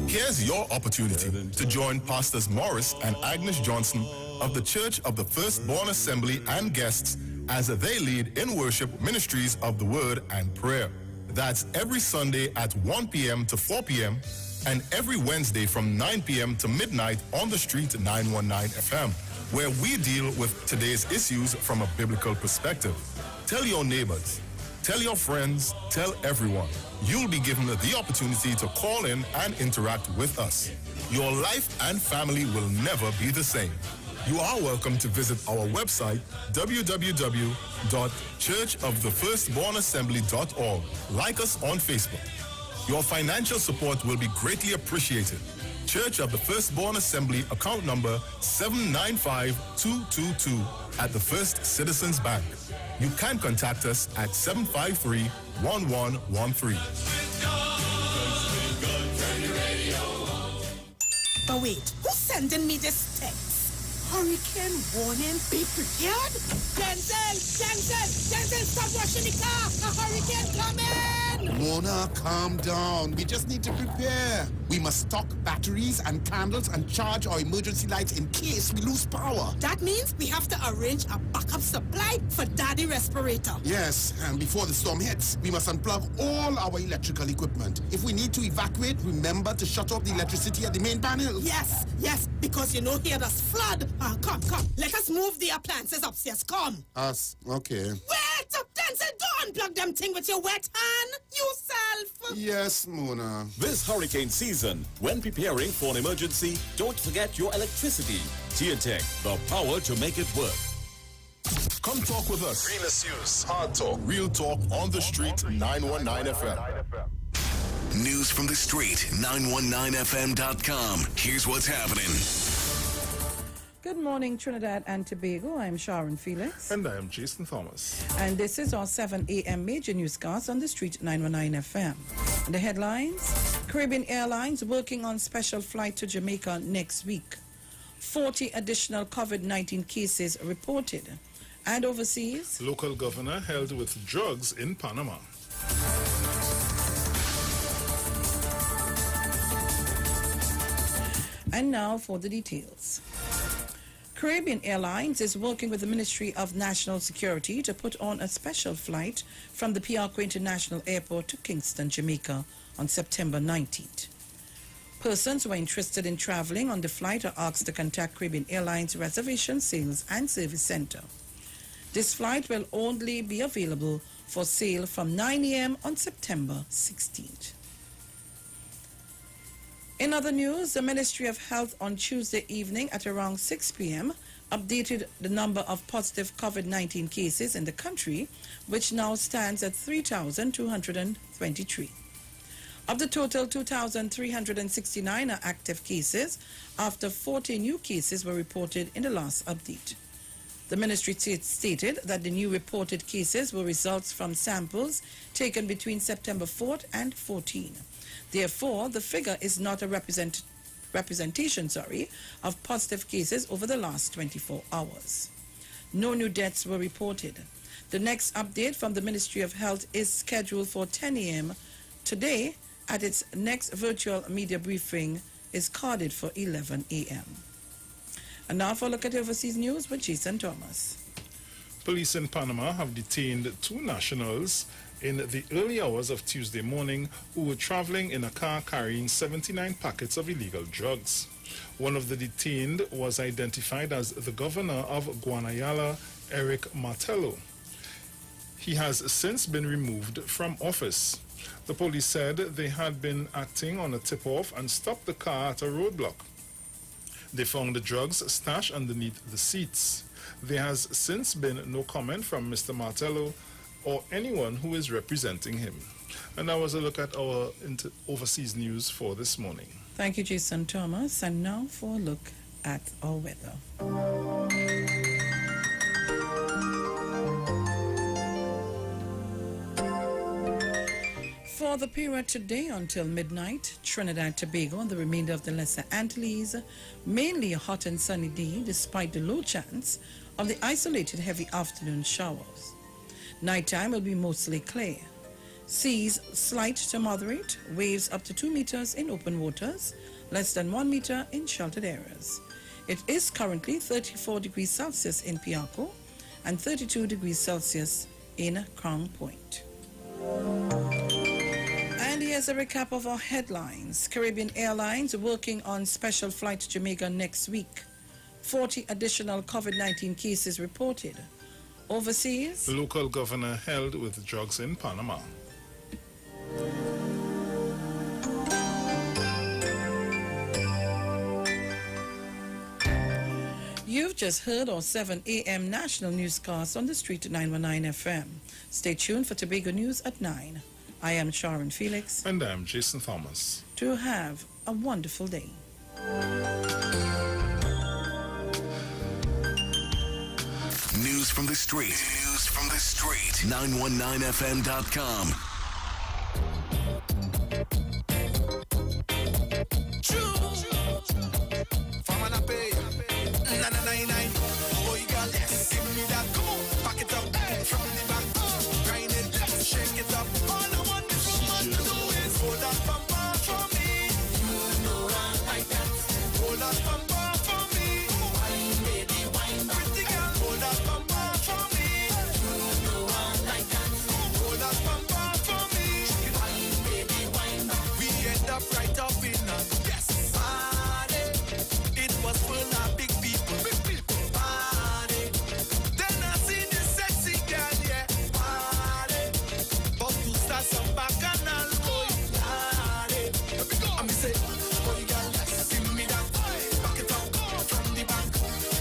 Here's your opportunity to join Pastors Morris and Agnes Johnson of the Church of the Firstborn Assembly and guests as they lead in worship ministries of the Word and Prayer. That's every Sunday at 1 p.m. to 4 p.m. and every Wednesday from 9 p.m. to midnight on the street 919 FM, where we deal with today's issues from a biblical perspective. Tell your neighbors, tell your friends, tell everyone. You'll be given the opportunity to call in and interact with us. Your life and family will never be the same. You are welcome to visit our website, www.churchofthefirstbornassembly.org. Like us on Facebook. Your financial support will be greatly appreciated. Church of the Firstborn Assembly, account number 795222 at the First Citizens Bank. You can contact us at 753-1113. But wait, who's sending me this text? Hurricane warning, be prepared? Denzel, stop washing the car! A hurricane coming! Mona, calm down. We just need to prepare. We must stock batteries and candles and charge our emergency lights in case we lose power. That means we have to arrange a backup supply for Daddy respirator. Yes, and before the storm hits, we must unplug all our electrical equipment. If we need to evacuate, remember to shut off the electricity at the main panel. Yes, because you know here does flood. Come. Let us move the appliances upstairs. Come. Us, okay. Wait! Denzel, don't unplug them thing with your wet hand. Yourself. Yes, Mona. This hurricane season, when preparing for an emergency, don't forget your electricity. Geotech, the power to make it work. Come talk with us. Realest news, hard talk, real talk on the street, 919 FM. News from the street, 919fm.com. Here's what's happening. Good morning, Trinidad and Tobago. I'm Sharon Felix. And I am Jason Thomas. And this is our 7 a.m. major newscast on the street 919 FM. And the headlines: Caribbean Airlines working on special flight to Jamaica next week. 40 additional COVID-19 cases reported. And overseas, local governor held with drugs in Panama. And now for the details. Caribbean Airlines is working with the Ministry of National Security to put on a special flight from the Piarco International Airport to Kingston, Jamaica on September 19th. Persons who are interested in traveling on the flight are asked to contact Caribbean Airlines Reservation, Sales and Service Center. This flight will only be available for sale from 9 a.m. on September 16th. In other news, the Ministry of Health on Tuesday evening at around 6 p.m. updated the number of positive COVID-19 cases in the country, which now stands at 3,223. Of the total, 2,369 are active cases after 40 new cases were reported in the last update. The ministry stated that the new reported cases were results from samples taken between September 4th and 14th. Therefore, the figure is not a representation of positive cases over the last 24 hours. No new deaths were reported. The next update from the Ministry of Health is scheduled for 10 a.m. today at its next virtual media briefing is carded for 11 a.m. And now for a look at overseas news with Jason Thomas. Police in Panama have detained 2 nationals in the early hours of Tuesday morning who were traveling in a car carrying 79 packets of illegal drugs. One of the detained was identified as the governor of Guanayala, Eric Martello. He has since been removed from office. The police said they had been acting on a tip-off and stopped the car at a roadblock. They found the drugs stashed underneath the seats. There has since been no comment from Mr. Martello or anyone who is representing him. And that was a look at our overseas news for this morning. Thank you, Jason Thomas. And now for a look at our weather. For the period today until midnight, Trinidad, Tobago and the remainder of the Lesser Antilles, mainly a hot and sunny day despite the low chance of the isolated heavy afternoon showers. Nighttime will be mostly clear. Seas slight to moderate, waves up to 2 meters in open waters, less than 1 meter in sheltered areas. It is currently 34 degrees Celsius in Piarco and 32 degrees Celsius in Crown Point. And here's a recap of our headlines. Caribbean Airlines working on special flight to Jamaica next week. 40 additional COVID-19 cases reported. Overseas, the local governor held with drugs in Panama. You've just heard our 7 a.m. national newscast on the street 919 FM. Stay tuned for Tobago News at 9. I am Sharon Felix. And I am Jason Thomas. To have a wonderful day. News from the street. News from the street. 919fm.com. From the back, grind it, shake it up, all I want is for me. You know I like that. Hold that bumper for me. Wine, baby, wine. Pretty girl, hold that bumper for me. You know I like that. Hold that bumper for me. Wine, baby, wine. We end up right up in a party. It was full of big people. Party. Then I see this sexy girl, yeah. Party. But to start some bacchanal, boy. Party. I'm say, boy, girl, give me that. Back it up from the back.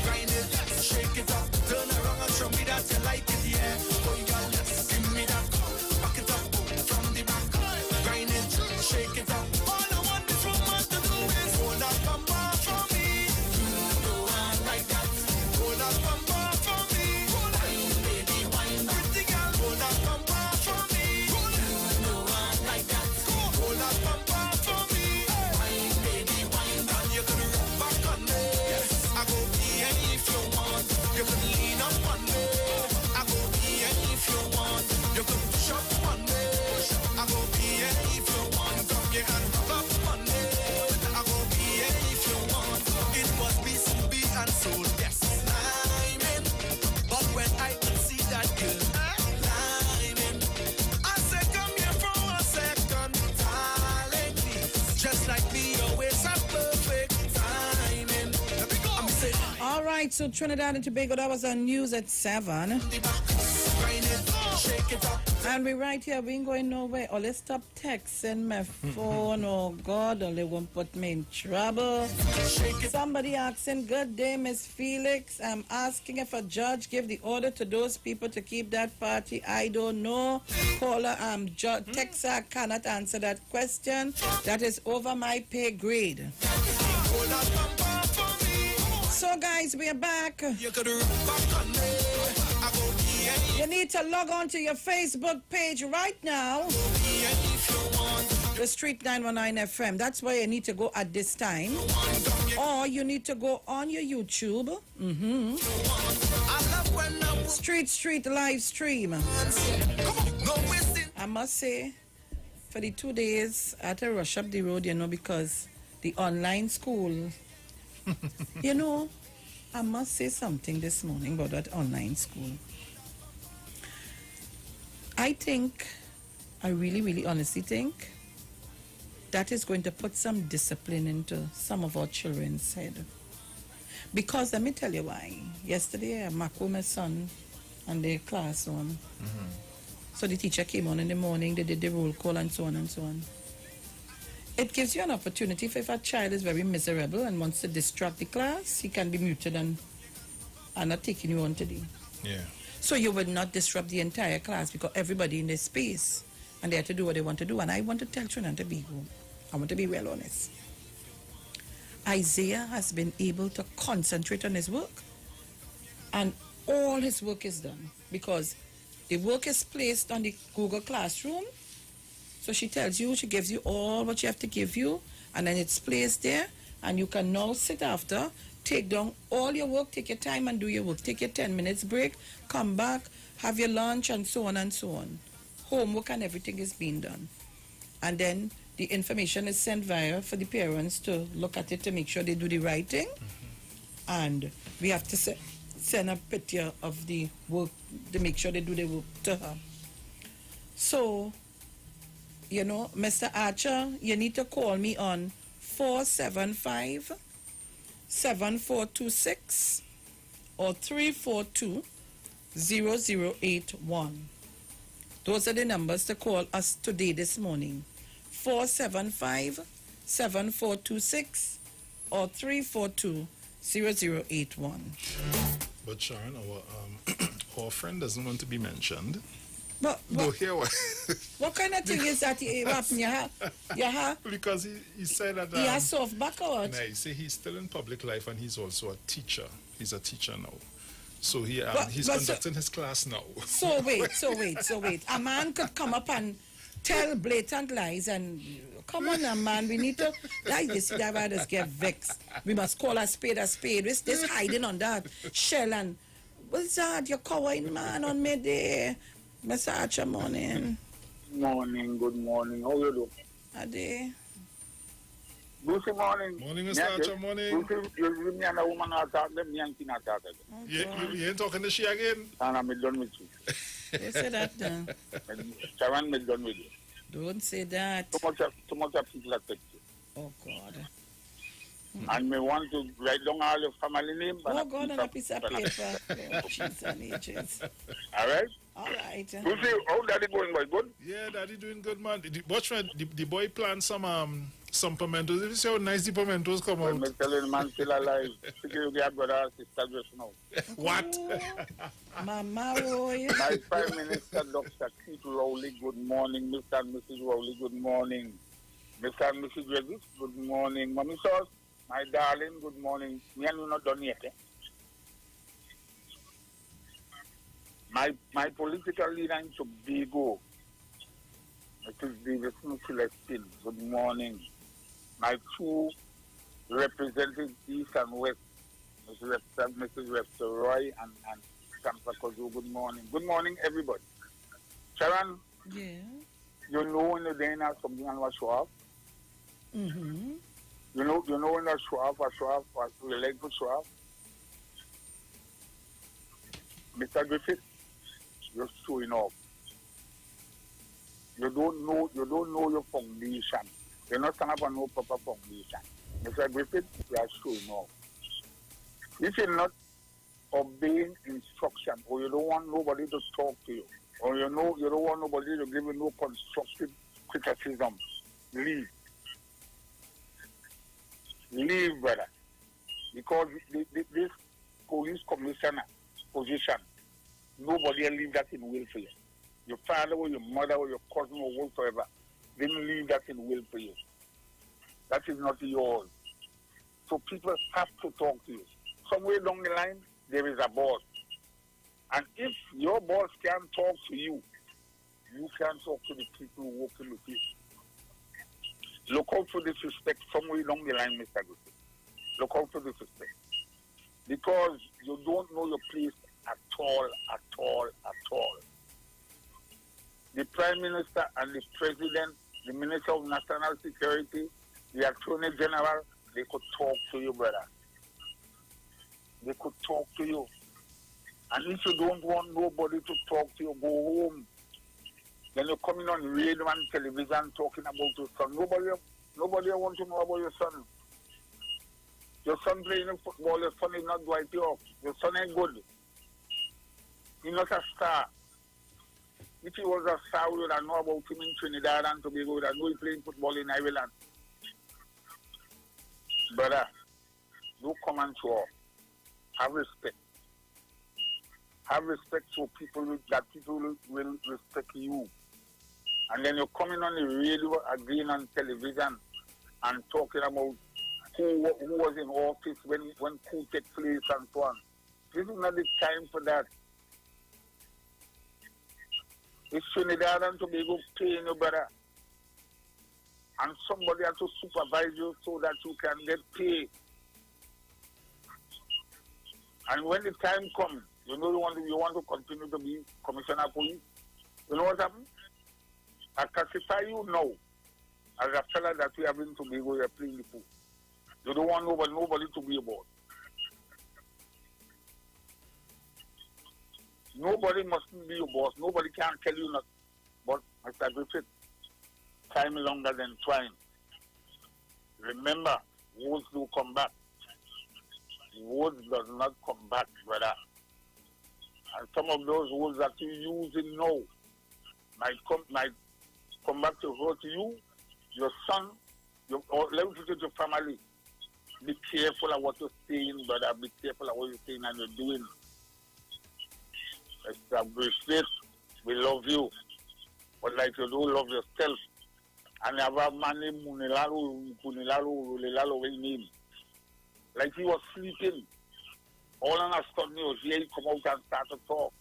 Grind it, shake it up. Turn around and show me that you like it, yeah. Boy, girl, give me that. Back it up from the back. Grind it, shake it up. All I want this woman to do is hold that bumper for me. You know I like that. Hold that bumper for me. Wine, baby, wine. Pretty girl, hold that bumper for me. You know I like that. Hold that bumper for me. Wine, baby, wine. And you can rock back on me. I go be any if you want. You can lean up on me. I go be any if you want. You can push up on me. I go be any if you want. Come here and rock up on me. I go be any if you want. It must be some beat and soul, yes. Liming. But when I could see that girl liming, I said, come here for a second, darling. Just like me, always have perfect timing. Let me go. I'm saying, All right, so Trinidad and Tobago, that was on news at 7. shake it up. And we right here, we ain't going nowhere. Oh, let's stop texting my phone. Oh, God, or they won't put me in trouble. Somebody asking, good day, Miss Felix. I'm asking if a judge give the order to those people to keep that party. I don't know. Caller, Texas cannot answer that question. That is over my pay grade. So, guys, we are back. You need to log on to your Facebook page right now. The Street 919 FM. That's where you need to go at this time. Or you need to go on your YouTube. Street live stream. I must say, for the 2 days, I had to rush up the road, because the online school, I must say something this morning about that online school. I really, really honestly think that is going to put some discipline into some of our children's head. Because let me tell you why. Yesterday, I met my son and their classroom. So the teacher came on in the morning, they did the roll call and so on and so on. It gives you an opportunity if a child is very miserable and wants to distract the class, he can be muted and not taking you on today. Yeah. So you would not disrupt the entire class because everybody in this space and they have to do what they want to do. And I want to tell Trinidad and Tobago, I want to be real honest. Isaiah has been able to concentrate on his work and all his work is done because the work is placed on the Google Classroom. So she tells you, she gives you all what you have to give you and then it's placed there and you can now sit after, take down all your work, take your time and do your work. Take your 10 minutes break, come back, have your lunch and so on and so on. Homework and everything is being done. And then the information is sent via for the parents to look at it to make sure they do the right thing. And we have to send a picture of the work to make sure they do the work to her. So, Mr. Archer, you need to call me on 475-7426 or 342-0081. Those are the numbers to call us today this morning. 475-7426 or 342-0081. But Sharon, our friend doesn't want to be mentioned. But what kind of thing is that you have? Because he said that he has soft back or what? No, he say he's still in public life and he's also a teacher. He's a teacher now. So he's conducting his class now. So wait. A man could come up and tell blatant lies and come on now, man. We need to like this. That just get vexed. We must call a spade a spade. This hiding on that shell and what's that? You're cowering man on me there. Mr. Archer, morning. Morning, good morning. How you doing? Ade. Lucy, morning. Morning, Mr. Archer, morning. Lucy, you me and a woman attack them, me and Tina attack them. You ain't talking to she again? And I'm done with you. Don't say that now. Sharon, me done with you. Don't say that. Too much of people affect you. Oh, God. And me want to write down all your family name. Oh, God, on a piece of paper. Oh, cheese and ages. All right? All right. Lucy, how daddy going, boy? Good? Yeah, daddy doing good, man. Watch the boy plant some pimentos. If you see how nice the pimentos come out. I'm telling the man still alive. You get brother sister just now. What? Mama Roy. My Prime Minister, Dr. Keith Rowley, good morning. Mr. and Mrs. Rowley, good morning. Mr. and Mrs. Regis, good morning. Mommy Sauce, my darling, good morning. Me and you not done yet, eh? My political leader in Tobago, it is Davidson Celestine. Good morning. My two representatives, East and West, Mrs. Webster Roy and Samsa Kozu, good morning. Good morning, everybody. Sharon? Yeah? You know when you're doing something and show off? Mm-hmm. You know when you show off, you like to show off? Mr. Griffith, you're showing off. You don't know your foundation. You're not standing up on no proper foundation. Mr. Griffith, you are showing off. If you're not obeying instruction, or you don't want nobody to talk to you, or you don't want nobody to give you no constructive criticism, leave. Leave, brother. Because this police commissioner position, nobody will leave that in will for you. Your father or your mother or your cousin or whatsoever didn't leave that in will for you. That is not yours. So people have to talk to you. Somewhere along the line, there is a boss. And if your boss can't talk to you, you can talk to the people working with you. Look out for disrespect somewhere along the line, Mr. Griffith. Look out for disrespect. Because you don't know your place at all. The Prime Minister and the President, the Minister of National Security, the Attorney General, they could talk to you, brother. They could talk to you. And if you don't want nobody to talk to you, go home. Then you're coming on radio and television talking about your son. Nobody wants to know about your son. Your son playing football, your son is not Dwight York. Your son ain't good. He's not a star. If he was a star, we would have known about him in Trinidad and Tobago. We would have known he playing football in Ireland. Brother, don't come and show off. Have respect. Have respect for people that people will respect you. And then you're coming on the radio, again on television, and talking about who was in office when coup took place and so on. This is not the time for that. It's Trinidad and Tobago paying you, brother. And somebody has to supervise you so that you can get paid. And when the time comes, you want to continue to be Commissioner of Police. You know what happens? I classify you now as a fella that we have in Tobago, you're playing the fool. You don't want nobody to be about. Nobody mustn't be your boss. Nobody can tell you nothing. But, Mr. Griffith, time longer than trying. Remember, words do come back. Words does not come back, brother. And some of those words that you're using now might come back to hurt you, your son, or let me put it to your family. Be careful of what you're saying, brother. Be careful of what you're saying and you're doing. Mr. Griffith, we love you. But like you do love yourself. And you have a man named Munilalo, name. Like he was sleeping. All of a sudden, he come out and start to talk.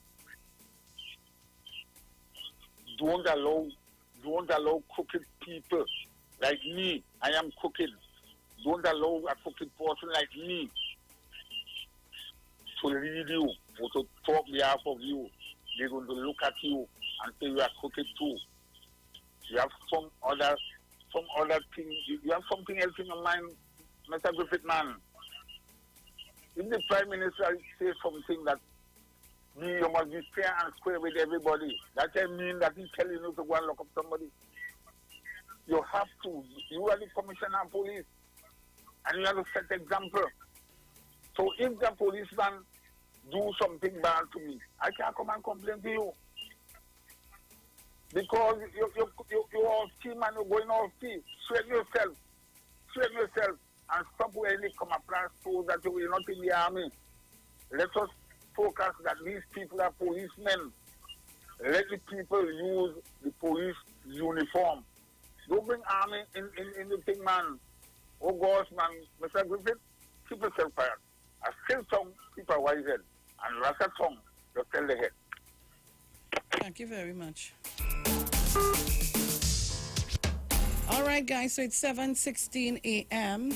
Don't allow crooked people like me. I am crooked. Don't allow a crooked person like me to lead you or to talk behalf of you. They're going to look at you and say you are crooked too. You have some other some other thing. You have something else in your mind, Mr. Griffith, man. If the Prime Minister says something that you must be fair and square with everybody, that can mean that he's telling you to go and lock up somebody. You have to. You are the Commissioner of Police, and you have to set example. So if the policeman do something bad to me, I can't come and complain to you. Because you all team and you're going all team. Straighten yourself, and stop when they come across so that you will not in the army. Let us focus that these people are policemen. Let the people use the police uniform. Don't bring army in the thing, man. Oh gosh, man, Mr. Griffith, keep yourself quiet. A still tongue, keep a wise head. And rasa tongue, just tell the head. Thank you very much. All right, guys, so it's 7:16 a.m.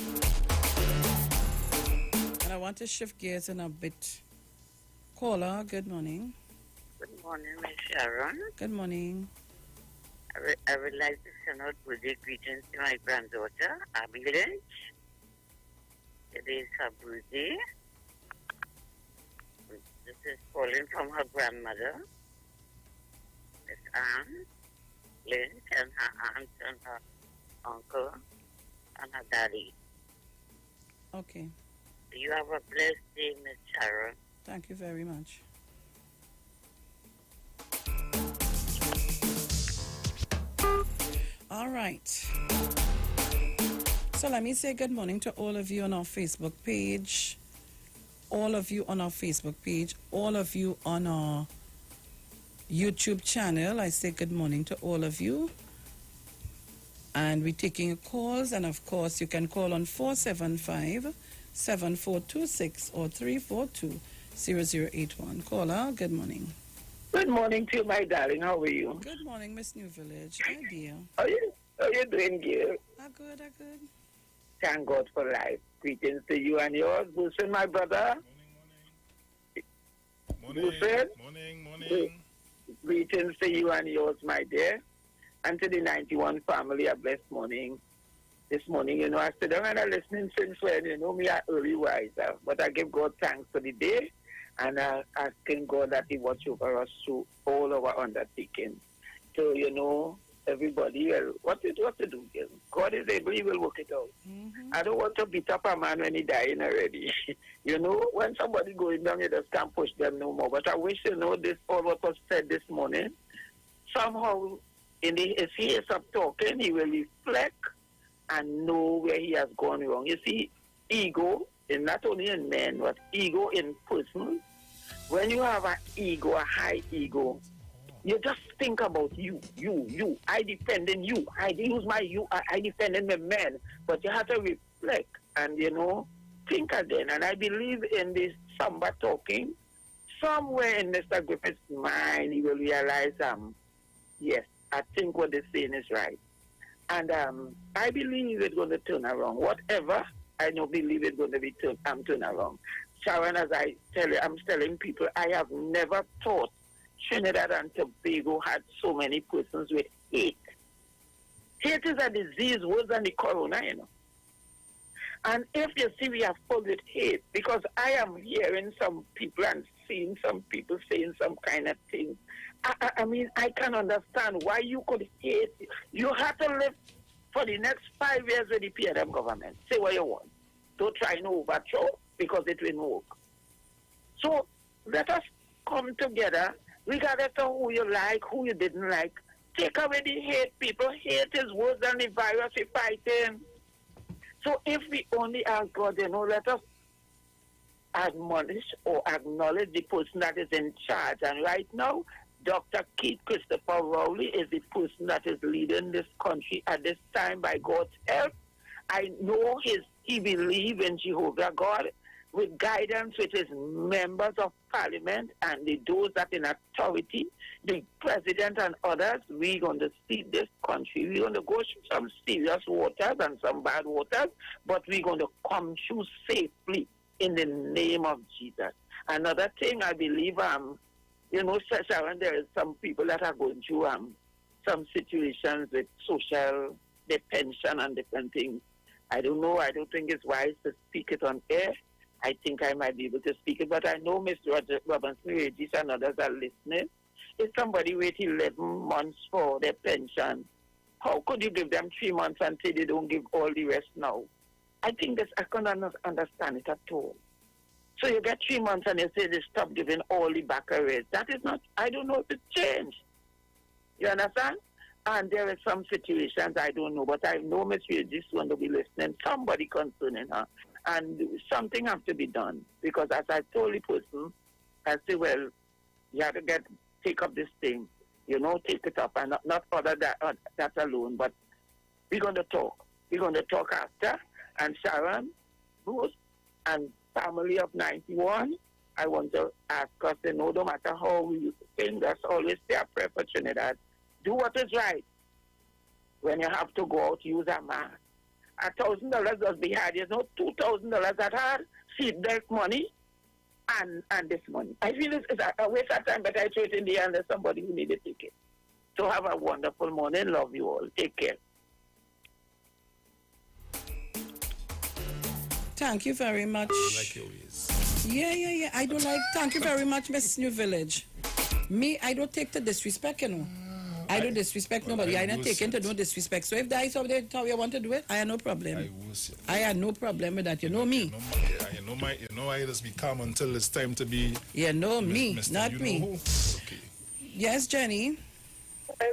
And I want to shift gears in a bit. Caller, good morning. Good morning, Miss Sharon. Good morning. I would like to send out birthday greetings to my granddaughter, Abby Lynch. Today is her birthday. This is calling from her grandmother, Miss Anne Lynch, and her aunt and her uncle and her daddy. Okay. You have a blessed day, Miss Sharon. Thank you very much. All right. So let me say good morning to all of you on our Facebook page, all of you on our Facebook page, all of you on our YouTube channel. I say good morning to all of you. And we're taking calls, and of course you can call on 475-7426 or 342-0081. Caller, good morning. Good morning to you, my darling. How are you? Good morning, Miss New Village. Hi, dear. How you doing, girl? I'm good. Thank God for life. Greetings to you and yours. Busen, my brother. Morning. Greetings to you and yours, my dear. And to the 91 family, a blessed morning. This morning, you know, I sit down and I'm listening since when, you know, me an early riser. But I give God thanks for the day. And asking God that He watch over us through all our undertakings. So, you know, everybody, well, what to do? God is able, He will work it out. Mm-hmm. I don't want to beat up a man when he dying already. You know, when somebody going down, you just can't push them no more. But I wish, you know, this all what was said this morning, somehow, if he is up talking, he will reflect and know where he has gone wrong. You see, ego, and not only in men, but ego in persons. When you have an ego, a high ego, you just think about you. I depend on you. I use my you. I depend on the man. But you have to reflect and, you know, think again. And I believe in this somber talking. Somewhere in Mr. Griffith's mind, he will realize, yes, I think what they're saying is right. And I believe it's going to turn around. Whatever, I don't believe it's going to be turned around. Sharon, as I tell you, I'm telling people, I have never thought Trinidad and Tobago had so many persons with hate. Hate is a disease worse than the corona, you know. And if you see we are full with hate, because I am hearing some people and seeing some people saying some kind of things. I mean, I can understand why you could hate. You have to live for the next 5 years with the PNM government. Say what you want. Don't try no overthrow, because it will work. So let us come together, regardless of who you like, who you didn't like. Take away the hate, people. Hate is worse than the virus we're fighting. So if we only ask God, you know, let us admonish or acknowledge the person that is in charge. And right now, Dr. Keith Christopher Rowley is the person that is leading this country at this time by God's help. I know he believes in Jehovah God with guidance with his members of parliament and those that in authority, the president and others. We're going to see this country. We're going to go through some serious waters and some bad waters, but we're going to come through safely in the name of Jesus. Another thing I believe, you know, Sharon, there is some people that are going through some situations with social their pension and different things. I don't know. I don't think it's wise to speak it on air. I think I might be able to speak it, but I know Mr. Robinson Regis and others are listening. If somebody wait 11 months for their pension, how could you give them 3 months and say they don't give all the rest now? I think I cannot understand it at all. So you get 3 months and you say they stop giving all the back arrears. That is not, I don't know if it's changed. You understand? And there are some situations I don't know, but I know Ms. Regis want to be listening, somebody concerning her. And something has to be done. Because as I told the person, I say, well, you have to take up this thing. You know, take it up. And not other that alone, but we're going to talk. We're going to talk after. And Sharon, Bruce, and family of 91, I want to ask us to know, no matter how we think, that's always their prayer for Trinidad. Do what is right. When you have to go out, use a mask. $1,000 was behind. There's no $2,000 that hard. Seat belt money and this money. I feel it's a waste of time, but I throw it in the hand of somebody who need a ticket. So have a wonderful morning. Love you all. Take care. Thank you very much. Like your ways. Yeah. I don't like, thank you very much, Miss New Village. Me, I don't take the disrespect, you know. I don't disrespect nobody. I don't take into no disrespect. So if that is how you want to do it, I have no problem. I have no problem with that. You know me. You know I just be calm until it's time to be. You know me, Mr. not you me. know who. Okay. Yes, Jenny. I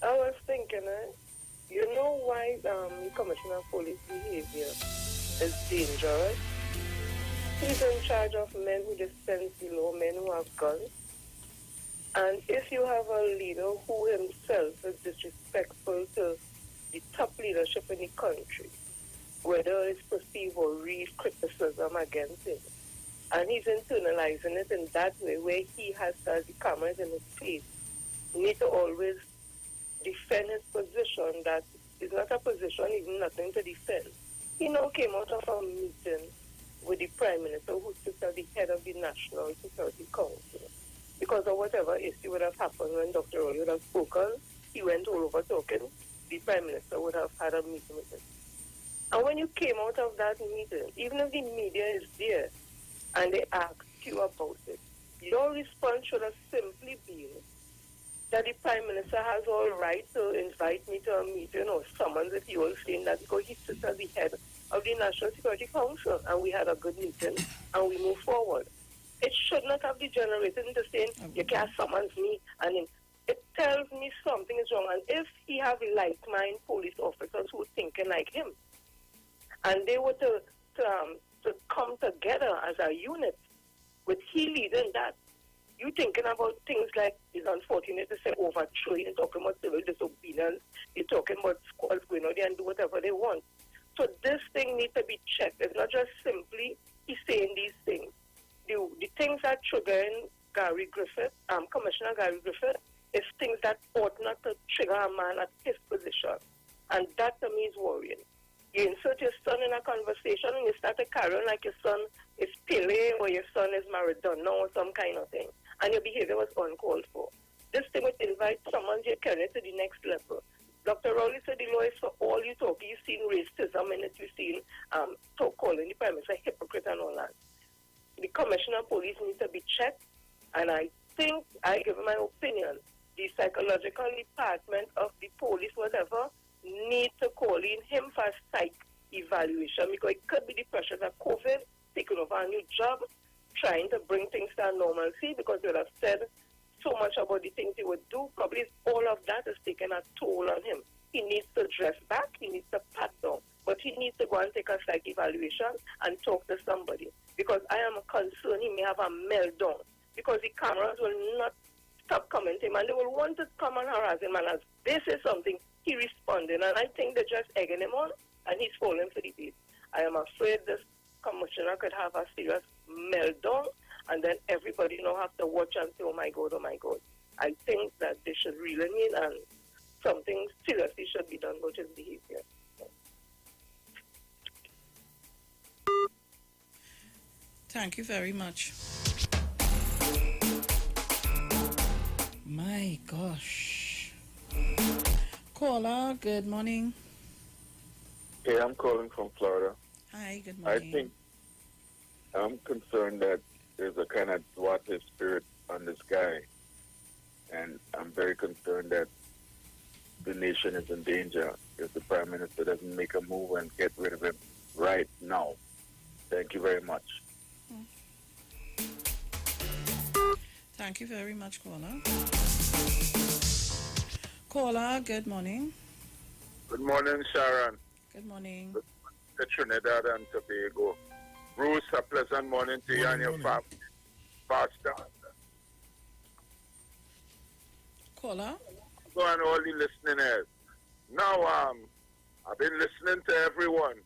was thinking, you know why the Commissioner of Police behavior is dangerous? He's in charge of men who dispense below, men who have guns. And if you have a leader who himself is disrespectful to the top leadership in the country, whether it's perceived or real criticism against him, and he's internalizing it in that way where he has the cameras in his face, you need to always defend his position that is not a position, even nothing to defend. He now came out of a meeting with the Prime Minister who sits at the head of the National Security Council. Because of whatever issue would have happened when Dr. Roy would have spoken, he went all over talking, the Prime Minister would have had a meeting with him. And when you came out of that meeting, even if the media is there and they ask you about it, your response should have simply been that the Prime Minister has all right to invite me to a meeting or summons if he was saying that because he sits at the head of the National Security Council and we had a good meeting and we move forward. It should not have degenerated into saying, you can't summon me. And it tells me something is wrong. And if he has like-minded police officers who are thinking like him, and they were to come together as a unit, with he leading that, you thinking about things like, it's unfortunate to say overthrow, you're talking about civil disobedience, you're talking about squads going out there and do whatever they want. So this thing needs to be checked. It's not just simply he's saying these things. The things that triggering Gary Griffith, Commissioner Gary Griffith, is things that ought not to trigger a man at his position. And that to me is worrying. You insert your son in a conversation and you start to carry on like your son is Pele or your son is Maradona or some kind of thing. And your behavior was uncalled for. This thing would invite someone you're carrying to the next level. Dr. Rowley said the law is for all you talk. You've seen racism in it, you've seen calling the Prime Minister a hypocrite and all that. The Commissioner of Police needs to be checked, and I think, I give my opinion, the psychological department of the police, whatever, need to call in him for psych evaluation, because it could be the pressures of COVID, taking over a new job, trying to bring things to normalcy, because they would have said so much about the things he would do. Probably all of that is taking a toll on him. He needs to dress back, he needs to pat down, but he needs to go and take a psych evaluation and talk to somebody. Because I am concerned he may have a meltdown. Because the cameras will not stop coming to him and they will want to come and harass him. And as they say something, he responding. And I think they're just egging him on and he's falling for the bait. I am afraid this commissioner could have a serious meltdown and then everybody now have to watch and say, oh my God. I think that they should reel him in and something seriously should be done about his behavior. Thank you very much. My gosh. Caller, good morning. Hey, I'm calling from Florida. Hi, good morning. I think I'm concerned that there's a kind of Duarte spirit on this guy. And I'm very concerned that the nation is in danger if the Prime Minister doesn't make a move and get rid of him right now. Thank you very much. Thank you very much, caller. Caller, good morning. Good morning, Sharon. Good morning. To Trinidad and Tobago. Bruce, a pleasant morning to you and your family. Pastor. Caller. Go on, all the listeners. Now, I've been listening to everyone.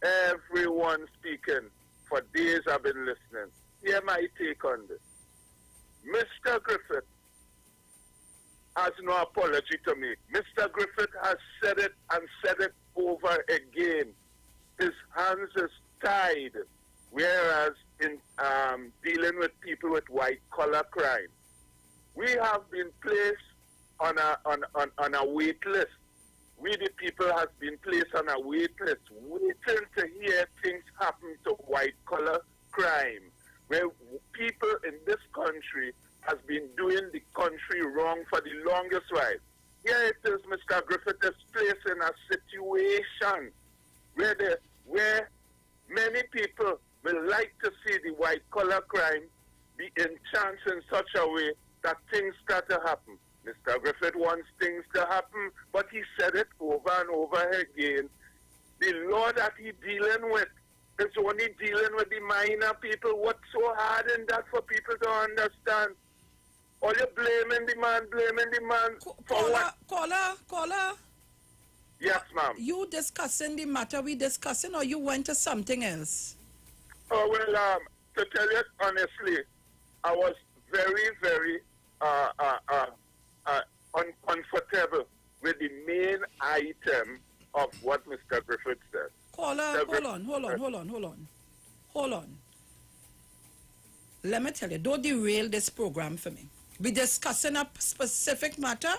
Everyone speaking. For days I've been listening. Hear my take on this. Mr. Griffith has no apology to make. Mr. Griffith has said it and said it over again. His hands is tied. Whereas in dealing with people with white-collar crime, we have been placed on a wait list. We the people have been placed on a wait list, waiting to hear things happen to white-collar crime, where people in this country has been doing the country wrong for the longest while. Here it is, Mr. Griffith is placed in a situation where many people will like to see the white-collar crime be enhanced in such a way that things start to happen. Mr. Griffith wants things to happen, but he said it over and over again. The law that he's dealing with is only dealing with the minor people. What's so hard in that for people to understand? All you blaming the man for what? Caller. Yes, ma'am. You discussing the matter we discussing, or you went to something else? Oh, well, to tell you honestly, I was very, very uncomfortable with the main item of what Mr. Griffith said. Caller, hold on. Let me tell you, don't derail this program for me. We're discussing a specific matter.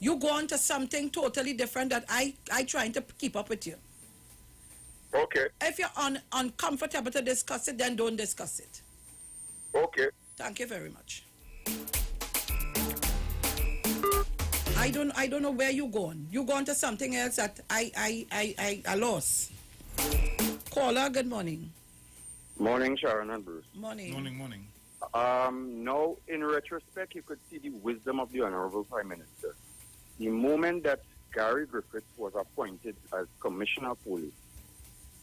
You go on to something totally different that I trying to keep up with you. Okay. If you're uncomfortable to discuss it, then don't discuss it. Okay. Thank you very much. I don't know where you going. You going to something else that I lost. Caller, good morning. Morning, Sharon and Bruce. Morning. Now, in retrospect, you could see the wisdom of the Honorable Prime Minister. The moment that Gary Griffith was appointed as Commissioner of Police,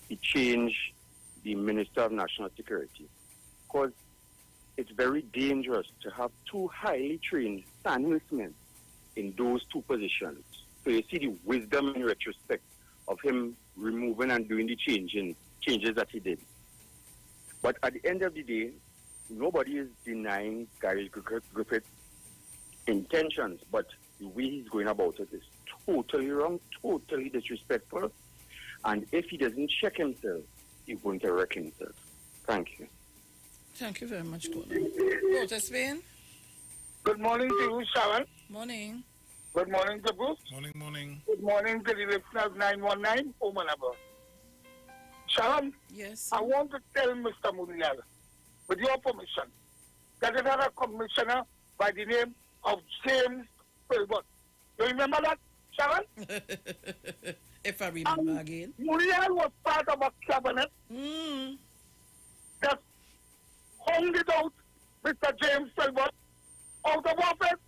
he changed the Minister of National Security. Because it's very dangerous to have two highly trained Sandhillsmen in those two positions. So you see the wisdom in retrospect of him removing and doing the changes that he did. But at the end of the day, nobody is denying Gary Griffith's intentions, but the way he's going about it is totally wrong, totally disrespectful. And if he doesn't check himself, he's going to wreck himself. Thank you. Thank you very much, caller. Spain. Good morning to you, Sharon. Morning. Good morning to Bruce. Morning. Good morning to the listeners 919, Omanaba. Sharon, yes. I want to tell Mr. Muriel, with your permission, that there is a commissioner by the name of James Filbert. You remember that, Sharon? If I remember again. Muriel was part of a cabinet that hounded out Mr. James Filbert out of office.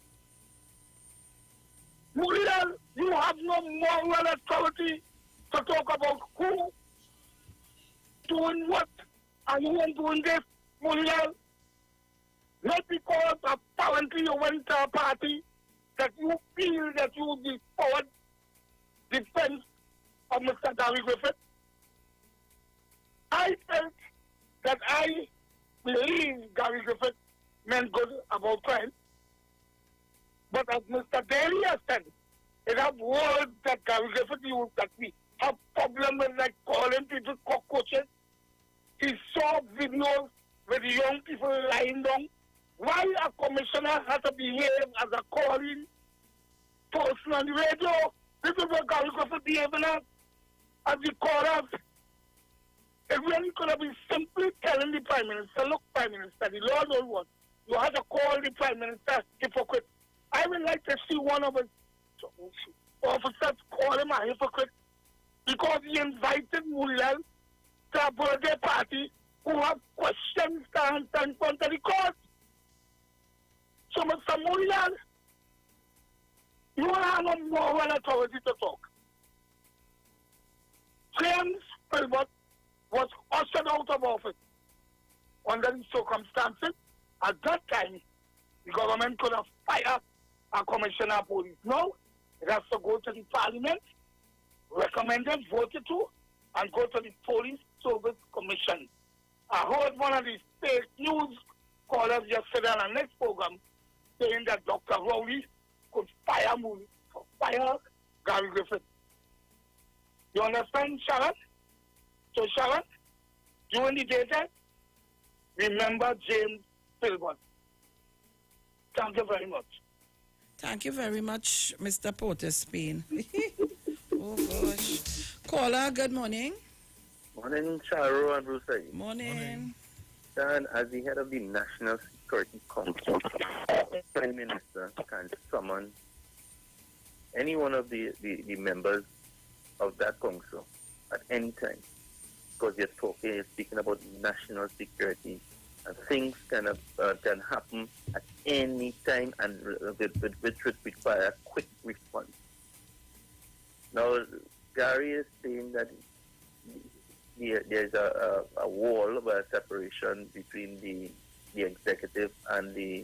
Muriel, you have no moral authority to talk about who doing what and who ain't doing this, Muriel. Not because apparently you went to a party that you feel that you would be forward defense of Mr. Gary Griffith. I felt that I believe Gary Griffith meant good about crime. But as Mr. Daly has said, it have words that Gary Griffith used that we have problem with, like calling people cockroaches. He saw videos with the young people lying down. Why a commissioner has to behave as a calling person on the radio? This is what Gary Griffith behaving as. as the callers, it really could have been simply telling the Prime Minister, look, Prime Minister, the law don't want. You have to call the Prime Minister hypocrite. I would like to see one of his officers call him a hypocrite because he invited Mulal to a birthday party who have questions to answer in front of the court. So, Mr. Mulal, you have no moral authority to talk. James Philbert was ushered out of office under the circumstances. At that time, the government could have fired a commissioner of police. Now, it has to go to the parliament, recommended, voted to, and go to the Police Service Commission. I heard one of the fake news callers yesterday on our next program saying that Dr. Rowley could fire Gary Griffith. You understand, Sharon? So, Sharon, during the daytime, remember James Philbert. Thank you very much. Thank you very much, Mr. Porter Spain. Oh, gosh. Caller, good morning. Morning, Charo and Bruce. Morning. Dan, as the head of the National Security Council, Prime Minister can summon any one of the members of that council at any time, because you're speaking about national security, and things can happen at any time, and which would require a quick response. Now, Gary is saying that there's a wall of a separation between the executive and the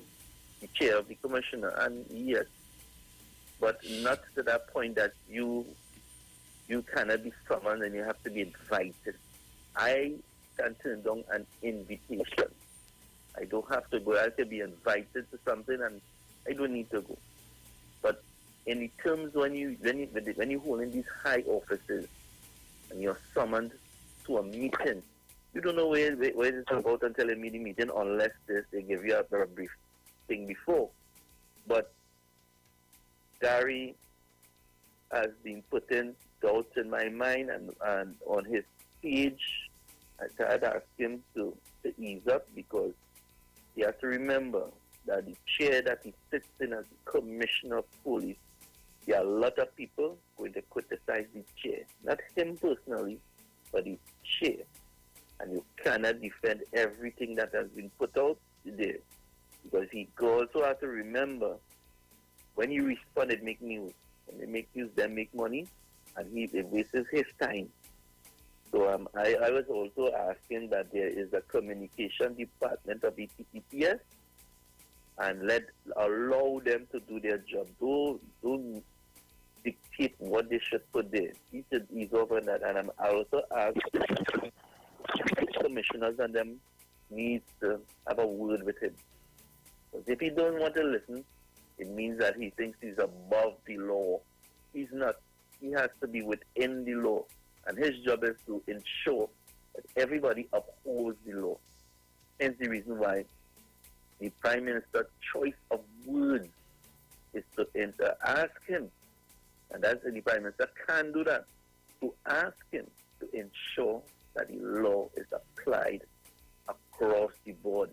chair of the commissioner, and yes, but not to that point that you cannot be summoned and you have to be invited. I can turn down an invitation. I don't have to go. I can be invited to something and I don't need to go. But in the terms when you hold in these high offices and you're summoned to a meeting, you don't know where it's about until a meeting unless they give you a brief thing before. But Gary has been putting doubts in my mind, and on his page I tried to ask him to ease up, because he has to remember that the chair that he sits in as the commissioner of police, there are a lot of people going to criticize the chair. Not him personally, but the chair. And you cannot defend everything that has been put out there. Because he also has to remember, when you respond, it make news. When they make news, they make money, and it wastes his time. So I was also asking that there is a communication department of the TPS, and allow them to do their job. Don't dictate what they should put there. He should ease off on that. And I also asked commissioners and them needs to have a word with him. Because if he don't want to listen, it means that he thinks he's above the law. He's not. He has to be within the law. And his job is to ensure that everybody upholds the law. Hence the reason why the Prime Minister's choice of words is to ask him, and that's the Prime Minister can do that, to ask him to ensure that the law is applied across the board.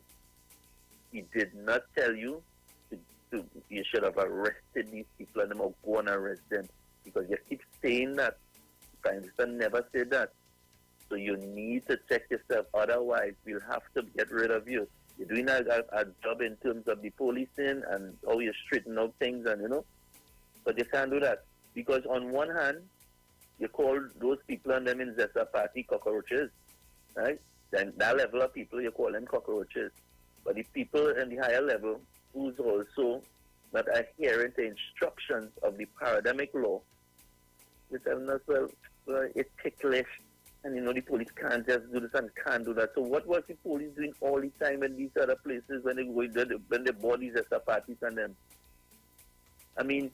He did not tell you you should have arrested these people and them or go and arrest them, because you keep saying that. The Prime Minister never said that. So you need to check yourself, otherwise we'll have to get rid of you. You're doing a job in terms of the policing and how you straighten out things, and but you can't do that, because on one hand you call those people and them in Zesta party cockroaches, right? Then that level of people you call them cockroaches, but the people in the higher level who's also not adhering to instructions of the paradigmic law, you tell them as well, it's ticklish. And the police can't just do this and can't do that. So what was the police doing all the time in these other places when they bodies as a parties and them? I mean,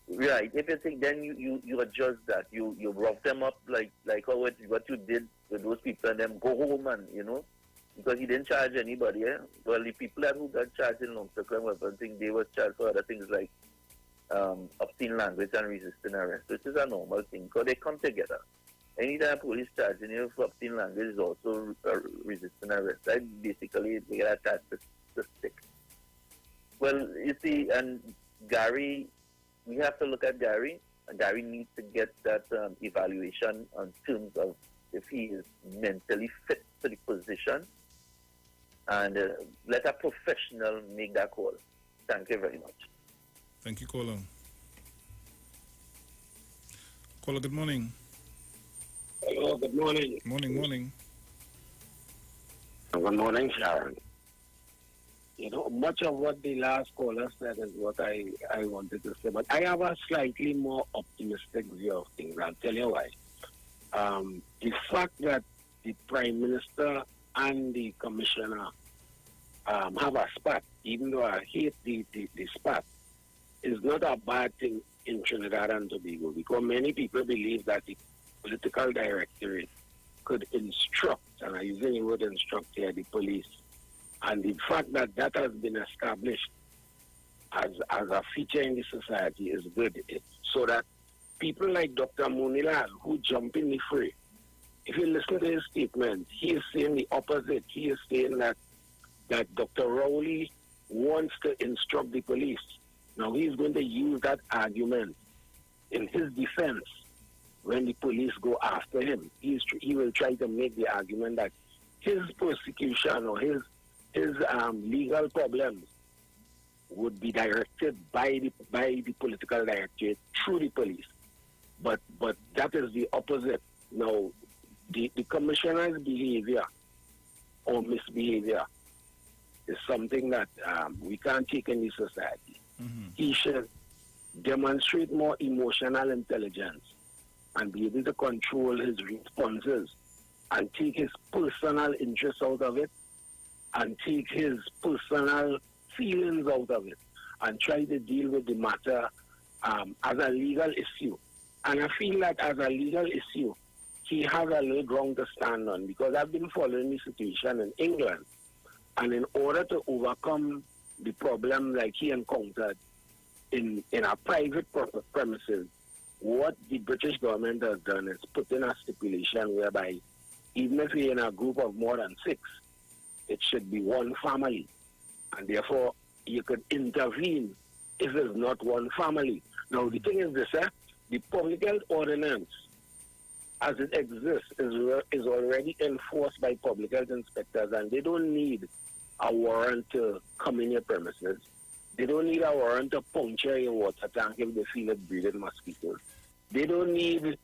right, if you think, then you adjust that. You rough them up like what you did with those people and them, go home and, because he didn't charge anybody. Well, the people who got charged in Long Circle weapons, I think they were charged for other things like obscene language and resisting arrest, which is a normal thing, because they come together. Anytime police charging you for obscene language is also resisting arrest. That basically they get attached to stick. Well, you see, and Gary, we have to look at Gary. Gary needs to get that evaluation on terms of if he is mentally fit for the position, and let a professional make that call. Thank you very much. Thank you, caller. Caller, good morning. Hello, good morning. Morning. Good morning, Sharon. You know, much of what the last caller said is what I wanted to say, but I have a slightly more optimistic view of things. I'll tell you why. The fact that the Prime Minister and the Commissioner have a spat, even though I hate the spat, is not a bad thing in Trinidad and Tobago, because many people believe that the political directorate could instruct, and I'm using the word instruct here, the police. And the fact that that has been established as a feature in the society is good. So that people like Dr. Munilal, who jump in the fray, if you listen to his statement, he is saying the opposite. He is saying that Dr. Rowley wants to instruct the police. Now he's going to use that argument in his defense when the police go after him. He will try to make the argument that his persecution or his legal problems would be directed by the political directorate through the police. But that is the opposite. Now, the commissioner's behavior or misbehavior is something that we can't take in the society. He should demonstrate more emotional intelligence and be able to control his responses and take his personal interests out of it and take his personal feelings out of it and try to deal with the matter as a legal issue. And I feel that as a legal issue, he has a little ground to stand on, because I've been following the situation in England, and in order to overcome the problem like he encountered in a private premises, what the British government has done is put in a stipulation whereby even if you're in a group of more than 6, it should be one family. And therefore, you could intervene if it's not one family. Now, the thing is this, the public health ordinance, as it exists, is already enforced by public health inspectors, and they don't need a warrant to come in your premises. They don't need a warrant to puncture your water tank if they feel it breeding mosquitoes. They don't need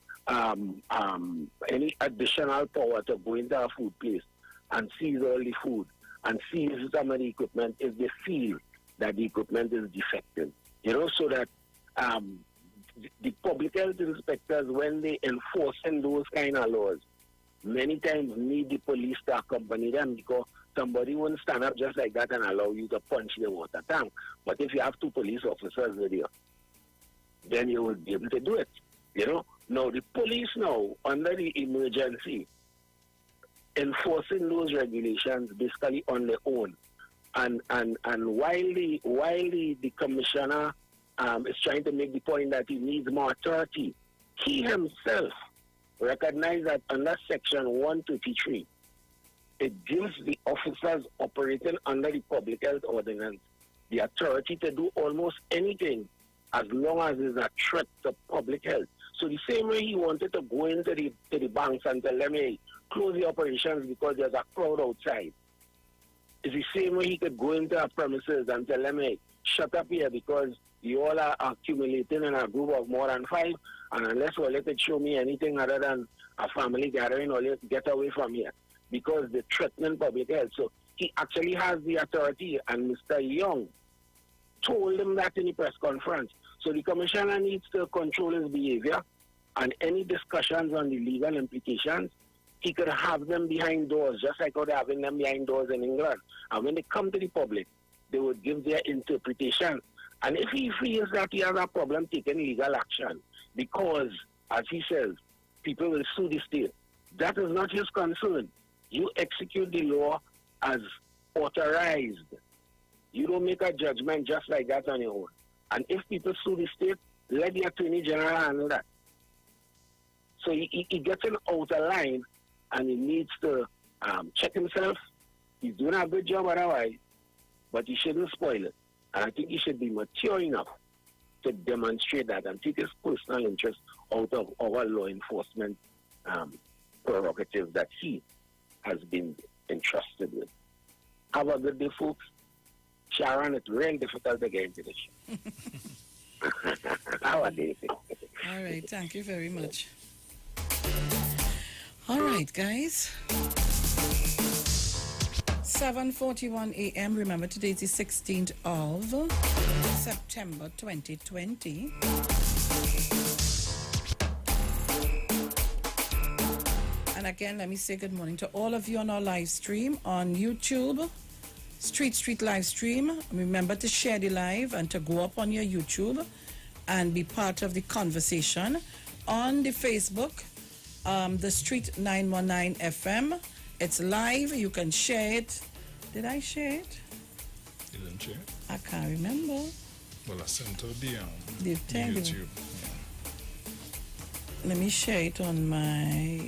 any additional power to go into a food place and seize all the food and seize some of the equipment if they feel that the equipment is defective. You know, so that the public health inspectors, when they enforcing those kind of laws, many times need the police to accompany them, because somebody won't stand up just like that and allow you to punch the water tank. But if you have 2 police officers with you, then you will be able to do it. You know, now the police now, under the emergency, enforcing those regulations basically on their own. And while the commissioner is trying to make the point that he needs more authority, he himself recognized that under Section 133, it gives the officers operating under the public health ordinance the authority to do almost anything as long as there's a threat to public health. So the same way he wanted to go into the banks and tell them, hey, close the operations because there's a crowd outside, it's the same way he could go into a premises and tell them, hey, shut up here because you all are accumulating in a group of more than 5, and unless you let it show me anything other than a family gathering, or let get away from here, because they're threatening public health. So he actually has the authority, and Mr. Young told him that in the press conference. So the commissioner needs to control his behavior, and any discussions on the legal implications, he could have them behind doors, just like how they're having them behind doors in England. And when they come to the public, they would give their interpretation. And if he feels that he has a problem taking legal action, because, as he says, people will sue the state, that is not his concern. You execute the law as authorized. You don't make a judgment just like that on your own. And if people sue the state, let the Attorney General handle that. So he gets him out of line, and he needs to check himself. He's doing a good job otherwise, but he shouldn't spoil it. And I think he should be mature enough to demonstrate that and take his personal interest out of our law enforcement prerogative that he has been entrusted with. Have a good day, folks. Sharon, it's really difficult to get into this show. How are they? All right, thank you very much. All right, guys. 7:41 a.m. Remember, today is the 16th of September 2020. And again, let me say good morning to all of you on our live stream on YouTube, Street live stream. Remember to share the live and to go up on your YouTube and be part of the conversation. On the Facebook, the Street 919 FM. It's live. You can share it. Did I share it? You didn't share it? I can't remember. Well, I sent her the YouTube. Yeah. Let me share it on my...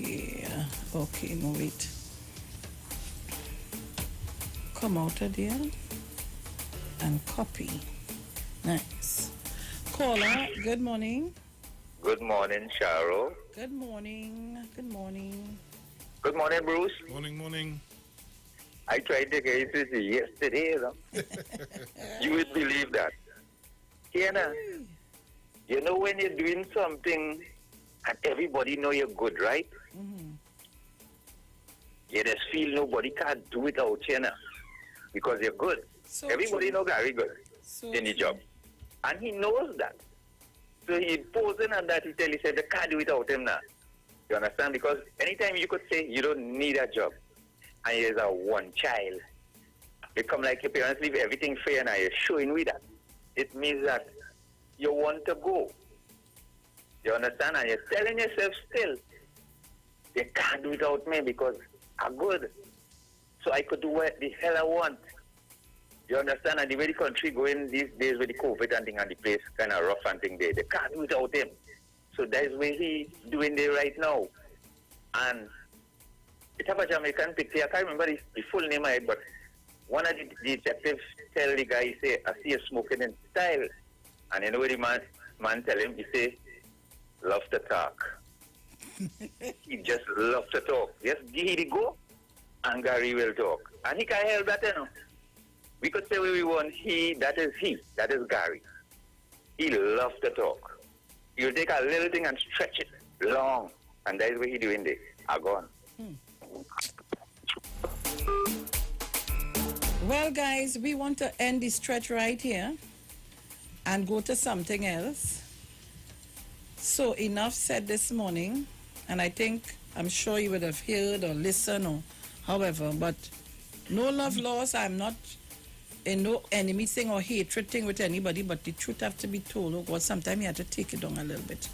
okay, no, wait. Come out of there and copy. Nice. Caller, good morning. Good morning, Cheryl. Good morning. Good morning. Good morning, Bruce. Morning. I tried to get you yesterday. You would believe that. Kiana, you know when you're doing something and everybody know you're good, right? Mm-hmm. You just feel nobody can't do without you, because you're good. So everybody know Gary good in the job. And he knows that. So he posing on that, he tell you, said, they can't do without him now. You understand? Because anytime you could say you don't need a job, and you're a one child, you come like your parents leave everything fair and you're showing with that. It means that you want to go. You understand? And you're telling yourself still, they can't do without me because I'm good. So I could do what the hell I want. You understand? And the way the country going these days with the COVID and thing and the place kind of rough and thing there, they can't do without him. So that's where he's doing there right now. And it have a Jamaican picture. I can't remember the full name of it, but one of the detectives tell the guy, he say, I see you smoking in style. And you know what the man tell him? He say, love to talk. He just love to talk. Just give it a go, and Gary will talk. And he can't help that, We could say what we want. That is Gary. He loves to talk. He'll take a little thing and stretch it long. And that is what he's doing there. I gone. Well, guys, we want to end the stretch right here and go to something else. So enough said this morning, and I'm sure you would have heard or listened or however, but no love lost. I'm not in no enemy thing or hatred thing with anybody, but the truth have to be told. Oh God, sometimes you have to take it down a little bit.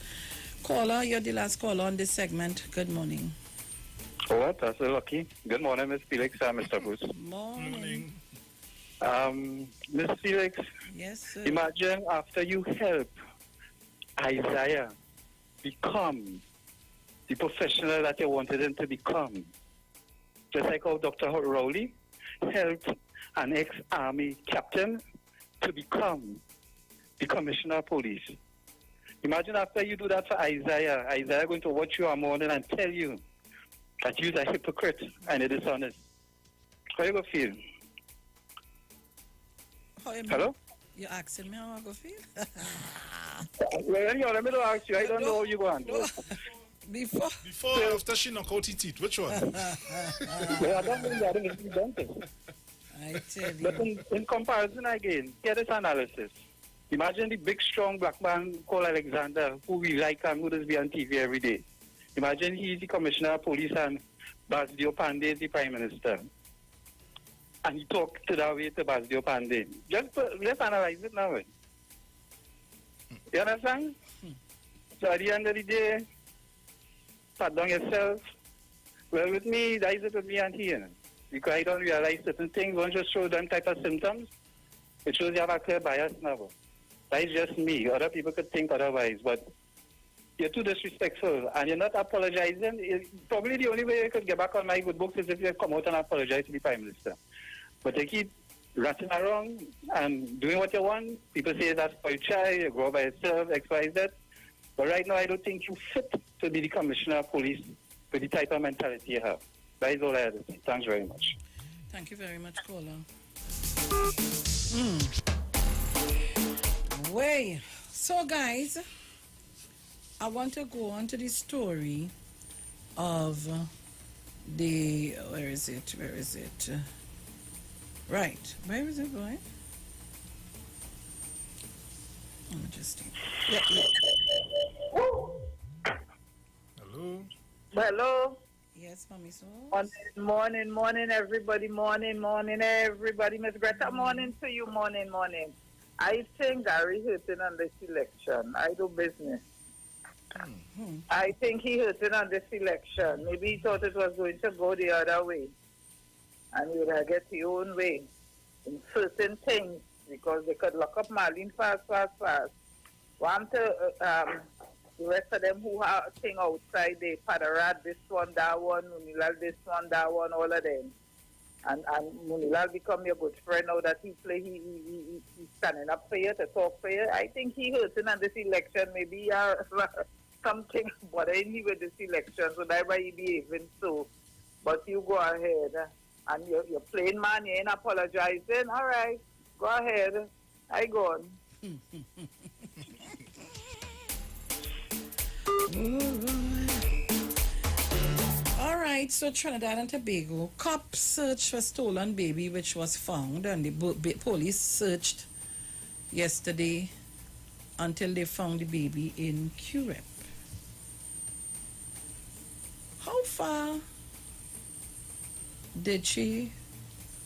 Caller, you're the last caller on this segment. Good morning. Oh, that's so lucky. Good morning, Miss Felix and Mr. Bruce. Morning. Miss Felix. Yes, sir. Imagine after you help Isaiah become the professional that you wanted him to become. Just like how Dr. Rowley helped an ex-army captain to become the commissioner of police. Imagine after you do that for Isaiah going to watch you a morning and tell you that you're a hypocrite and a dishonest. How you going to feel? Hello? You're asking me how I go feel? Well, anyhow, let me ask you. I don't know how you want. Before or after she knock out her teeth? Which one? Well, I don't mean that. I mean, it's dentist. I tell you. But in comparison again, get this analysis. Imagine the big, strong black man called Alexander, who we like and who does be on TV every day. Imagine he's the commissioner of police and Basdio Pandey is the prime minister. And he talked to that way to Basdio Pandey. Let's analyze it now. You understand? So at the end of the day, pat down yourself. Well, with me, that is it with me and here. Because I don't realize certain things. Don't just show them type of symptoms. It shows you have a clear bias now. That is just me. Other people could think otherwise. But You're too disrespectful, and you're not apologizing. Probably the only way you could get back on my good books is if you come out and apologize to the Prime Minister. But you keep ratting around and doing what you want. People say that's for your child, you grow by yourself, X, Y, Z. But right now, I don't think you fit to be the Commissioner of Police with the type of mentality you have. That is all I have to say. Thanks very much. Thank you very much, caller. Way. So, guys, I want to go on to the story of the... Where is it? Right. Where is it going? Let me just think. Yeah. Hello? Hello. Yes, Mommy. So. Morning, everybody. Morning, everybody. Miss Greta, morning to you. Morning. I think Gary hurting on this election. I do business. I think he hurting on this election. Maybe he thought it was going to go the other way. And he would have get his own way in certain things because they could lock up Marlene fast. Want to, the rest of them who have thing outside, they Padarad, this one, that one, Munilal, this one, that one, all of them. And Munilal become your good friend now that he's standing up for you, to talk for you. I think he hurting on this election. Maybe something bothering me with this election, so that's why he behaving so. But you go ahead. And you're plain man, you ain't apologizing. All right, go ahead. I go on. All right, so Trinidad and Tobago, cops search for stolen baby which was found, and the police searched yesterday until they found the baby in Curep. How far did she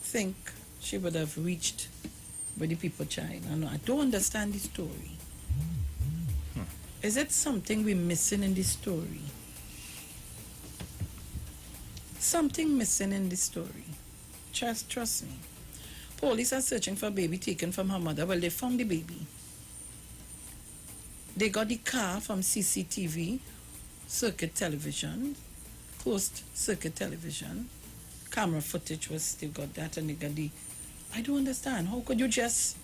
think she would have reached with the people child? I don't understand the story. Is it something we're missing in the story? Something missing in the story. Trust me. Police are searching for a baby taken from her mother. Well, they found the baby. They got the car from CCTV, circuit television, post-circuit television. Camera footage was still got that, and they got the... I don't understand. How could you just...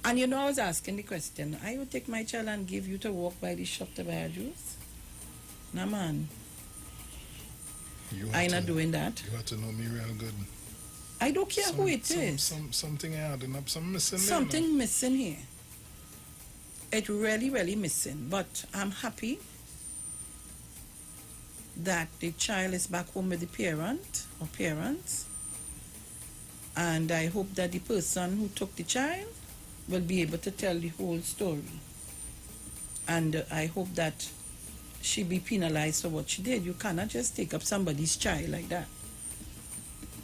And I was asking the question, I would take my child and give you to walk by the shop to buy a juice? Nah, man. I'm not doing that. You have to know me real good. I don't care who it is. Something adding up, something missing there. Something missing here. It's really, really missing. But I'm happy that the child is back home with the parent or parents. And I hope that the person who took the child will be able to tell the whole story. And I hope that she be penalized for what she did. You cannot just take up somebody's child like that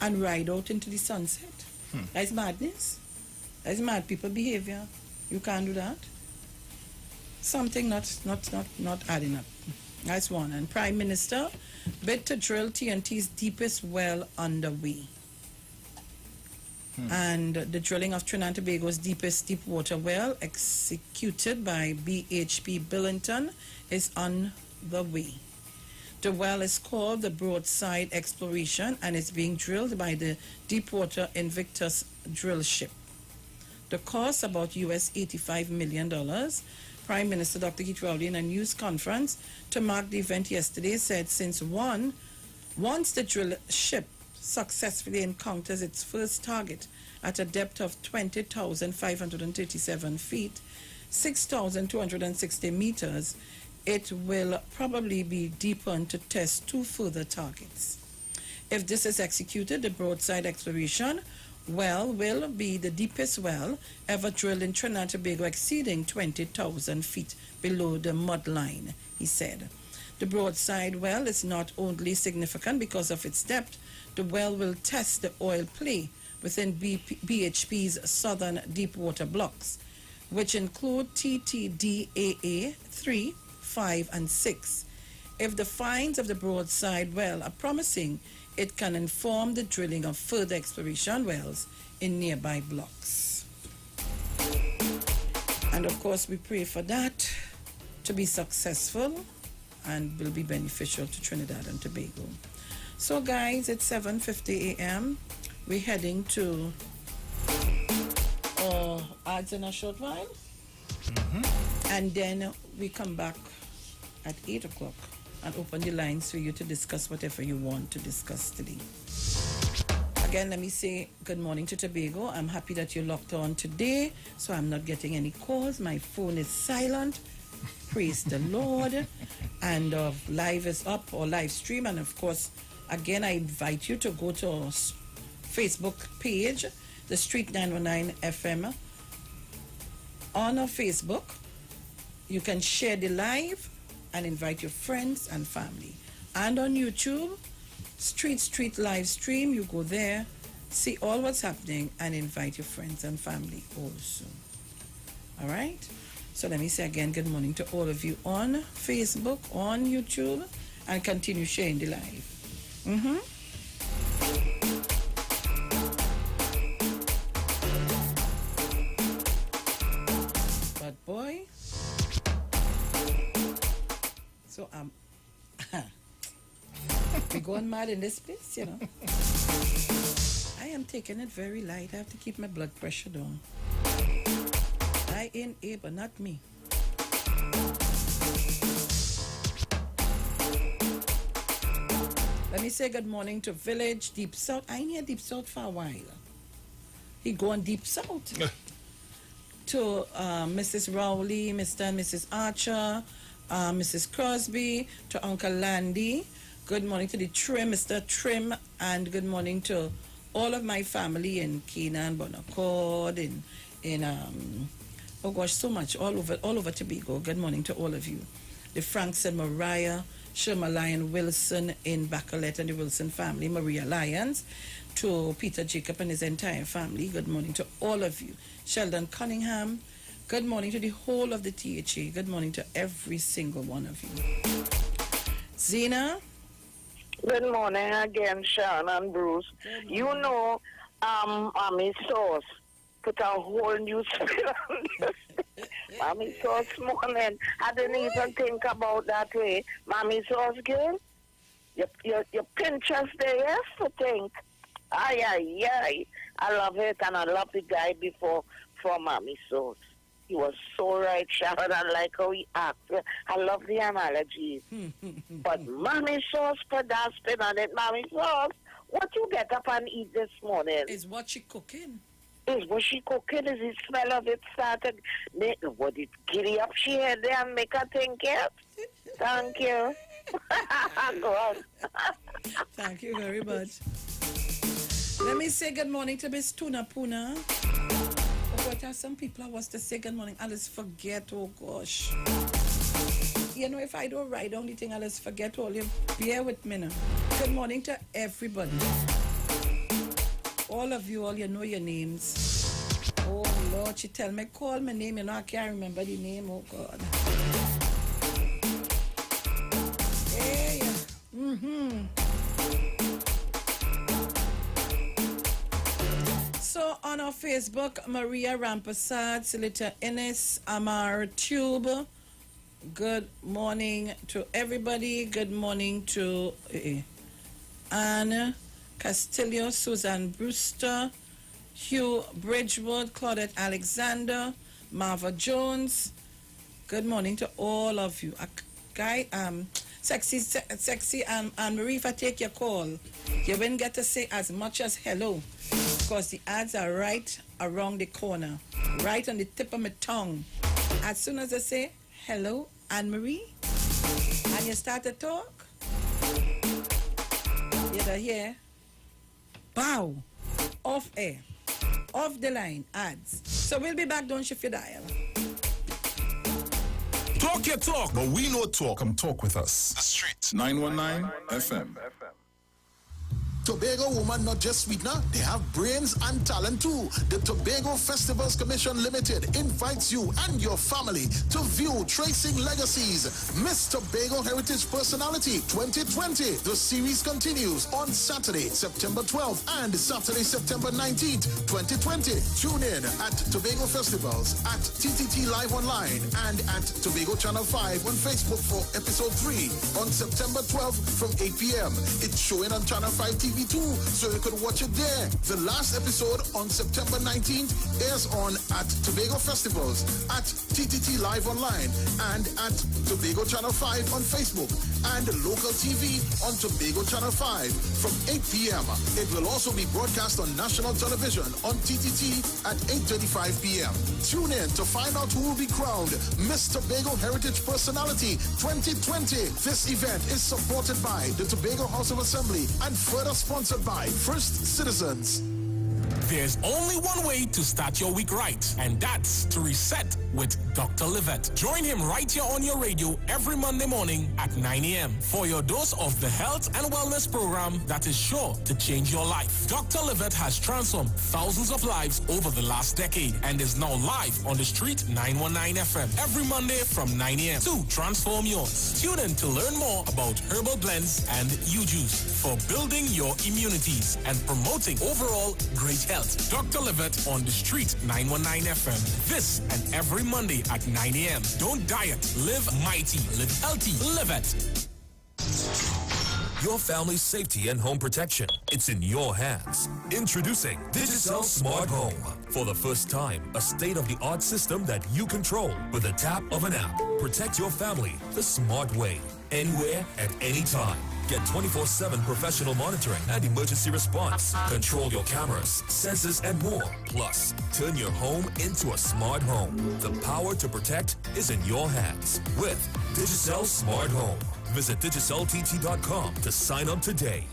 and ride out into the sunset. That's madness. That's mad people behavior. You can't do that. Something not adding up. That's one. And Prime Minister bid to drill TNT's deepest well underway. And the drilling of Trinidad and Tobago's deepest deep water well, executed by BHP Billington, is on the way. The well is called the Broadside Exploration and is being drilled by the Deepwater Invictus drill ship. The cost, about US $85 million. Prime Minister Dr. Keith Rowley, in a news conference to mark the event yesterday, said once the drill ship successfully encounters its first target at a depth of 20,537 feet, 6,260 meters, it will probably be deepened to test 2 further targets. If this is executed, the Broadside Exploration well will be the deepest well ever drilled in Trinidad and Tobago, exceeding 20,000 feet below the mud line, he said. The Broadside well is not only significant because of its depth. The well will test the oil play within BHP's southern deepwater blocks, which include TTDAA 3, 5, and 6. If the finds of the Broadside well are promising, it can inform the drilling of further exploration wells in nearby blocks. And of course, we pray for that. to be successful and will be beneficial to Trinidad and Tobago. So guys, it's 7:50 a.m. We're heading to ads in a short while. And then we come back at 8 o'clock and open the lines for you to discuss whatever you want to discuss today. Again, let me say good morning to Tobago. I'm happy that you're locked on today, so I'm not getting any calls. My phone is silent. Praise the Lord. And live is up, or live stream. And of course, again, I invite you to go to our Facebook page, The Street 919 FM. On our Facebook, you can share the live and invite your friends and family. And on YouTube, Street live stream, you go there, see all what's happening, and invite your friends and family also. All right? So let me say again, good morning to all of you on Facebook, on YouTube, and continue sharing the live. But boy, so we're going mad in this place, you know. I am taking it very light. I have to keep my blood pressure down. I ain't able, not me. Let me say good morning to Village Deep South. I ain't here Deep South for a while. He going Deep South. To Mrs. Rowley, Mr. and Mrs. Archer, Mrs. Crosby, to Uncle Landy. Good morning to the Trim, Mr. Trim, and good morning to all of my family in Canaan, Bonaccord, in oh gosh, so much, all over Tobago. Good morning to all of you. The Franks and Mariah, Sherma Lyon Wilson in Bacalet and the Wilson family, Maria Lyons, to Peter Jacob and his entire family. Good morning to all of you. Sheldon Cunningham, good morning to the whole of the THA. Good morning to every single one of you. Zena. Good morning again, Sharon and Bruce. You know, Mommy Sauce put a whole new spin on this. Mommy Sauce morning. I didn't even think about that way. Mommy Sauce girl, your Pinterest there, yes, to think. Aye. I love it, and I love the guy before from Mommy Sauce. He was so right, Sharon. I like how he acted. I love the analogies. But Mommy Sauce put that spin on it. Mommy Sauce, what you get up and eat this morning? Is what she cooking. Is what she cooking? Is the smell of it started? What it giddy up she had there and make her think it? Thank you. Go on. Thank you very much. Let me say good morning to Miss Tuna Puna. But some people I was to say good morning, I just forget, oh gosh. You know, if I don't write down the thing, I just forget all. You bear with me now. Good morning to everybody. All of you, all you know your names. Oh Lord, she tell me, call my name, you know, I can't remember the name, oh God. Yeah. So on our Facebook, Maria Rampasad, Silita Ennis, Amar Tube. Good morning to everybody. Good morning to Anne Castillo, Susan Brewster, Hugh Bridgewood, Claudette Alexander, Marva Jones. Good morning to all of you. Sexy and Marie, if I take your call, you won't get to say as much as hello, because the ads are right around the corner, right on the tip of my tongue. As soon as I say hello, Anne-Marie, and you start to talk, you're here, bow, off air, off the line, ads. So we'll be back, don't shift your dial. Talk your talk, but we know talk. Come talk with us. The Street 919 FM. Tobago woman not just sweetener, they have brains and talent too. The Tobago Festivals Commission Limited invites you and your family to view Tracing Legacies, Miss Tobago Heritage Personality 2020. The series continues on Saturday, September 12th and Saturday, September 19th, 2020. Tune in at Tobago Festivals, at TTT Live Online, and at Tobago Channel 5 on Facebook for episode 3 on September 12th from 8 p.m. It's showing on Channel 5 TV too, so you can watch it there. The last episode on September 19th airs on at Tobago Festivals, at TTT Live Online, and at Tobago Channel 5 on Facebook, and local TV on Tobago Channel 5 from 8 p.m. It will also be broadcast on national television on TTT at 8:35 p.m. Tune in to find out who will be crowned Miss Tobago Heritage Personality 2020. This event is supported by the Tobago House of Assembly and further sponsored by First Citizens. There's only one way to start your week right, and that's to reset with Dr. Livette. Join him right here on your radio every Monday morning at 9 a.m. for your dose of the health and wellness program that is sure to change your life. Dr. Livette has transformed thousands of lives over the last decade and is now live on the street 919 FM every Monday from 9 a.m. to transform yours. Tune in to learn more about herbal blends and U-Juice for building your immunities and promoting overall great health. Dr. Livette on the street 919 FM. This and every Monday at 9 a.m. Don't diet, live mighty, live healthy, live it. Your family's safety and home protection. It's in your hands. Introducing Digicel Smart Home. For the first time, a state-of-the-art system that you control with a tap of an app. Protect your family the smart way. Anywhere, at any time. Get 24/7 professional monitoring and emergency response. Control your cameras, sensors, and more. Plus, turn your home into a smart home. The power to protect is in your hands with Digicel Smart Home. Visit digiceltt.com to sign up today.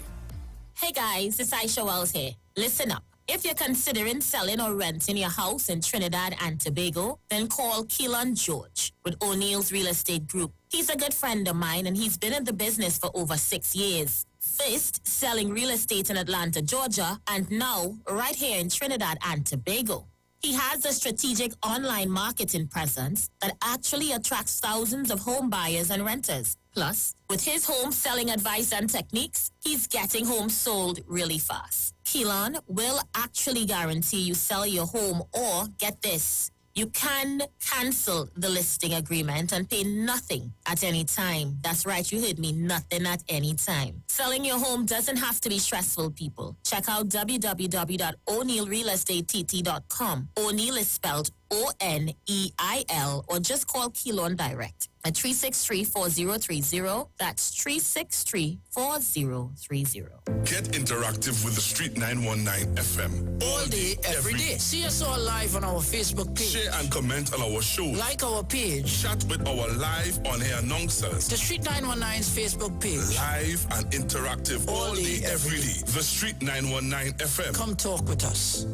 Hey guys, it's Aisha Wells here. Listen up. If you're considering selling or renting your house in Trinidad and Tobago, then call Keelan George with O'Neill's Real Estate Group. He's a good friend of mine and he's been in the business for over 6 years. First, selling real estate in Atlanta, Georgia, and now right here in Trinidad and Tobago. He has a strategic online marketing presence that actually attracts thousands of home buyers and renters. Plus, with his home selling advice and techniques, he's getting homes sold really fast. Keelan will actually guarantee you sell your home or, get this, you can cancel the listing agreement and pay nothing at any time. That's right, you heard me, nothing at any time. Selling your home doesn't have to be stressful, people. Check out www.o'neillrealestatetT.com. O'Neill is spelled O-N-E-I-L, or just call Keelan direct at 363-4030. That's 363-4030. Get interactive with the Street 919 FM. All day, every day. See us all live on our Facebook page. Share and comment on our show. Like our page. Chat with our live on-air announcers. The Street 919's Facebook page. Live and interactive all day, every day. The Street 919 FM. Come talk with us.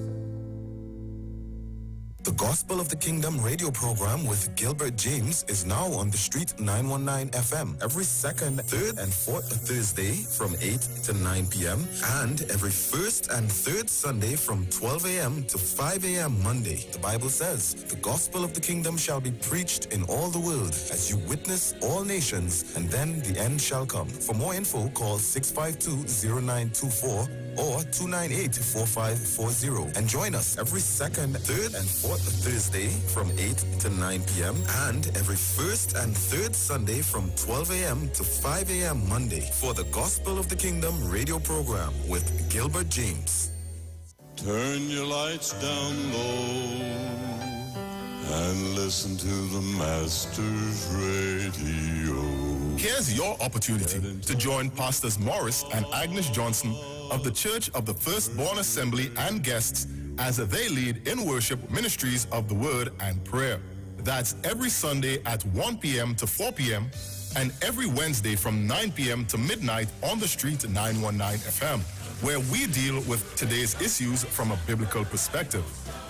The Gospel of the Kingdom radio program with Gilbert James is now on the Street 919 FM every second, third, and fourth Thursday from 8 to 9 p.m. and every first and third Sunday from 12 a.m. to 5 a.m. Monday. The Bible says, the Gospel of the Kingdom shall be preached in all the world as you witness all nations, and then the end shall come. For more info, call 652-0924 or 298-4540 and join us every second, third, and fourth Thursday from 8 to 9 p.m. and every first and third Sunday from 12 a.m. to 5 a.m. Monday for the Gospel of the Kingdom radio program with Gilbert James. Turn your lights down low and listen to the Master's Radio. Here's your opportunity to join Pastors Morris and Agnes Johnson of the Church of the Firstborn Assembly and guests as they lead in worship ministries of the Word and Prayer. That's every Sunday at 1 p.m. to 4 p.m. and every Wednesday from 9 p.m. to midnight on the Street 919 FM, where we deal with today's issues from a biblical perspective.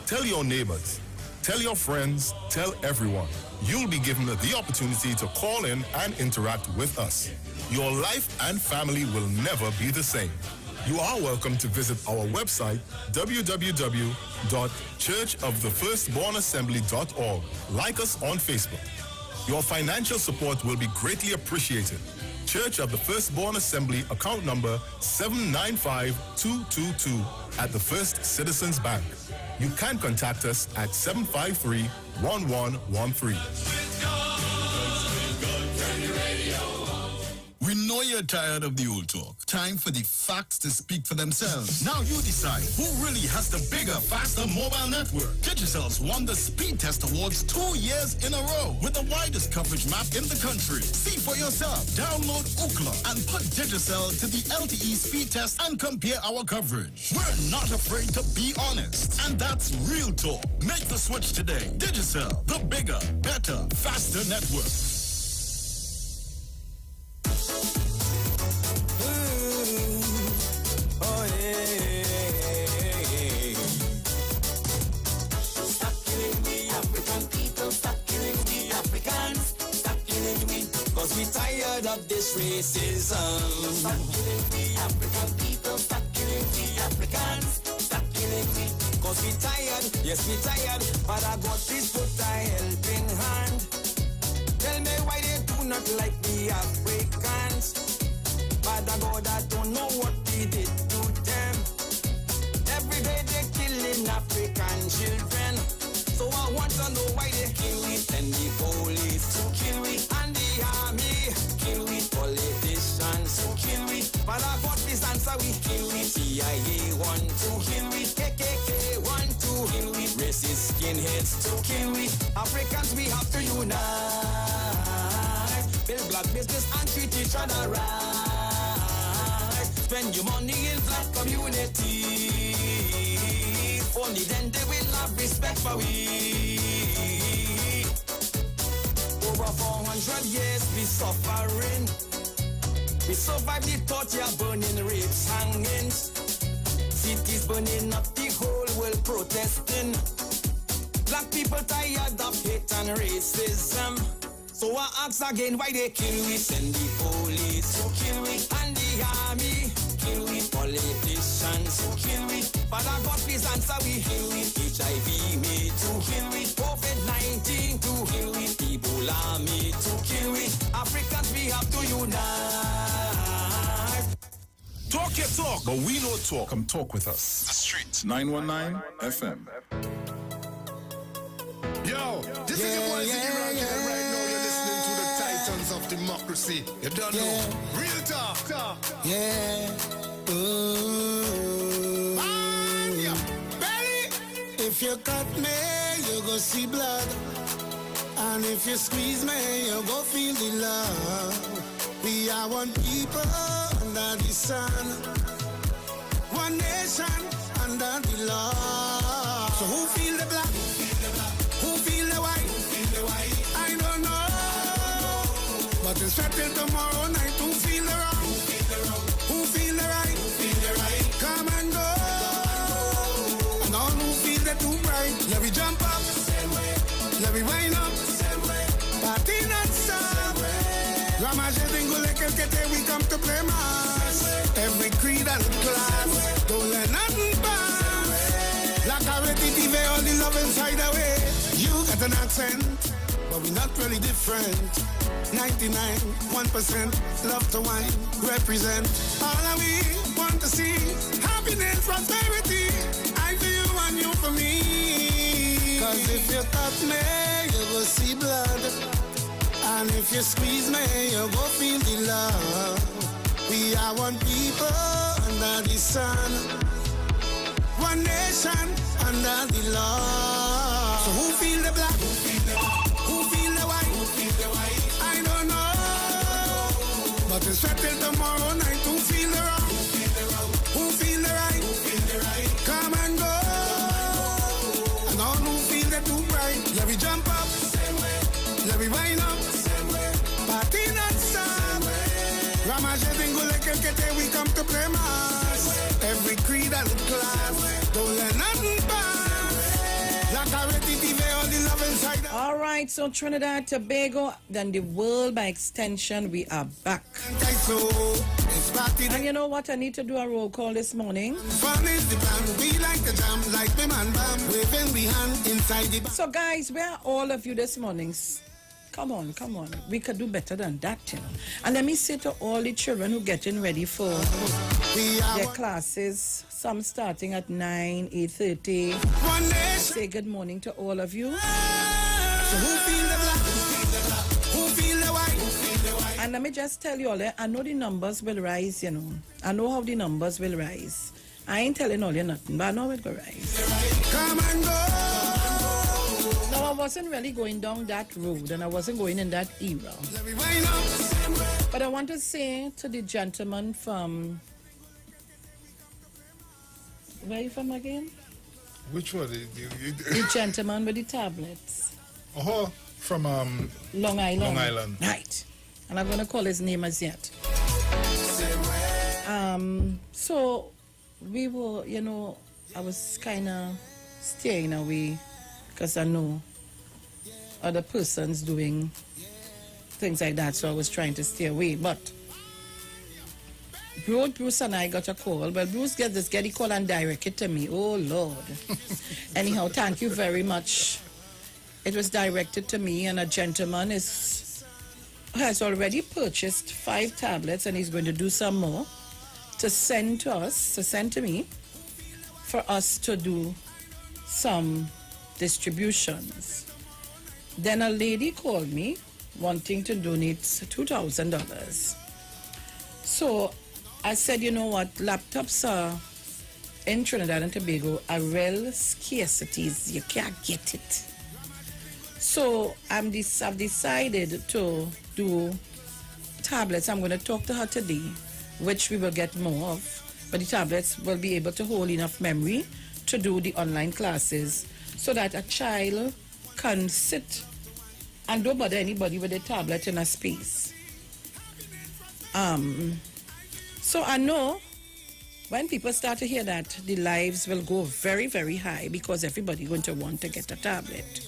Tell your neighbors, tell your friends, tell everyone. You'll be given the opportunity to call in and interact with us. Your life and family will never be the same. You are welcome to visit our website, www.churchofthefirstbornassembly.org. Like us on Facebook. Your financial support will be greatly appreciated. Church of the Firstborn Assembly, account number 795222 at the First Citizens Bank. You can contact us at 753-1113. We know you're tired of the old talk. Time for the facts to speak for themselves. Now you decide who really has the bigger, faster mobile network. Digicel's won the Speed Test Awards 2 years in a row with the widest coverage map in the country. See for yourself. Download Ookla and put Digicel to the LTE speed test and compare our coverage. We're not afraid to be honest. And that's real talk. Make the switch today. Digicel, the bigger, better, faster network. We tired of this racism. Stop killing we African people. Stop killing we Africans. Stop killing me. Cause we tired, yes we tired. But I got this put a helping hand. Tell me why they do not like the Africans. But I God, I don't know what we did to them. Every day they killing African children. So I want to know why they kill we and the police to kill we and the army kill we politicians to kill we. But I got this answer we kill we CIA want to kill we KKK want to kill we racist skinheads to kill we. Africans we have to unite, build black business and treat each other right. Spend your money in black community. Only then they will have respect for we. Over 400 years we suffering. We survived the torture, burning, rapes, hangings. Cities burning up, the whole world protesting. Black people tired of hate and racism. So I ask again why they kill we. Send the police to kill we and the army kill we. Politicians to kill we. But I got this answer we kill we. HIV me to kill we. COVID-19 to kill we. Ebola me to kill we. Africans we have to unite. Talk your talk, but we know talk. Come talk with us. The Street 919 FM. Yo, this is your boy Ziggy right now. You're listening to the Titans of Democracy. You don't know. Real talk. Yeah. Ooh. Belly. If you cut me, you go see blood. And if you squeeze me, you go feel the love. We are one people under the sun. One nation under the law. So who feel the black? Who feel the white? I don't know. But it's set till tomorrow night. Who feel the wrong? Who feel the right? Come and go. And all who feel the too bright. Let me jump up. Let me wind up. Party not stop. Ramage Dingle Kete, we come to play mass. Every creed and class. Don't let nothing pass. Like a ready TV, all the love inside the way. You got an accent, but we're not really different. 99.1% love to wine, represent. All that we want to see, happiness, prosperity. I for you and you for me. Cause if you touch me, you go see blood. And if you squeeze me, you go feel the love. We are one people under the sun. One nation under the law. So who feel the black? Who feel the white? I don't know. But it's set till tomorrow night. Who feel the wrong? Who feel the right? Come and go. And all who feel the too bright. Let me jump up. Let me wind up. Party not stop. Ramage Dingle Kete, we come to play mass. Every creed and class. Don't let nothing pass. Like a ready TV, all the love inside. All right, so Trinidad, Tobago, then the world by extension, we are back. So if And you know what? I need to do a roll call this morning. So guys, where are all of you this morning? Come on. We could do better than that, you know. And let me say to all the children who getting ready for their classes, some starting at 9, 8:30. Say good morning to all of you. So who feel the black? Who feel the white? And let me just tell you all, I know the numbers will rise, you know. I know how the numbers will rise. I ain't telling all you nothing, but I know it will rise. Come and go. No, I wasn't really going down that road, and I wasn't going in that era. But I want to say to the gentleman from... Where are you from again? Which one? The gentleman with the tablets. Oh, from Long Island. Long Island. Right. And I'm going to call his name as yet. So we were, you know, I was kind of staying away because I know other persons doing things like that, so I was trying to stay away. But Bruce and I got a call. Well, Bruce get the call and direct it to me. Oh, Lord. Anyhow, thank you very much. It was directed to me, and a gentleman has already purchased 5 tablets, and he's going to do some more to send to me, for us to do some distributions. Then a lady called me wanting to donate $2,000. So I said, you know what, laptops are in Trinidad and Tobago are real scarcities. You can't get it. So I've decided to do tablets. I'm going to talk to her today, which we will get more of. But the tablets will be able to hold enough memory to do the online classes so that a child can sit and don't bother anybody with a tablet in a space. So I know when people start to hear that, the lives will go very, very high because everybody going to want to get a tablet.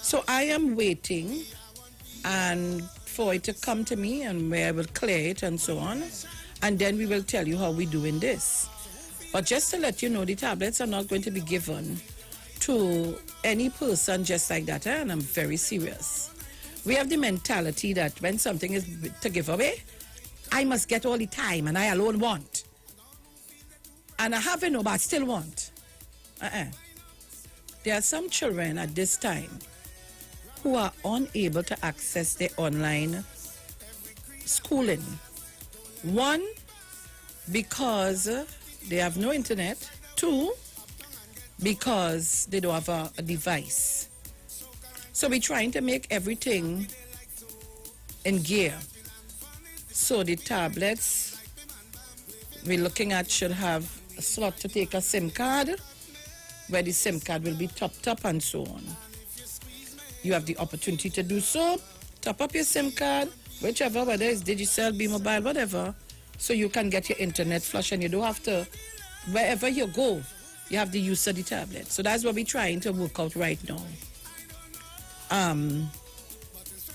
So I am waiting and for it to come to me, and where I will clear it and so on. And then we will tell you how we're doing this. But just to let you know, the tablets are not going to be given to any person just like that. And I'm very serious. We have the mentality that when something is to give away, I must get all the time and I alone want. And I haven't, but I still want. There are some children at this time who are unable to access their online schooling. One, because they have no internet. 2, because they don't have a device. So we're trying to make everything in gear. So the tablets we're looking at should have a slot to take a SIM card, where the SIM card will be topped up and so on. You have the opportunity to do so. Top up your SIM card, whichever, whether it's Digicel, Be Mobile, whatever, so you can get your internet flush, and you don't have to, wherever you go, you have the use of the tablet. So that's what we're trying to work out right now.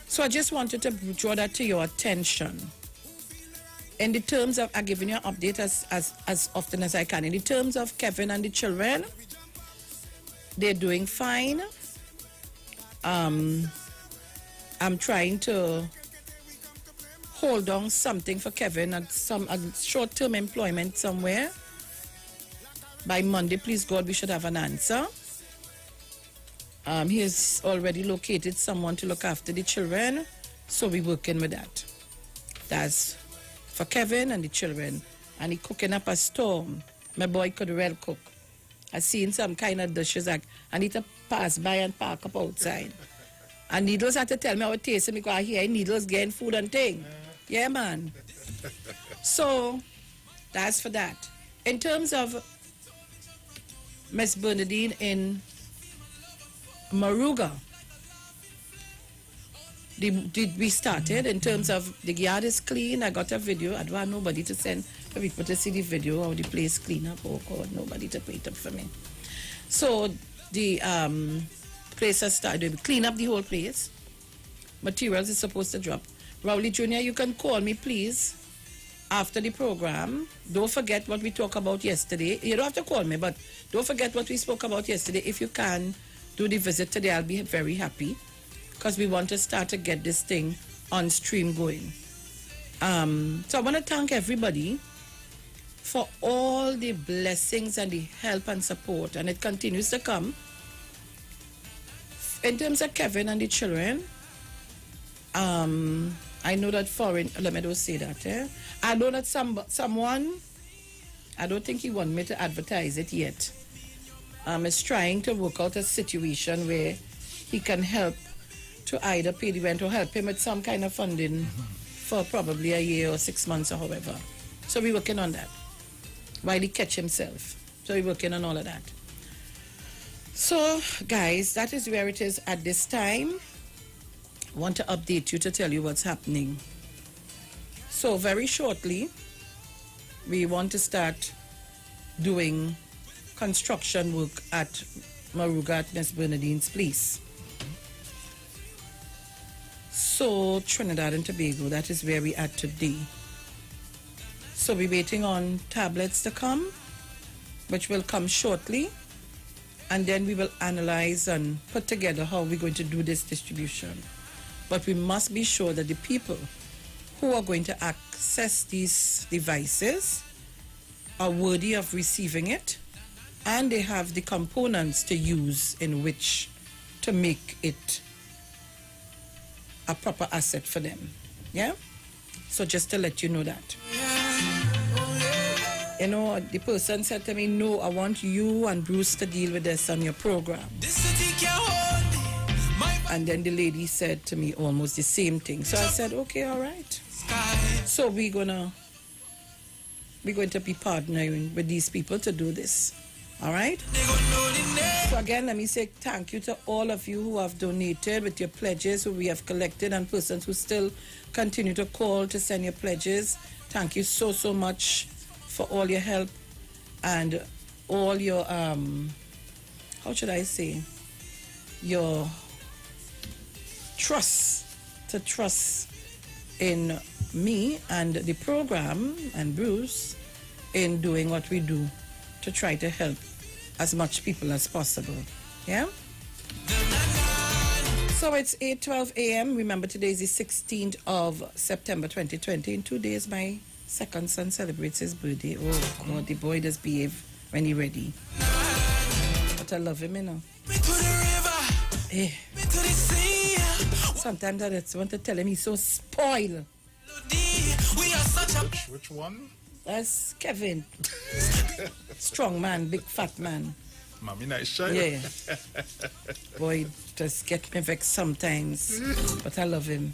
So I just wanted to draw that to your attention. In the terms of, I'm giving you an update as often as I can. In the terms of Kevin and the children, they're doing fine. I'm trying to hold on something for Kevin at some short-term employment somewhere. By Monday, please God, we should have an answer. He has already located someone to look after the children, so we're working with that. That's for Kevin and the children. And he cooking up a storm. My boy could well cook. I seen some kind of dishes like I need to pass by and park up outside. And Needles had to tell me how it tasted because I hear Needles getting food and thing. Yeah, man. So that's for that. In terms of Miss Bernadine in Maruga, we started in terms of the yard is clean. I got a video. I don't want nobody to send for people to see the video how the place clean up. Oh God, nobody to put it up for me. So the place has started. We clean up the whole place. Materials is supposed to drop. Rowley Jr., you can call me, please. after the program, don't forget what we talked about yesterday. You don't have to call me, but don't forget what we spoke about yesterday. If you can do the visit today, I'll be very happy, because we want to start to get this thing on stream going. So I want to thank everybody for all the blessings and the help and support, and it continues to come. In terms of Kevin and the children, I know that let me don't say that. I know that someone, I don't think he want me to advertise it yet, is trying to work out a situation where he can help to either pay the rent or help him with some kind of funding for probably a year or 6 months or however. So we're working on that while he catch himself. So we're working on all of that. So guys, that is where it is at this time. I want to update you to tell you what's happening. So very shortly, we want to start doing construction work at Maruga at Miss Bernadine's place. So Trinidad and Tobago, that is where we are today. So we're waiting on tablets to come, which will come shortly. And then we will analyze and put together how we're going to do this distribution. But we must be sure that the people who are going to access these devices are worthy of receiving it, and they have the components to use in which to make it a proper asset for them. Yeah? So just to let you know that. You know, the person said to me, no, I want you and Bruce to deal with this on your program. And then the lady said to me almost the same thing. So I said, okay, all right. So we're going to be partnering with these people to do this. All right? So again, let me say thank you to all of you who have donated with your pledges, who we have collected, and persons who still continue to call to send your pledges. Thank you so, so much for all your help and all your, how should I say, your trust in me and the program and Bruce in doing what we do to try to help as much people as possible. Yeah? So it's 8:12 a.m. Remember, today is the 16th of September 2020. In 2 days, my second son celebrates his birthday. Oh, God, the boy does behave when he's ready. But I love him, you know. Eh. Sometimes I just want to tell him he's so spoiled. Which one? That's Kevin. Strong man, big fat man. Mommy nice shy. Yeah. Boy, just get me vexed sometimes. But I love him.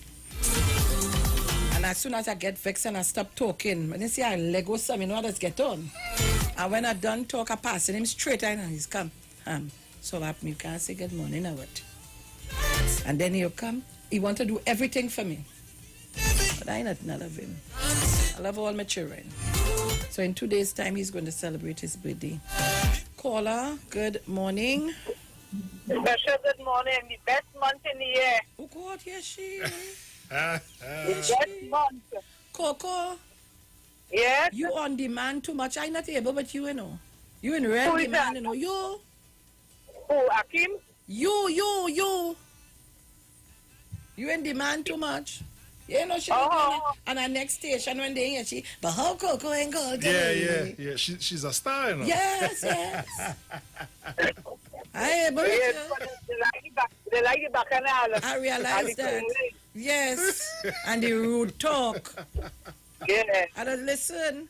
And as soon as I get vexed and I stop talking, when you see I Lego some, you know, I just get on. And when I done talk, I pass him straight and he's come. So you can't say good morning or what. And then he'll come. He want to do everything for me. But I love him. I love all my children. So in 2 days' time, he's going to celebrate his birthday. Caller, good morning. Special good morning. The best month in the year. Oh, God, yes, she. The best month. Coco. Yes? You on demand too much. I'm not able, but you know. You in real demand, you know. You. Who, Akim? You. You in demand too much. You know, she on our next station when they hear she, but how Coco ain't called today? Yeah. She's a star, you know. Yes. I like the bacchanal. I realize that. Yes. And the rude talk. Yeah. I don't listen.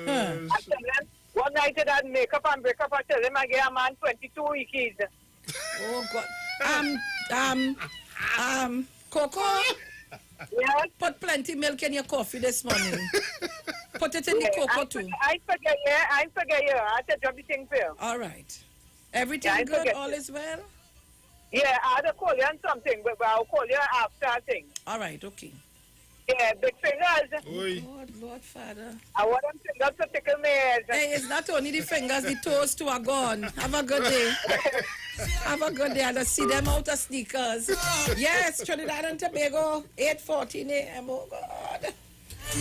I tell them, one night I had makeup and break up, I tell them I get a man 22 weeks. Oh, God. Coco. Yes? Put plenty milk in your coffee this morning. Put it in the cocoa too. I forget you. I tell you everything for you. All right. Everything good? All is well? Yeah, I had to call you on something, but I'll call you after thing. All right, okay. Yeah, big fingers. Lord, Father. I want them fingers to tickle me. Hey, it's not only the fingers, the toes too are gone. Have a good day. Have a good day. I'll see them out of sneakers. Yes, Trinidad and Tobago, 8:14 a.m. Oh, God.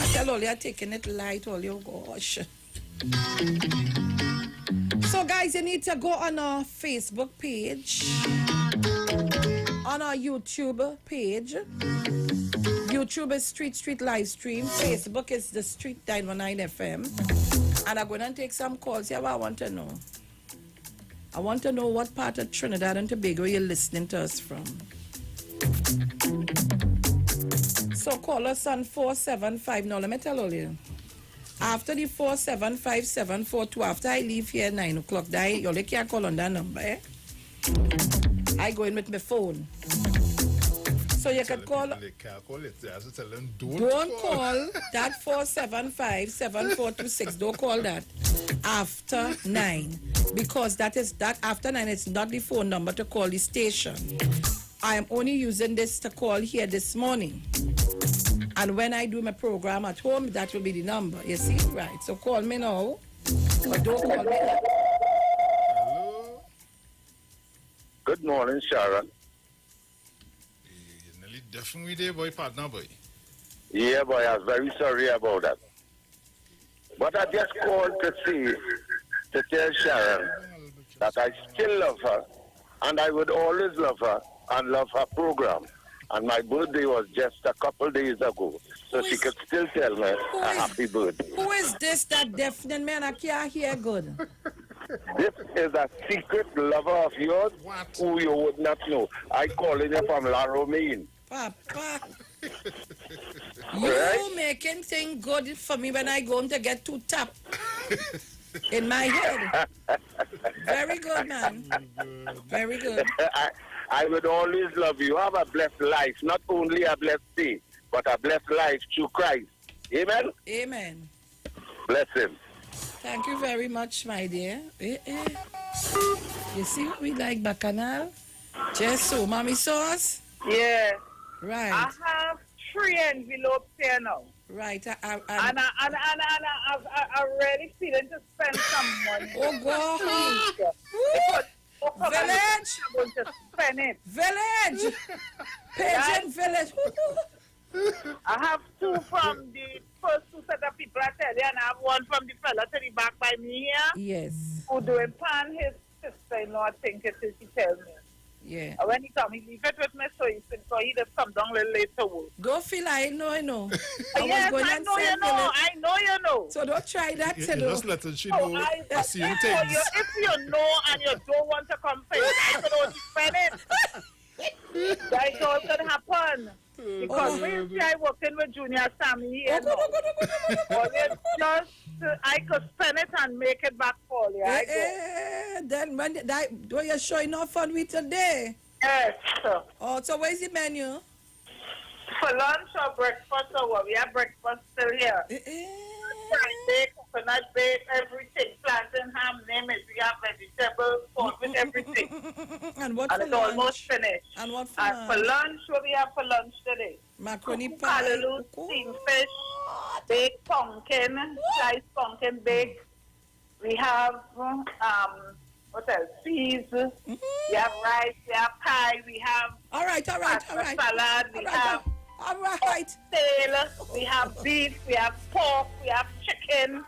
I tell all you're taking it light, all you gosh. So guys, you need to go on our Facebook page, on our YouTube page. YouTube is Street live stream. Facebook is the Street 919 FM. And I'm going to take some calls here. What I want to know. I want to know what part of Trinidad and Tobago you're listening to us from. So call us on 475. Now let me tell all you. After the 475-742, after I leave here at 9 o'clock, you only can't call on that number, eh? I go in with my phone. So you can call. They can't call it. They have to tell them Don't call that 475-7426. Don't call that after 9. Because that after 9, it's not the phone number to call the station. I am only using this to call here this morning. And when I do my program at home, that will be the number. You see? Right. So call me now. But don't call me now. Hello? Good morning, Sharon. You're nearly definitely there, boy, partner, boy. Yeah, boy, I'm very sorry about that. But I just called to tell Sharon that I still love her, and I would always love her and love her program. And my birthday was just a couple days ago, so she could still tell me a happy birthday. Who is this, that deafening man? I can't hear good. This is a secret lover of yours who you would not know. I calling you from La Romaine. Papa, you making things good for me when I go home to get too tap in my head. Very good, man. Very good. I would always love you. Have a blessed life. Not only a blessed day, but a blessed life through Christ. Amen? Amen. Bless him. Thank you very much, my dear. You see what we like, Bacchanal? Just so, mommy sauce? Yeah. Right. I have 3 envelopes here now. Right. And I'm really feeling to spend some money. Oh, God. Village. I'm going to spend it. Village. Pageant Village. I have 2 from the first 2 set of people I tell you, and I have 1 from the fella to the back by me here. Yes. Who doing pan his sister-in-law, I think it is, he tells me. Yeah. And when he come, he leave it with me, so he just come down a little late to work. Don't feel I know. Yes, I know you know. I know you know. So don't try that, You you just let her, she know. I see you things. If you know and you don't want to come for it, I could only spend it. That all could happen. Because when you see I working with Junior Sammy here, I could spend it and make it back for you. Then when you're showing off on me today? Yes. Oh, so where's the menu? For lunch or breakfast or what? We have breakfast still here. Fried bake, coconut bake, everything. Plantain, ham, name it. We have vegetables, pork with everything. And what and for it's lunch? almost finished. And what for and lunch? For lunch, what we have for lunch today? Macaroni pie. Callaloo, steamed fish, baked pumpkin, sliced pumpkin bake. We have, what else? Peas. We have rice, we have pie, we have all right. salad, we have tail, we have beef, we have pork, we have chicken.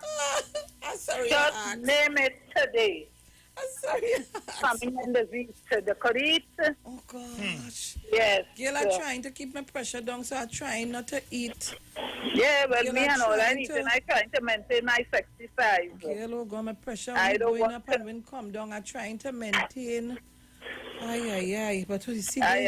I'm sorry. Just name it today. I'm sorry. Coming in the week to the Korean. Oh, gosh. Yes. Girl, I'm trying to keep my pressure down, so I'm trying not to eat. Yeah, well, Girl, me and all I'm trying to maintain my sexy size. Girl, oh, God, my pressure I don't going want up and when come down, I'm trying to maintain. Ay. But what you see? Like,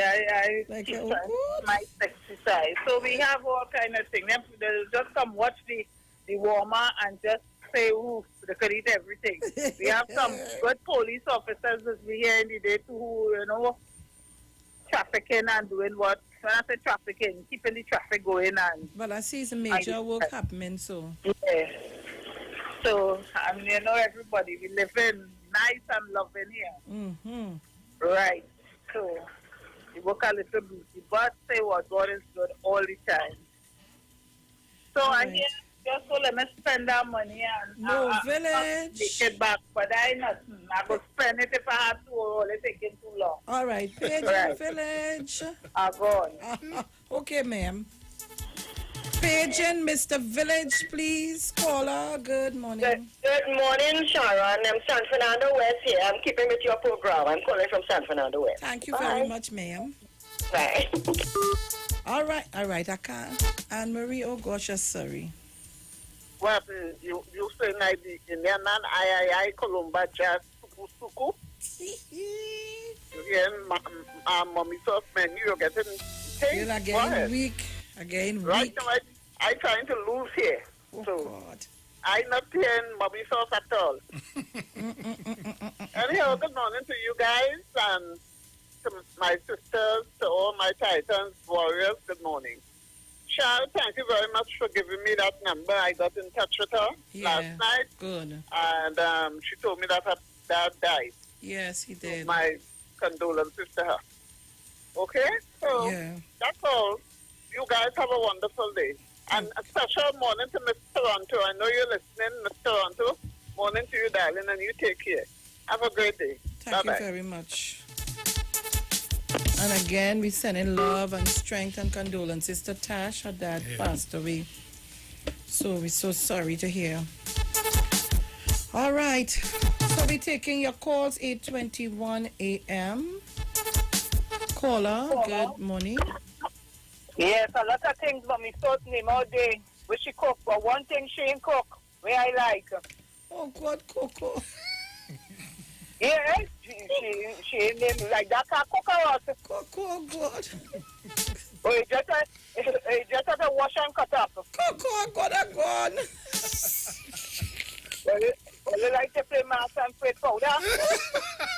my sexy size. So we have all kind of things. They'll just come watch the warmer and just say, ooh, they could eat everything. We have some good police officers as we here in the day too, who, trafficking and doing what? When I say trafficking, keeping the traffic going and... But I see some major work happening, so... Yeah. So, everybody, we live in nice and loving here. Mm-hmm. Right. So, we work a little busy, but say what, God is good all the time. So, I hear... Just so let me spend that money and village. Take it back, but I go spend it if I have to, or it's taking too long. All right, Pageant Village. Go on. Okay, ma'am. Paging Mr. Village, please. Caller, good morning. Good morning, Sharon. I'm San Fernando West here. I'm keeping with your program. I'm calling from San Fernando West. Thank you Bye. very much, ma'am. Bye. All right, I can't. Anne Marie, oh gosh, I'm sorry. Well, you say na the Indian man, I, Columba, Jazz, Suku. You hear, mommy sauce menu, you're getting paid. You're getting weak. Again, right weak. now, I trying to lose here. Oh, so, God. I not hearing mommy sauce at all. Anyhow, good morning to you guys and to my sisters, to all my Titans, warriors, good morning. Charles, thank you very much for giving me that number. I got in touch with her last night. Good. And she told me that her dad died. Yes, he did. So my condolences to her. Okay? So, that's all. You guys have a wonderful day. And a special morning to Miss Toronto. I know you're listening, Miss Toronto. Morning to you, darling, and you take care. Have a great day. Thank Bye-bye. you very much. And again, we send in love and strength and condolences to Tash. Her dad passed away. So we're so sorry to hear. All right. So we're taking your calls, 8:21 a.m. Caller, good morning. Yes, a lot of things, but me thought name all day. Which she cook, but one thing she ain't cook, where I like. Oh, God, Coco. Yes, she ain't name like that. Can't cook her out. Coco, oh, God. Oh, you just have to wash and cut up. Coco, oh, God, oh, God. Well, you like to play mass and sweat powder?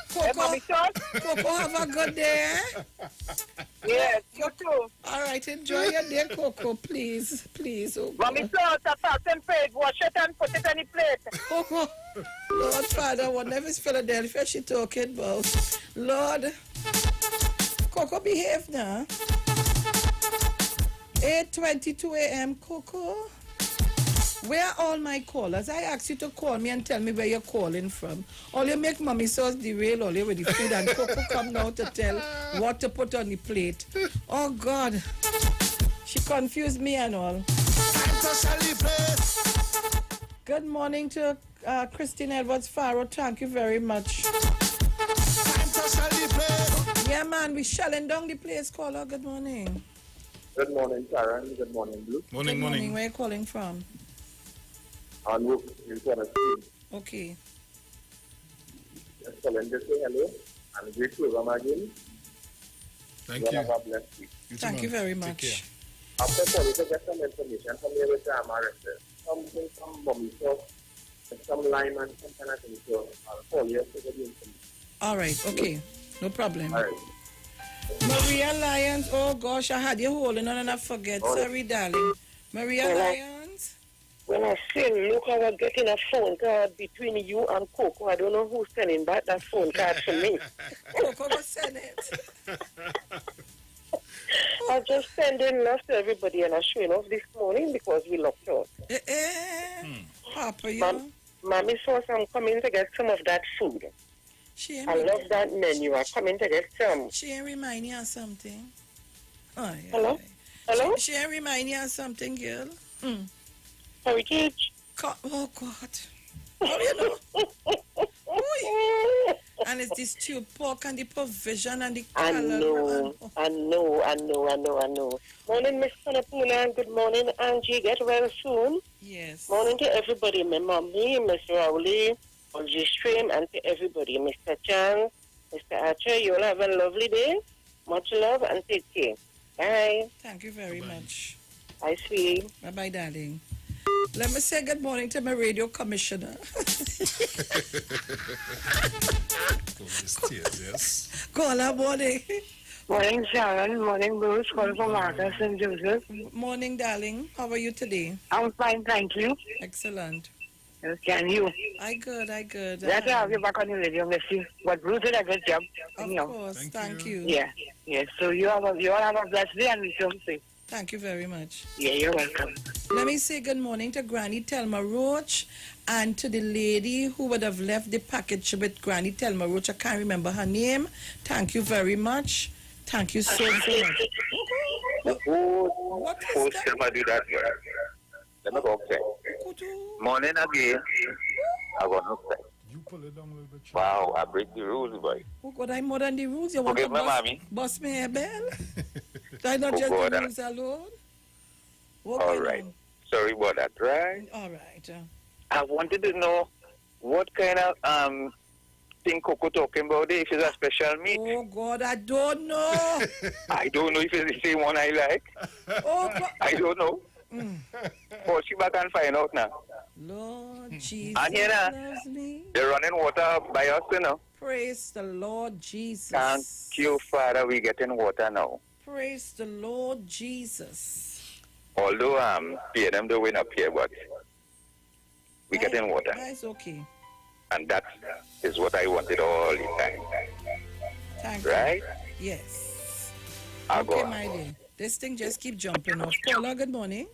Coco, have a good day, eh? Yes, you too. All right, enjoy your day, Coco, please. Please, oh God. Mommy sauce, a fast and plate. Wash it and put it on the plate. Coco, Lord Father, whatever is Philadelphia she talking about. Lord, Coco, behave now. 8:22 a.m., Coco. Where are all my callers? I asked you to call me and tell me where you're calling from. All you make mommy sauce derail all you with the food and Coco come now to tell what to put on the plate. Oh, God. She confused me and all. Good morning to Christine Edwards Farrow. Thank you very much. Yeah, man, we shelling down the place, caller. Good morning. Good morning, Sharon. Good morning, Blue. Morning. Where are you calling from? On Rook in Tennessee. Okay. Just calling to say hello and great program again. Thank you. Have a blessed week. Thank you very much. After calling to get some information from the with Amaranth, something from mommy sauce, some lime and some kind of thing. So I'll call you to get the information. All right, okay. No problem. All right. Maria Lyons, oh gosh, I had you holding on and I forget. Sorry, darling. Maria Lyons? When I say, look, I was getting a phone card between you and Coco. I don't know who's sending back that phone card for me. Coco was sending it. I'm just sending love to everybody and I'm showing off this morning because we locked out. Papa, you Mommy sauce, I'm coming to get some of that food. I love that menu. I'm coming to get some. She ain't remind you of something. Oh, yeah. Hello? Hello? She ain't remind you of something, girl. Heritage. Oh, God. Oh, you know. And it's this stew pork and the provision and the color. I know. Morning, Miss Sanapuna. Good morning, Angie. Get well soon. Yes. Morning to everybody. My mommy, Miss Rowley, G Stream, and to everybody. Mr. Chan, Mr. Archer, you all have a lovely day. Much love and take care. Bye. Thank you very much. I see. Bye-bye, darling. Let me say good morning to my radio commissioner. Yes. Caller, morning. Morning, Sharon. Morning, Bruce. Calling from Marcus and Joseph. Morning, darling. How are you today? I'm fine, thank you. Excellent. Can you? I good. Glad to have you back on the radio, Missy. But Bruce did a good job. Of course, thank you. Yeah. So you all have a blessed day and we shall see. Thank you very much. Yeah, you're welcome. Let me say good morning to Granny Telma Roach and to the lady who would have left the package with Granny Telma Roach. I can't remember her name. Thank you very much. Thank you so much. Who's gonna do that? Let me go upstairs. Morning again. I got no upstairs. You pull it down a little bit. Wow, I break the rules, boy. Oh God, I'm more than the rules. You want Forgive to me, mommy. bust me a bell? I not Oh, just God, the rules alone. What All going right. on? Sorry about that, right? All right. I wanted to know what kind of thing Coco talking about there, if it's a special meat. Oh God, I don't know. I don't know if it's the same one I like. Oh God. I don't know. Oh, she back and find out now. Lord Jesus And here now, loves me. they're running water by us, you know. Praise the Lord Jesus. Thank you, Father, we getting water now. Praise the Lord Jesus. Although pay them the win up here, but we getting water. That's okay. And that is what I wanted all the time. Thank right? you. Yes. I'll Okay, go. my dear. This thing just keep jumping off. Paula, good morning.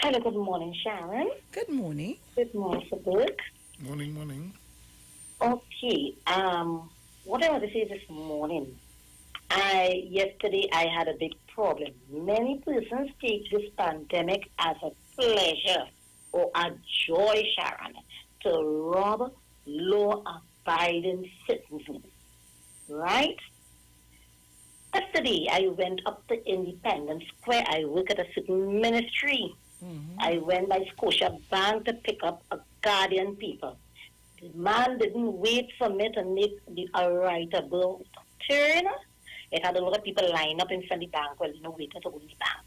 Hello, good morning, Sharon. Good morning. Good morning, Sabuk. Morning. Okay, what I want to say this morning, yesterday I had a big problem. Many persons take this pandemic as a pleasure or a joy, Sharon, to rob law-abiding citizens, right? Yesterday, I went up to Independence Square. I work at a certain ministry. I went by Scotia Bank to pick up a Guardian paper. The man didn't wait for me to make a writable turn. It had a lot of people lined up in front of the bank, waiting to go to the bank.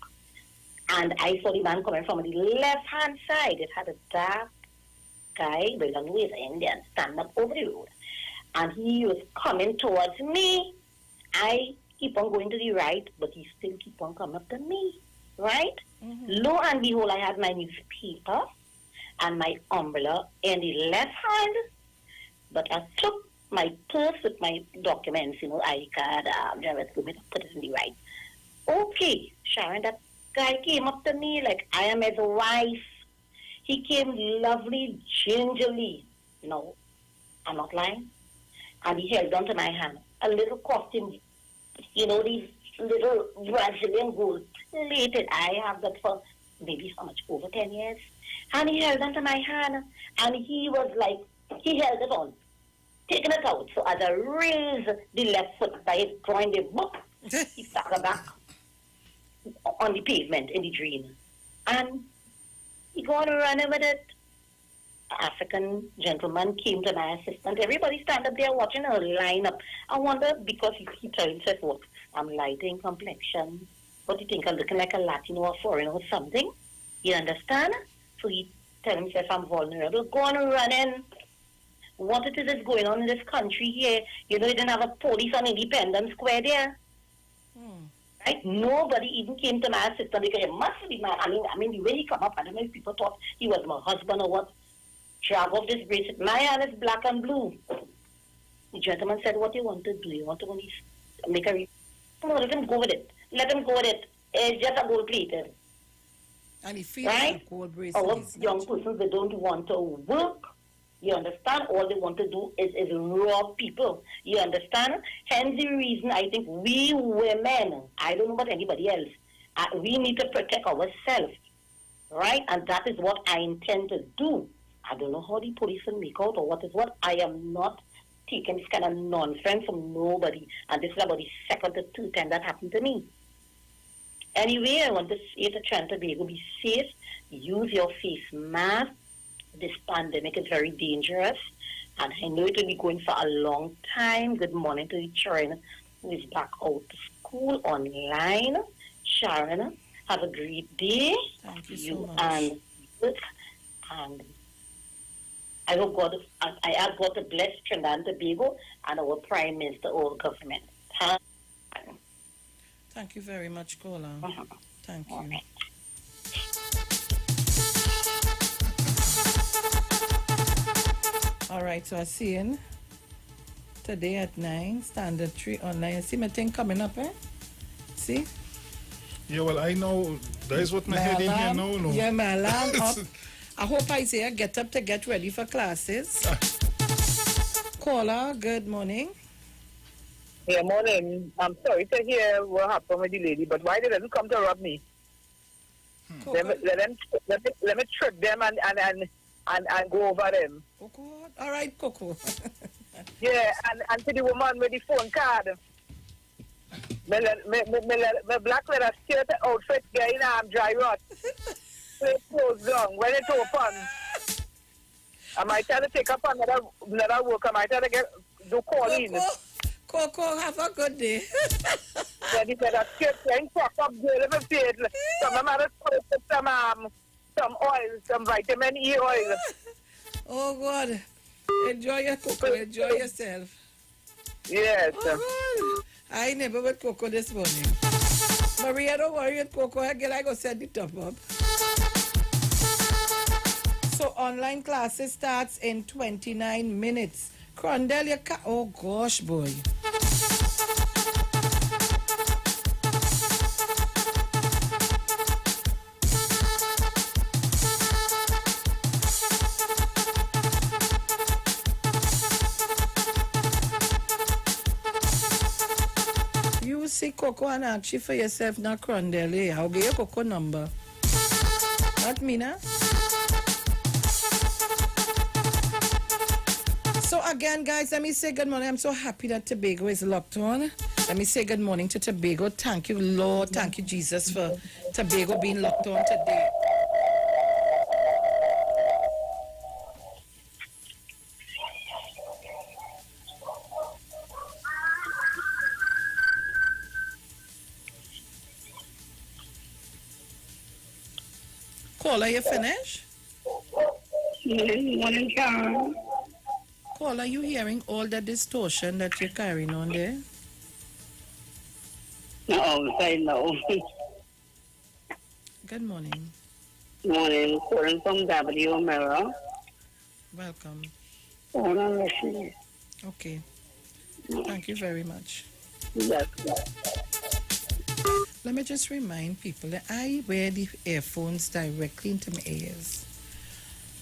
And I saw the man coming from the left-hand side. It had a dark guy, but I know he's Indian, stand up over the road. And he was coming towards me. I keep on going to the right, but he still keep on coming up to me, right? Lo and behold, I had my newspaper and my umbrella in the left hand, but I took my purse with my documents, ID card, driver's permit, put it in the right. Okay, Sharon, that guy came up to me like I am his wife. He came lovely, gingerly. No, I'm not lying. And he held on to my hand. A little costume, these little Brazilian gold plated. I have that for maybe how much, over 10 years. And he held onto my hand, and he was like, he held it on, taking it out. So as I raised the left foot by drawing the book, he stuck it back on the pavement in the drain. And he got running with it. African gentleman came to my assistant. Everybody stand up there watching her line up. I wonder, because he told himself, what, I'm light in complexion. What do you think? I'm looking like a Latino or foreign or something? You understand? So he tell himself I'm vulnerable. Go on running. What it is going on in this country here? They didn't have a police on Independence Square there. Right? Nobody even came to my assistant because it must be my, I mean, the way he come up, I don't know if people thought he was my husband or what. Drag off this bracelet. My hand is black and blue. The gentleman said, what do you want to do? You want to make a... No, let him go with it. Let him go with it. It's just a gold plated. And he feels right? like gold bracelet. Our young persons, they don't want to work. You understand? All they want to do is rob people. You understand? Hence the reason I think we women, I don't know about anybody else, we need to protect ourselves. Right? And that is what I intend to do. I don't know how the police will make out or what is what. I am not taking this kind of nonsense from nobody. And this is about the second or third time that happened to me. Anyway, I want to say to Trinidad and Tobago, be safe. Use your face mask. This pandemic is very dangerous. And I know it will be going for a long time. Good morning to the children who is back out to school online. Sharon, have a great day. Thank you so much. And I hope I ask God to bless Trinidad and Tobago and our Prime Minister, our government. Thank you very much, Kola. Thank you. Okay. All right, so I see in today at 9, Standard 3 online. I see my thing coming up, eh? See? Yeah, well, I know. That is what my head in here now, no? Yeah, my alarm up. I hope Isaiah get up to get ready for classes. Caller, good morning. Yeah, morning. I'm sorry to hear what happened with the lady, but why they didn't come to rob me? Let me trick them and go over them. Coco. All right, Coco. Yeah, and to the woman with the phone card. Me black leather skirt outfit getting arm dry rot. It closed down when it open. I might try to take up another work. I might try to do calling. Coco, have a good day. Then he said, I'm fuck up, girl, some oil, some vitamin E oil. Oh, God. Enjoy your Coco. Enjoy yourself. Yes. Oh, God. I never with Coco this morning. Maria, don't worry with Coco. I go set the top up. So online classes starts in 29 minutes. Crondell, oh gosh, boy. You see Coco and ask you for yourself, not Crondell. I'll give you Coco number. Not me, nah? So again, guys, let me say good morning. I'm so happy that Tobago is locked on. Let me say good morning to Tobago. Thank you, Lord. Thank you, Jesus, for Tobago being locked on today. Caller, you finished? Morning, Karen. Paul, are you hearing all the distortion that you're carrying on there? No, I know. Good morning. Morning, calling from W Mirror. Welcome. Oh, I'm listening. Okay. Thank you very much. Yes. Let me just remind people that I wear the earphones directly into my ears.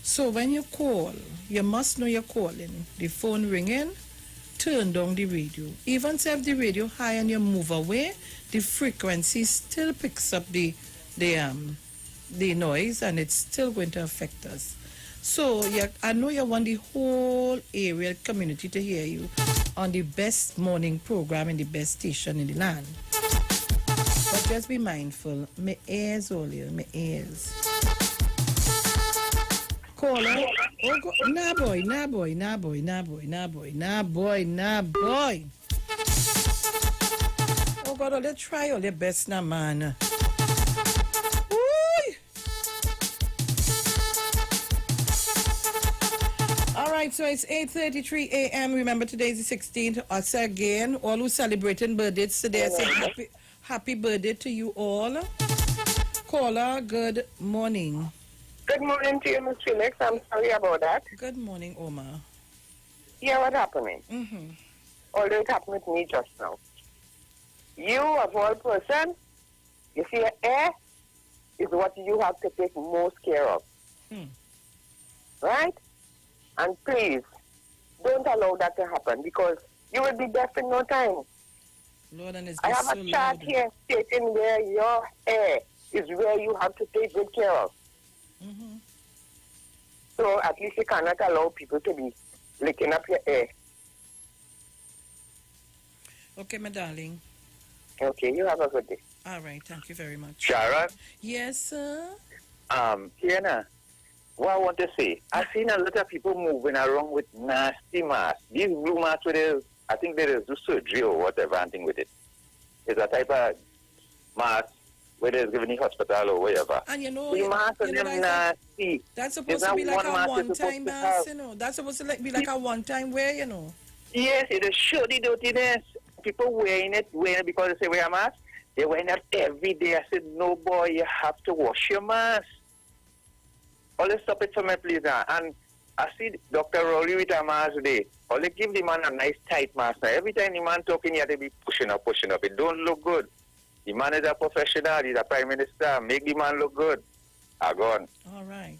So when you call, you must know you're calling. The phone ringing, turn down the radio. Even if the radio high and you move away, the frequency still picks up the noise and it's still going to affect us. So I know you want the whole area community to hear you on the best morning program in the best station in the land. But just be mindful. My ears only, my ears. Caller. Oh, nah boy. Oh God, let's try all your best now, man. Ooh. All right, so it's 8:33 a.m. Remember, today is the 16th. Us again, all who celebrating birthdays today, I say happy birthday to you all. Caller, good morning. Good morning to you, Ms. Felix. I'm sorry about that. Good morning, Omar. Yeah, what happened? Although it happened with me just now. You, of all person, you see, air is what you have to take most care of. Right? And please, don't allow that to happen because you will be deaf in no time. Lord, and I have a chart here stating where your air is where you have to take good care of. So at least you cannot allow people to be licking up your air. Okay, my darling. Okay, you have a good day. All right, thank you very much. Sharon? Yes, sir? Tiana, what I want to say, I've seen a lot of people moving around with nasty masks. These blue masks with I think they do surgery or whatever, and thing with it. It's a type of mask whether it's given in hospital or wherever. And you know, nasty. That's supposed to be like a one-time mask, you know. That's supposed to be like a one-time wear, you know. Yes, it will show the dirtiness. People wearing it because they say wear a mask. They're wearing it every day. I said, no, boy, you have to wash your mask. Always stop it for me, please. And I see Dr. Rowley with a mask today. Only give the man a nice tight mask. Now, every time the man talking, he have to be pushing up. It don't look good. The man is a professional. He's a prime minister. Make the man look good. Gone. All right.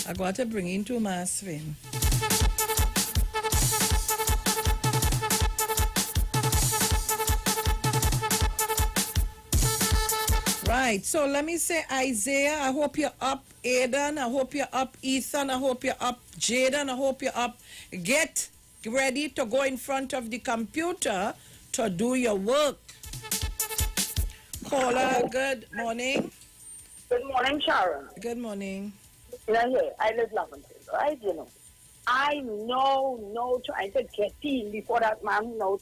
I got to bring in 2 masks, Vin. right, so let me say, Isaiah, I hope you're up. Aidan, I hope you're up. Ethan, I hope you're up. Jaden, I hope you're up. Get ready to go in front of the computer to do your work. Caller, good morning. Good morning, Sharon. Good morning. Yeah, I live Lavender, right? You know. I know, trying to get in before that man knows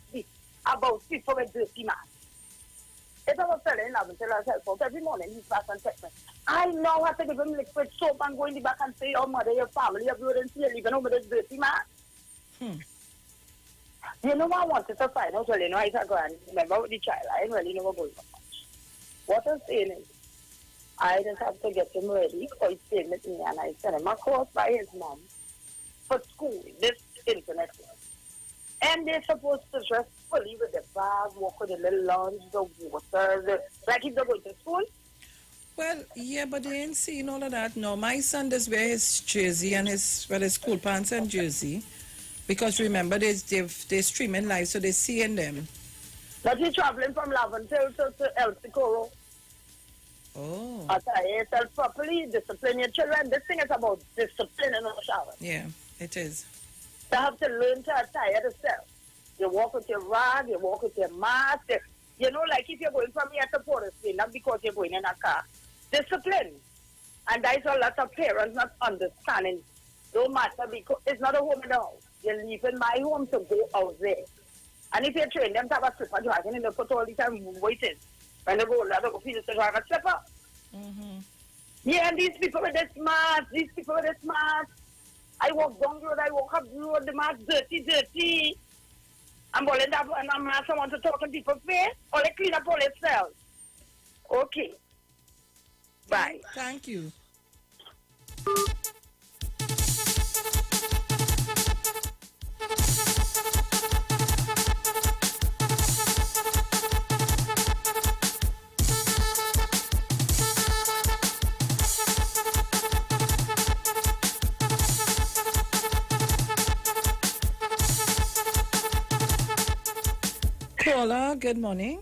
about people with dirty man. If I was telling Lavender, I said, every morning he's back and text me. I know how to give him liquid soap and go in the back and say, your mother, your family, your brother, and see living over this dirty man. You know, I wanted to find out, well, you know, I said, remember with the child, I didn't really know about much. What I'm saying is, I just have to get him ready, so he's staying with me, and I sent him across by his mom for school, this internet class. And they're supposed to dress fully with the bag, walk with the little lunch, the water, like if they're going to school. Well, yeah, but they ain't seen all of that. No, my son does wear his jersey and his school pants and jersey. Because remember, they're streaming live, so they're seeing them. But he's traveling from Laventille to El Socorro. Oh. Attire yourself properly, discipline your children. This thing is about discipline in the shower. Yeah, it is. You have to learn to attire yourself. You walk with your rag, you walk with your mask. You know, like if you're going from here to Port of Spain, not because you're going in a car. Discipline. And there's a lot of parents not understanding. Don't matter because it's not a home in the house. You're leaving my home to go out there. And if you train them to have a slipper dragon and they put all the time waiting. When they go, they go feel to drive a slipper. Mm-hmm. Yeah, and these people with this mask, I walk down the road, I walk up the road, the mask dirty. I'm going to have a mask, I want to talk to people's face, or they clean up all themselves. Okay. Bye. Thank you. Caller, good morning.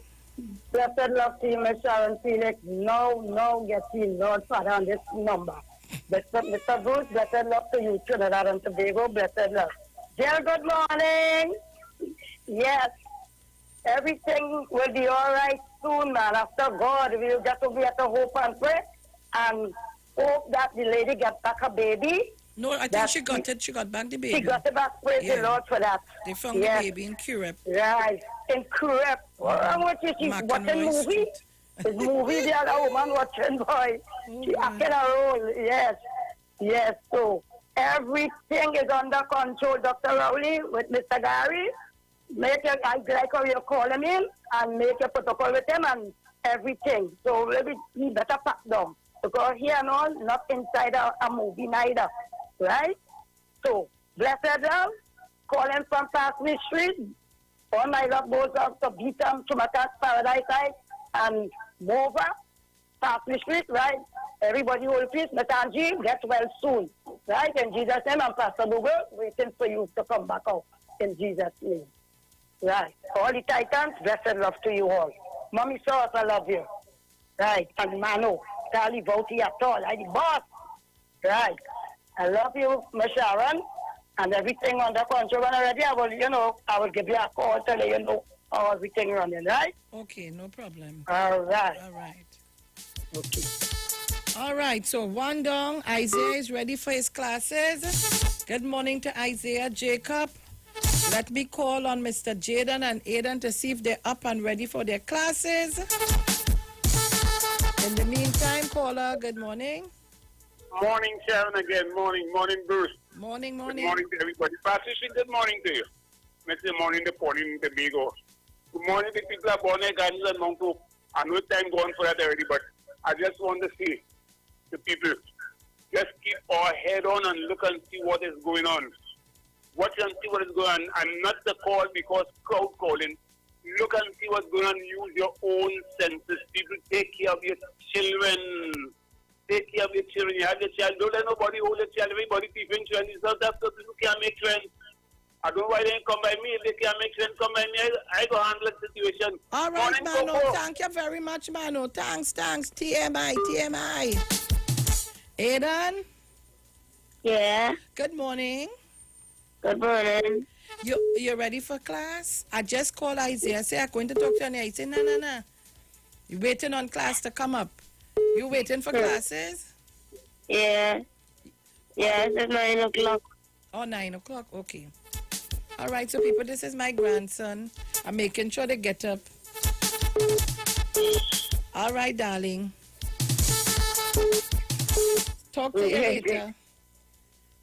Blessed love to you, Miss Sharon Felix. No, get in, Lord Father, on this number. Mr. Bruce, blessed love to you, Trinidad and Tobago, blessed love. Jill, good morning. Yes, everything will be all right soon, man. After God, we'll get to be at the hope and pray and hope that the lady gets back her baby. No, I think she got it. She got back the baby. She got it back. Praise the Lord for that. They found the baby in Curep. Right, in Curep. What is she watching movie? This movie the other woman watching, boy. She acting a role. Yes. So everything is under control, Dr. Rowley, with Mr. Gary. I like how you call him in and make a protocol with him and everything. So maybe he better pack down. Because here and all, not inside a movie neither. Right? So, blessed love, calling from Parsley Street. All my love goes up to Beaton, Chumatas, Paradise Side, and Mova, Parsley Street, right? Everybody hold peace. Natanji, get well soon. Right? In Jesus' name, I'm Pastor Google, waiting for you to come back out. In Jesus' name. Right. All the Titans, blessed love to you all. Mommy Sauce, I love you. Right. And Mano, can't leave out here at all. I'm the boss. Right. I love you, Miss Sharon, and everything under control. When already, I will give you a call to let you know how everything running, right? Okay, no problem. All right. Okay. All right, so one down. Isaiah is ready for his classes. Good morning to Isaiah. Jacob, let me call on Mr. Jaden and Aidan to see if they're up and ready for their classes. In the meantime, caller, good morning. Morning, Sharon, again. Morning, Bruce. Morning. Good morning to everybody. Patricia, good morning to you. Mr. Morning, the morning, the big old. Good morning to people at Bonnet Gardens and Mount Hope. I know time gone for that already, but I just want to say to people, just keep our head on and look and see what is going on. Watch and see what is going on. And not the call because crowd calling. Look and see what's going on. Use your own senses. People, take care of your children. Take care of your children. You have your child. Don't let nobody hold your child. Everybody keeping friends. It's not that so people can't make friends. I don't know why they come by me. If they can't make sense, come by me. I go handle the situation. All right, Morning, Mano. Coco. Thank you very much, Mano. Thanks. TMI. Aidan? Yeah. Good morning. Good morning. You ready for class? I just called Isaiah. Say I'm going to talk to you. I say, no. You waiting on class to come up. You waiting for classes? Yeah. Yeah, it's 9 o'clock. Oh, 9 o'clock. Okay. All right, so people, this is my grandson. I'm making sure they get up. All right, darling. Talk to you later.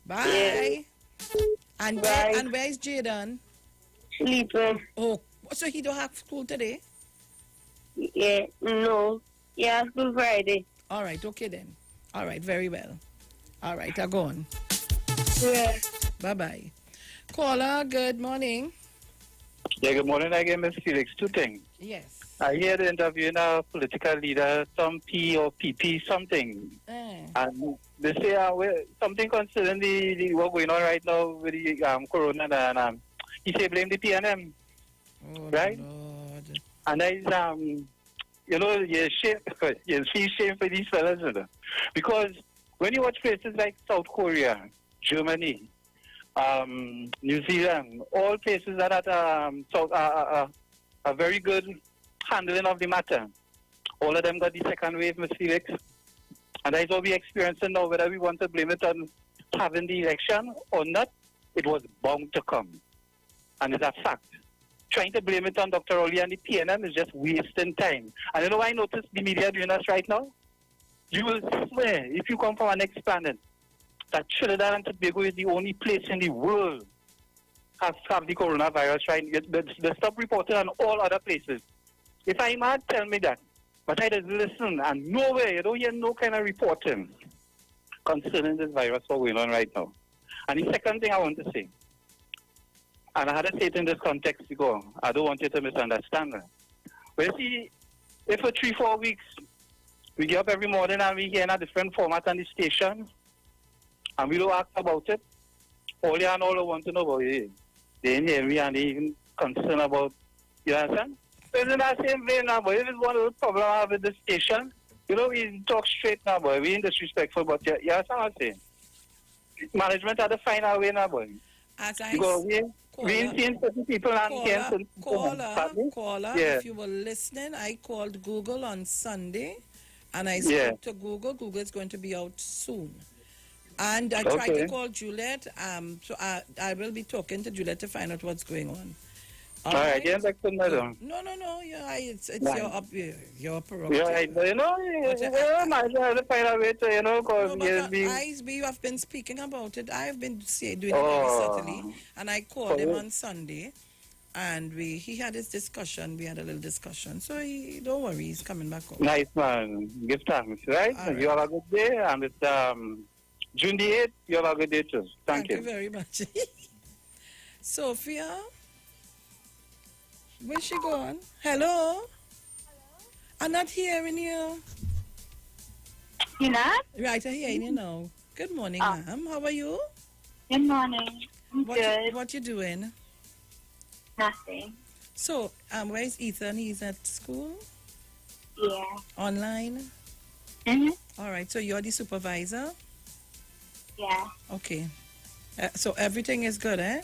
Bye. And where is Jaden? Sleeping. Oh, so he don't have school today? Yeah, no. Yeah, school Friday. All right, okay then. All right, very well. All right, I'll go on. Yeah. Bye-bye. Caller, good morning. Yeah, good morning again, Ms. Felix. Two things. Yes. I hear the interviewing a political leader, some P or PP, something. And they say something concerning the what going on right now with the corona. And he say blame the PNM. Oh, right? Lord. And that is, you feel shame for these fellas, you know? Because when you watch places like South Korea, Germany, New Zealand, all places that are a very good handling of the matter. All of them got the second wave, Ms. Felix. And that's what we're experiencing now. Whether we want to blame it on having the election or not, it was bound to come. And it's a fact. Trying to blame it on Dr. Oli and the PNM is just wasting time. And you know why I notice the media doing us right now? You will swear, if you come from a next planet, that Trinidad and Tobago is the only place in the world have the coronavirus, right? They stop reporting on all other places. If I'm mad, tell me that. But I just listen, and nowhere, you don't hear no kind of reporting concerning this virus what's going on right now. And the second thing I want to say, and I had to say it in this context ago, I don't want you to misunderstand. But you see, if for 3-4 weeks, we get up every morning and we hear in a different format on the station, and we don't ask about it, all you and all I want to know about it, they didn't hear me and they even concerned about, you understand? It's in that same vein now, but if it's one of the problems I have with the station, we talk straight now, boy. We ain't disrespectful, but you understand what I'm saying? Management had to find our way now, boy. Because we ain't seeing certain people and hearing Caller, yeah. If you were listening, I called Google on Sunday, and I spoke to Google. Google is going to be out soon. And I tried to call Juliet, so I will be talking to Juliet to find out what's going on. All right, yeah, like no. Yeah, it's Right. your prerogative. Yeah, I might have to find a way to, because you have been speaking about it. I've been doing it very subtly, and I called him on Sunday, and he had his discussion. We had a little discussion, so don't worry, he's coming back home. Nice, man. Give thanks, right? You have a good day, and it's June the 8th. You have a good day too. Thank you. Thank you very much. Sophia? Where's she gone? Hello? I'm not hearing you. You not? Right, I'm hearing you now. Good morning, ma'am. How are you? Good morning. I'm good. What you doing? Nothing. So, where's Ethan? He's at school? Yeah. Online? Mm-hmm. All right, so you're the supervisor? Yeah. Okay. So everything is good, eh?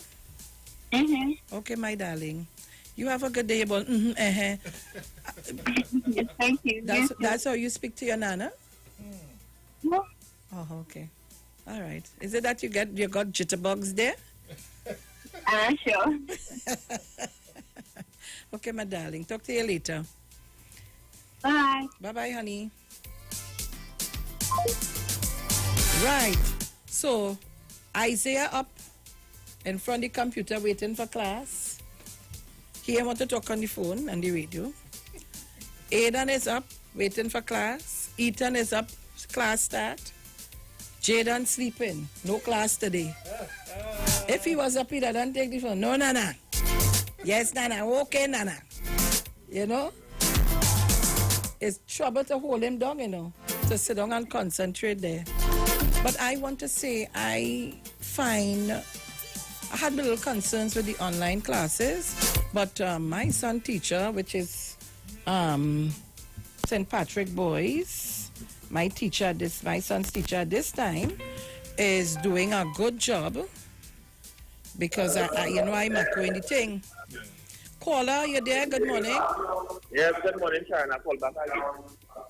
Mm-hmm. Okay, my darling. You have a good day, but Thank you. That's how you speak to your nana? No. Oh, okay. All right. Is it that you got jitterbugs there? Sure. Okay, my darling. Talk to you later. Bye. Bye-bye, honey. Right. So, Isaiah up in front of the computer waiting for class. He want to talk on the phone and the radio. Aidan is up waiting for class. Ethan is up, class start. Jaden sleeping, no class today. If he was up, he doesn't take the phone. No, Nana. Yes, Nana. Okay, Nana. You know? It's trouble to hold him down, to sit down and concentrate there. But I want to say, I find I had little concerns with the online classes, but my son teacher, which is St. Patrick Boys, my son's teacher this time, is doing a good job because I'm echoing the thing. Caller, you there? Good morning. Yes, good morning, Sharon. I call back again.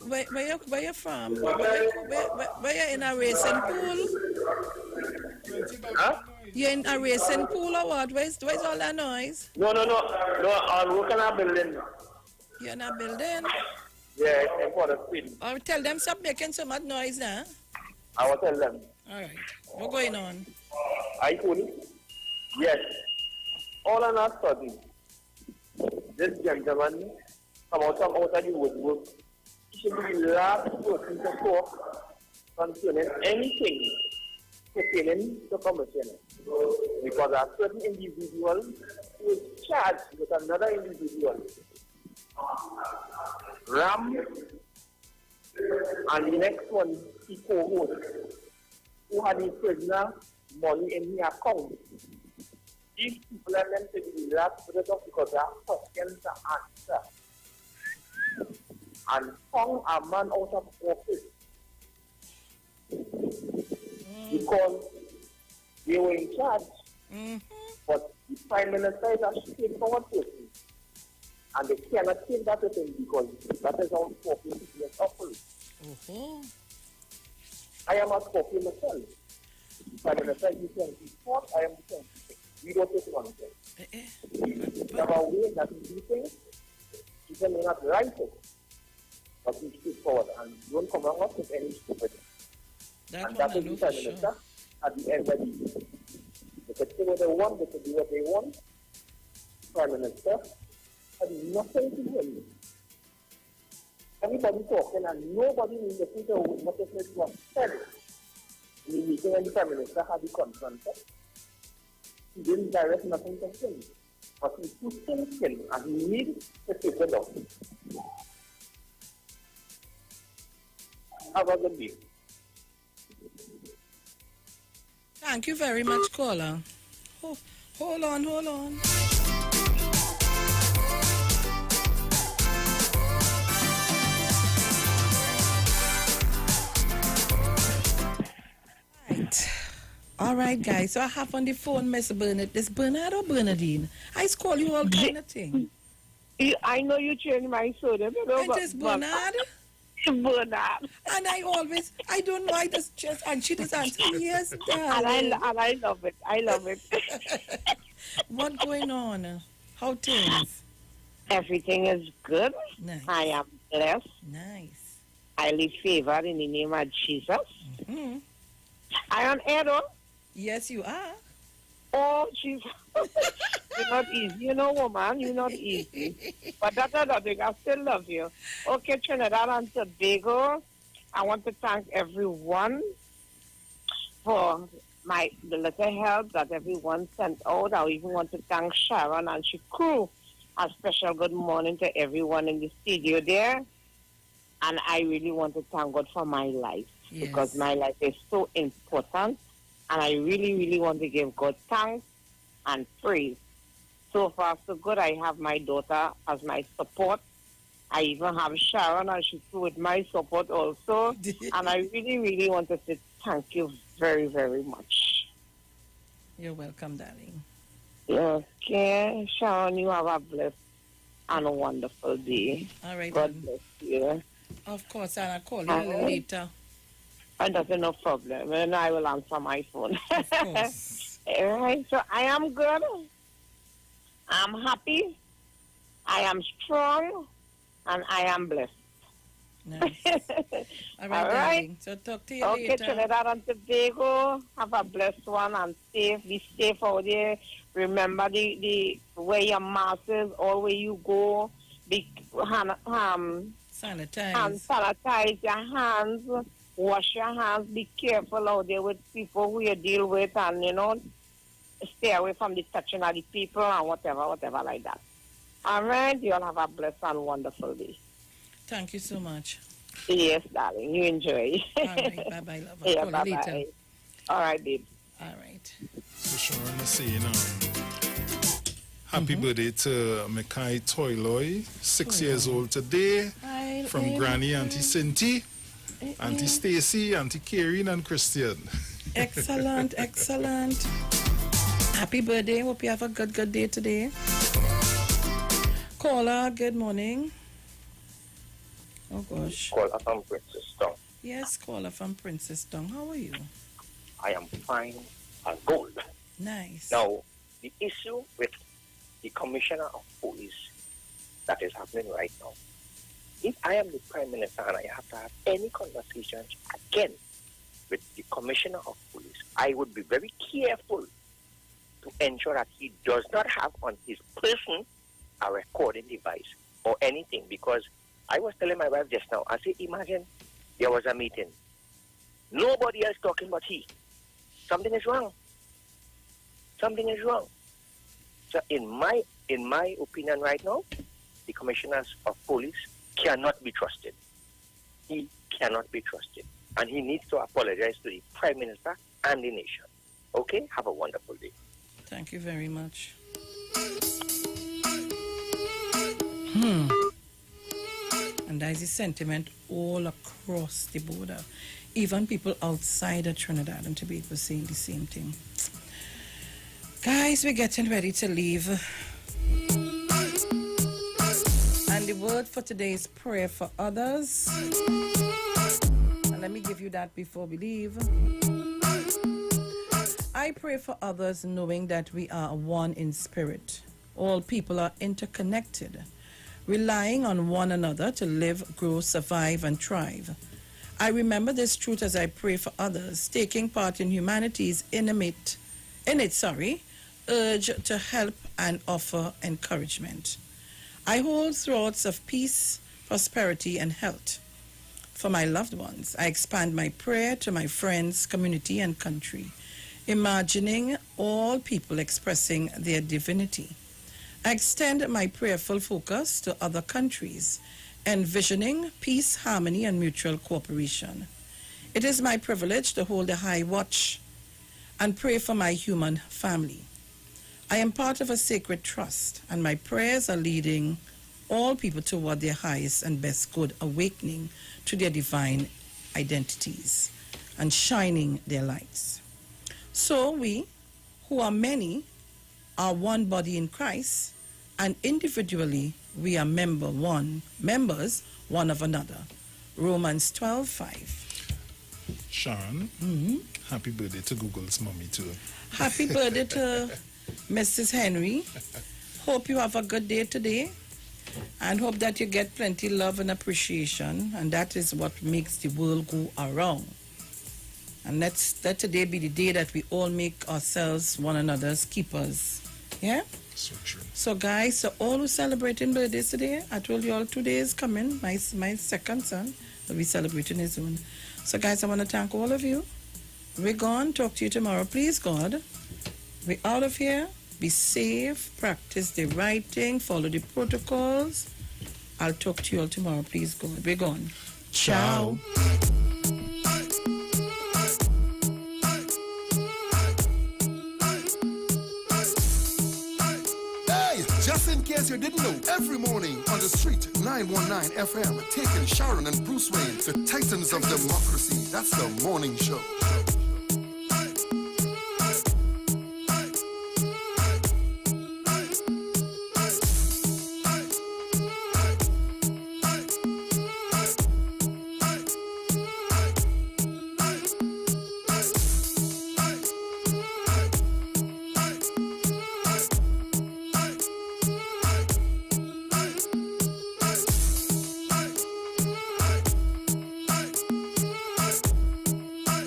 Where you from? Where you in a racing pool? Huh? You in a racing pool or what? Where's all that noise? No. I'm working on a building. You're in a building? Yeah, it's for the speed. Or tell them stop making so much noise now. I will tell them. All right. What's going on? I told you? Yes. All on our study. This gentleman come out of the woodwork. He should be the last person to talk concerning anything pertaining to commission. Because a certain individual who is charged with another individual. Ram and the next one, he co-host, who had his prisoner money in his account. These people are meant to be last because they have questions to answer. And found a man out of office because they were in charge. But the Prime Minister is a straightforward person. And they cannot change that person because that is how Scorpion is offered. I am a Scorpion myself. Prime Minister, you can be taught, I am the same. We don't take one thing. We have a way that we do things, even may not right it, but we speak forward and don't come along with any stupidity. And that is the Prime Minister at the end of the day. They can say what they want, they can do what they want. Prime Minister has nothing to do. Everybody talking and nobody in the future would not have what said. In the meeting when the Prime Minister had the conference, he didn't direct nothing to him. But he put him and he needs to take it off. Have a good day. Thank you very much, caller. Hold on. Right. All right, guys. So I have on the phone Miss Bernard. This Bernard or Bernardine? I call you all kind of thing. I know you changed my surname. It is Bernard. Bernard. And I don't know, and she just answered, yes, darling. And I love it. I love it. What's going on? How things? Everything is good. Nice. I am blessed. Nice. Highly favored in the name of Jesus. Mm-hmm. I am Edo. Yes, you are. Oh, Jesus. You're not easy. You know, woman, you're not easy. But that's another thing. I still love you. Okay, Trinidad and Tobago, I want to thank everyone for the little help that everyone sent out. I even want to thank Sharon and she crew. A special good morning to everyone in the studio there. And I really want to thank God for my life. Yes. Because my life is so important. And I really, really want to give God thanks and praise. So far, so good. I have my daughter as my support. I even have Sharon, and she's with my support also. And I really, really want to say thank you very, very much. You're welcome, darling. Okay, Sharon, you have a blessed and a wonderful day. All right. God bless you. Of course, and I'll call you a little later. And that's no problem. And I will answer my phone. Of course. All right, so I am good. I'm happy. I am strong. And I am blessed. Nice. All right. So talk to you later. Okay, Trinidad and Tobago. Have a blessed one and safe. Be safe out there. Remember the wear your masks all where you go. Sanitize your hands. Wash your hands. Be careful out there with people who you deal with, and stay away from the touching of the people and whatever like that. All right, you'll have a blessed and wonderful day. Thank you so much. Yes, darling. You enjoy. All right, bye-bye, love. Yeah, bye-bye. All right, babe. All right. So Sharon is saying, happy birthday to Mekai Toyloy, 6 years old today, from Granny Auntie Cinti, Auntie Stacy, Auntie Karen, and Christian. Excellent, excellent. Happy birthday. Hope you have a good day today. Caller, good morning. Oh gosh. Caller from Princess Town. Yes, caller from Princess Town. How are you? I am fine and gold. Nice. Now, the issue with the Commissioner of Police that is happening right now, if I am the Prime Minister and I have to have any conversations again with the Commissioner of Police, I would be very careful to ensure that he does not have on his person a recording device or anything, because I was telling my wife just now, I said, imagine there was a meeting. Nobody else talking but he. Something is wrong. Something is wrong. So in my opinion right now, the commissioners of police cannot be trusted. He cannot be trusted. And he needs to apologize to the Prime Minister and the nation. Okay? Have a wonderful day. Thank you very much. And there's a sentiment all across the border. Even people outside of Trinidad and Tobago saying the same thing. Guys, we're getting ready to leave. And the word for today is prayer for others. And let me give you that before we leave. I pray for others knowing that we are one in spirit. All people are interconnected, relying on one another to live, grow, survive, and thrive. I remember this truth as I pray for others, taking part in humanity's innate urge to help and offer encouragement. I hold thoughts of peace, prosperity, and health for my loved ones. I expand my prayer to my friends, community, and country, imagining all people expressing their divinity. I extend my prayerful focus to other countries, envisioning peace, harmony, and mutual cooperation. It is my privilege to hold a high watch and pray for my human family. I am part of a sacred trust, and my prayers are leading all people toward their highest and best good, awakening to their divine identities and shining their lights. So we, who are many, are one body in Christ, and individually we are members one of another. Romans 12:5. Sharon, happy birthday to Google's mommy too. Happy birthday to Mrs. Henry. Hope you have a good day today, and hope that you get plenty love and appreciation, and that is what makes the world go around. And let today be the day that we all make ourselves one another's keepers. Yeah? So true. So guys, so all who celebrating birthdays today, I told you all 2 days coming. My second son will be celebrating his own. So guys, I want to thank all of you. We're gone. Talk to you tomorrow. Please, God. We're out of here. Be safe. Practice the right thing. Follow the protocols. I'll talk to you all tomorrow. Please, God. We're gone. Ciao. Just in case you didn't know, every morning on the street, 919 FM, taking Sharon and Bruce Wayne, the titans of democracy. That's the morning show.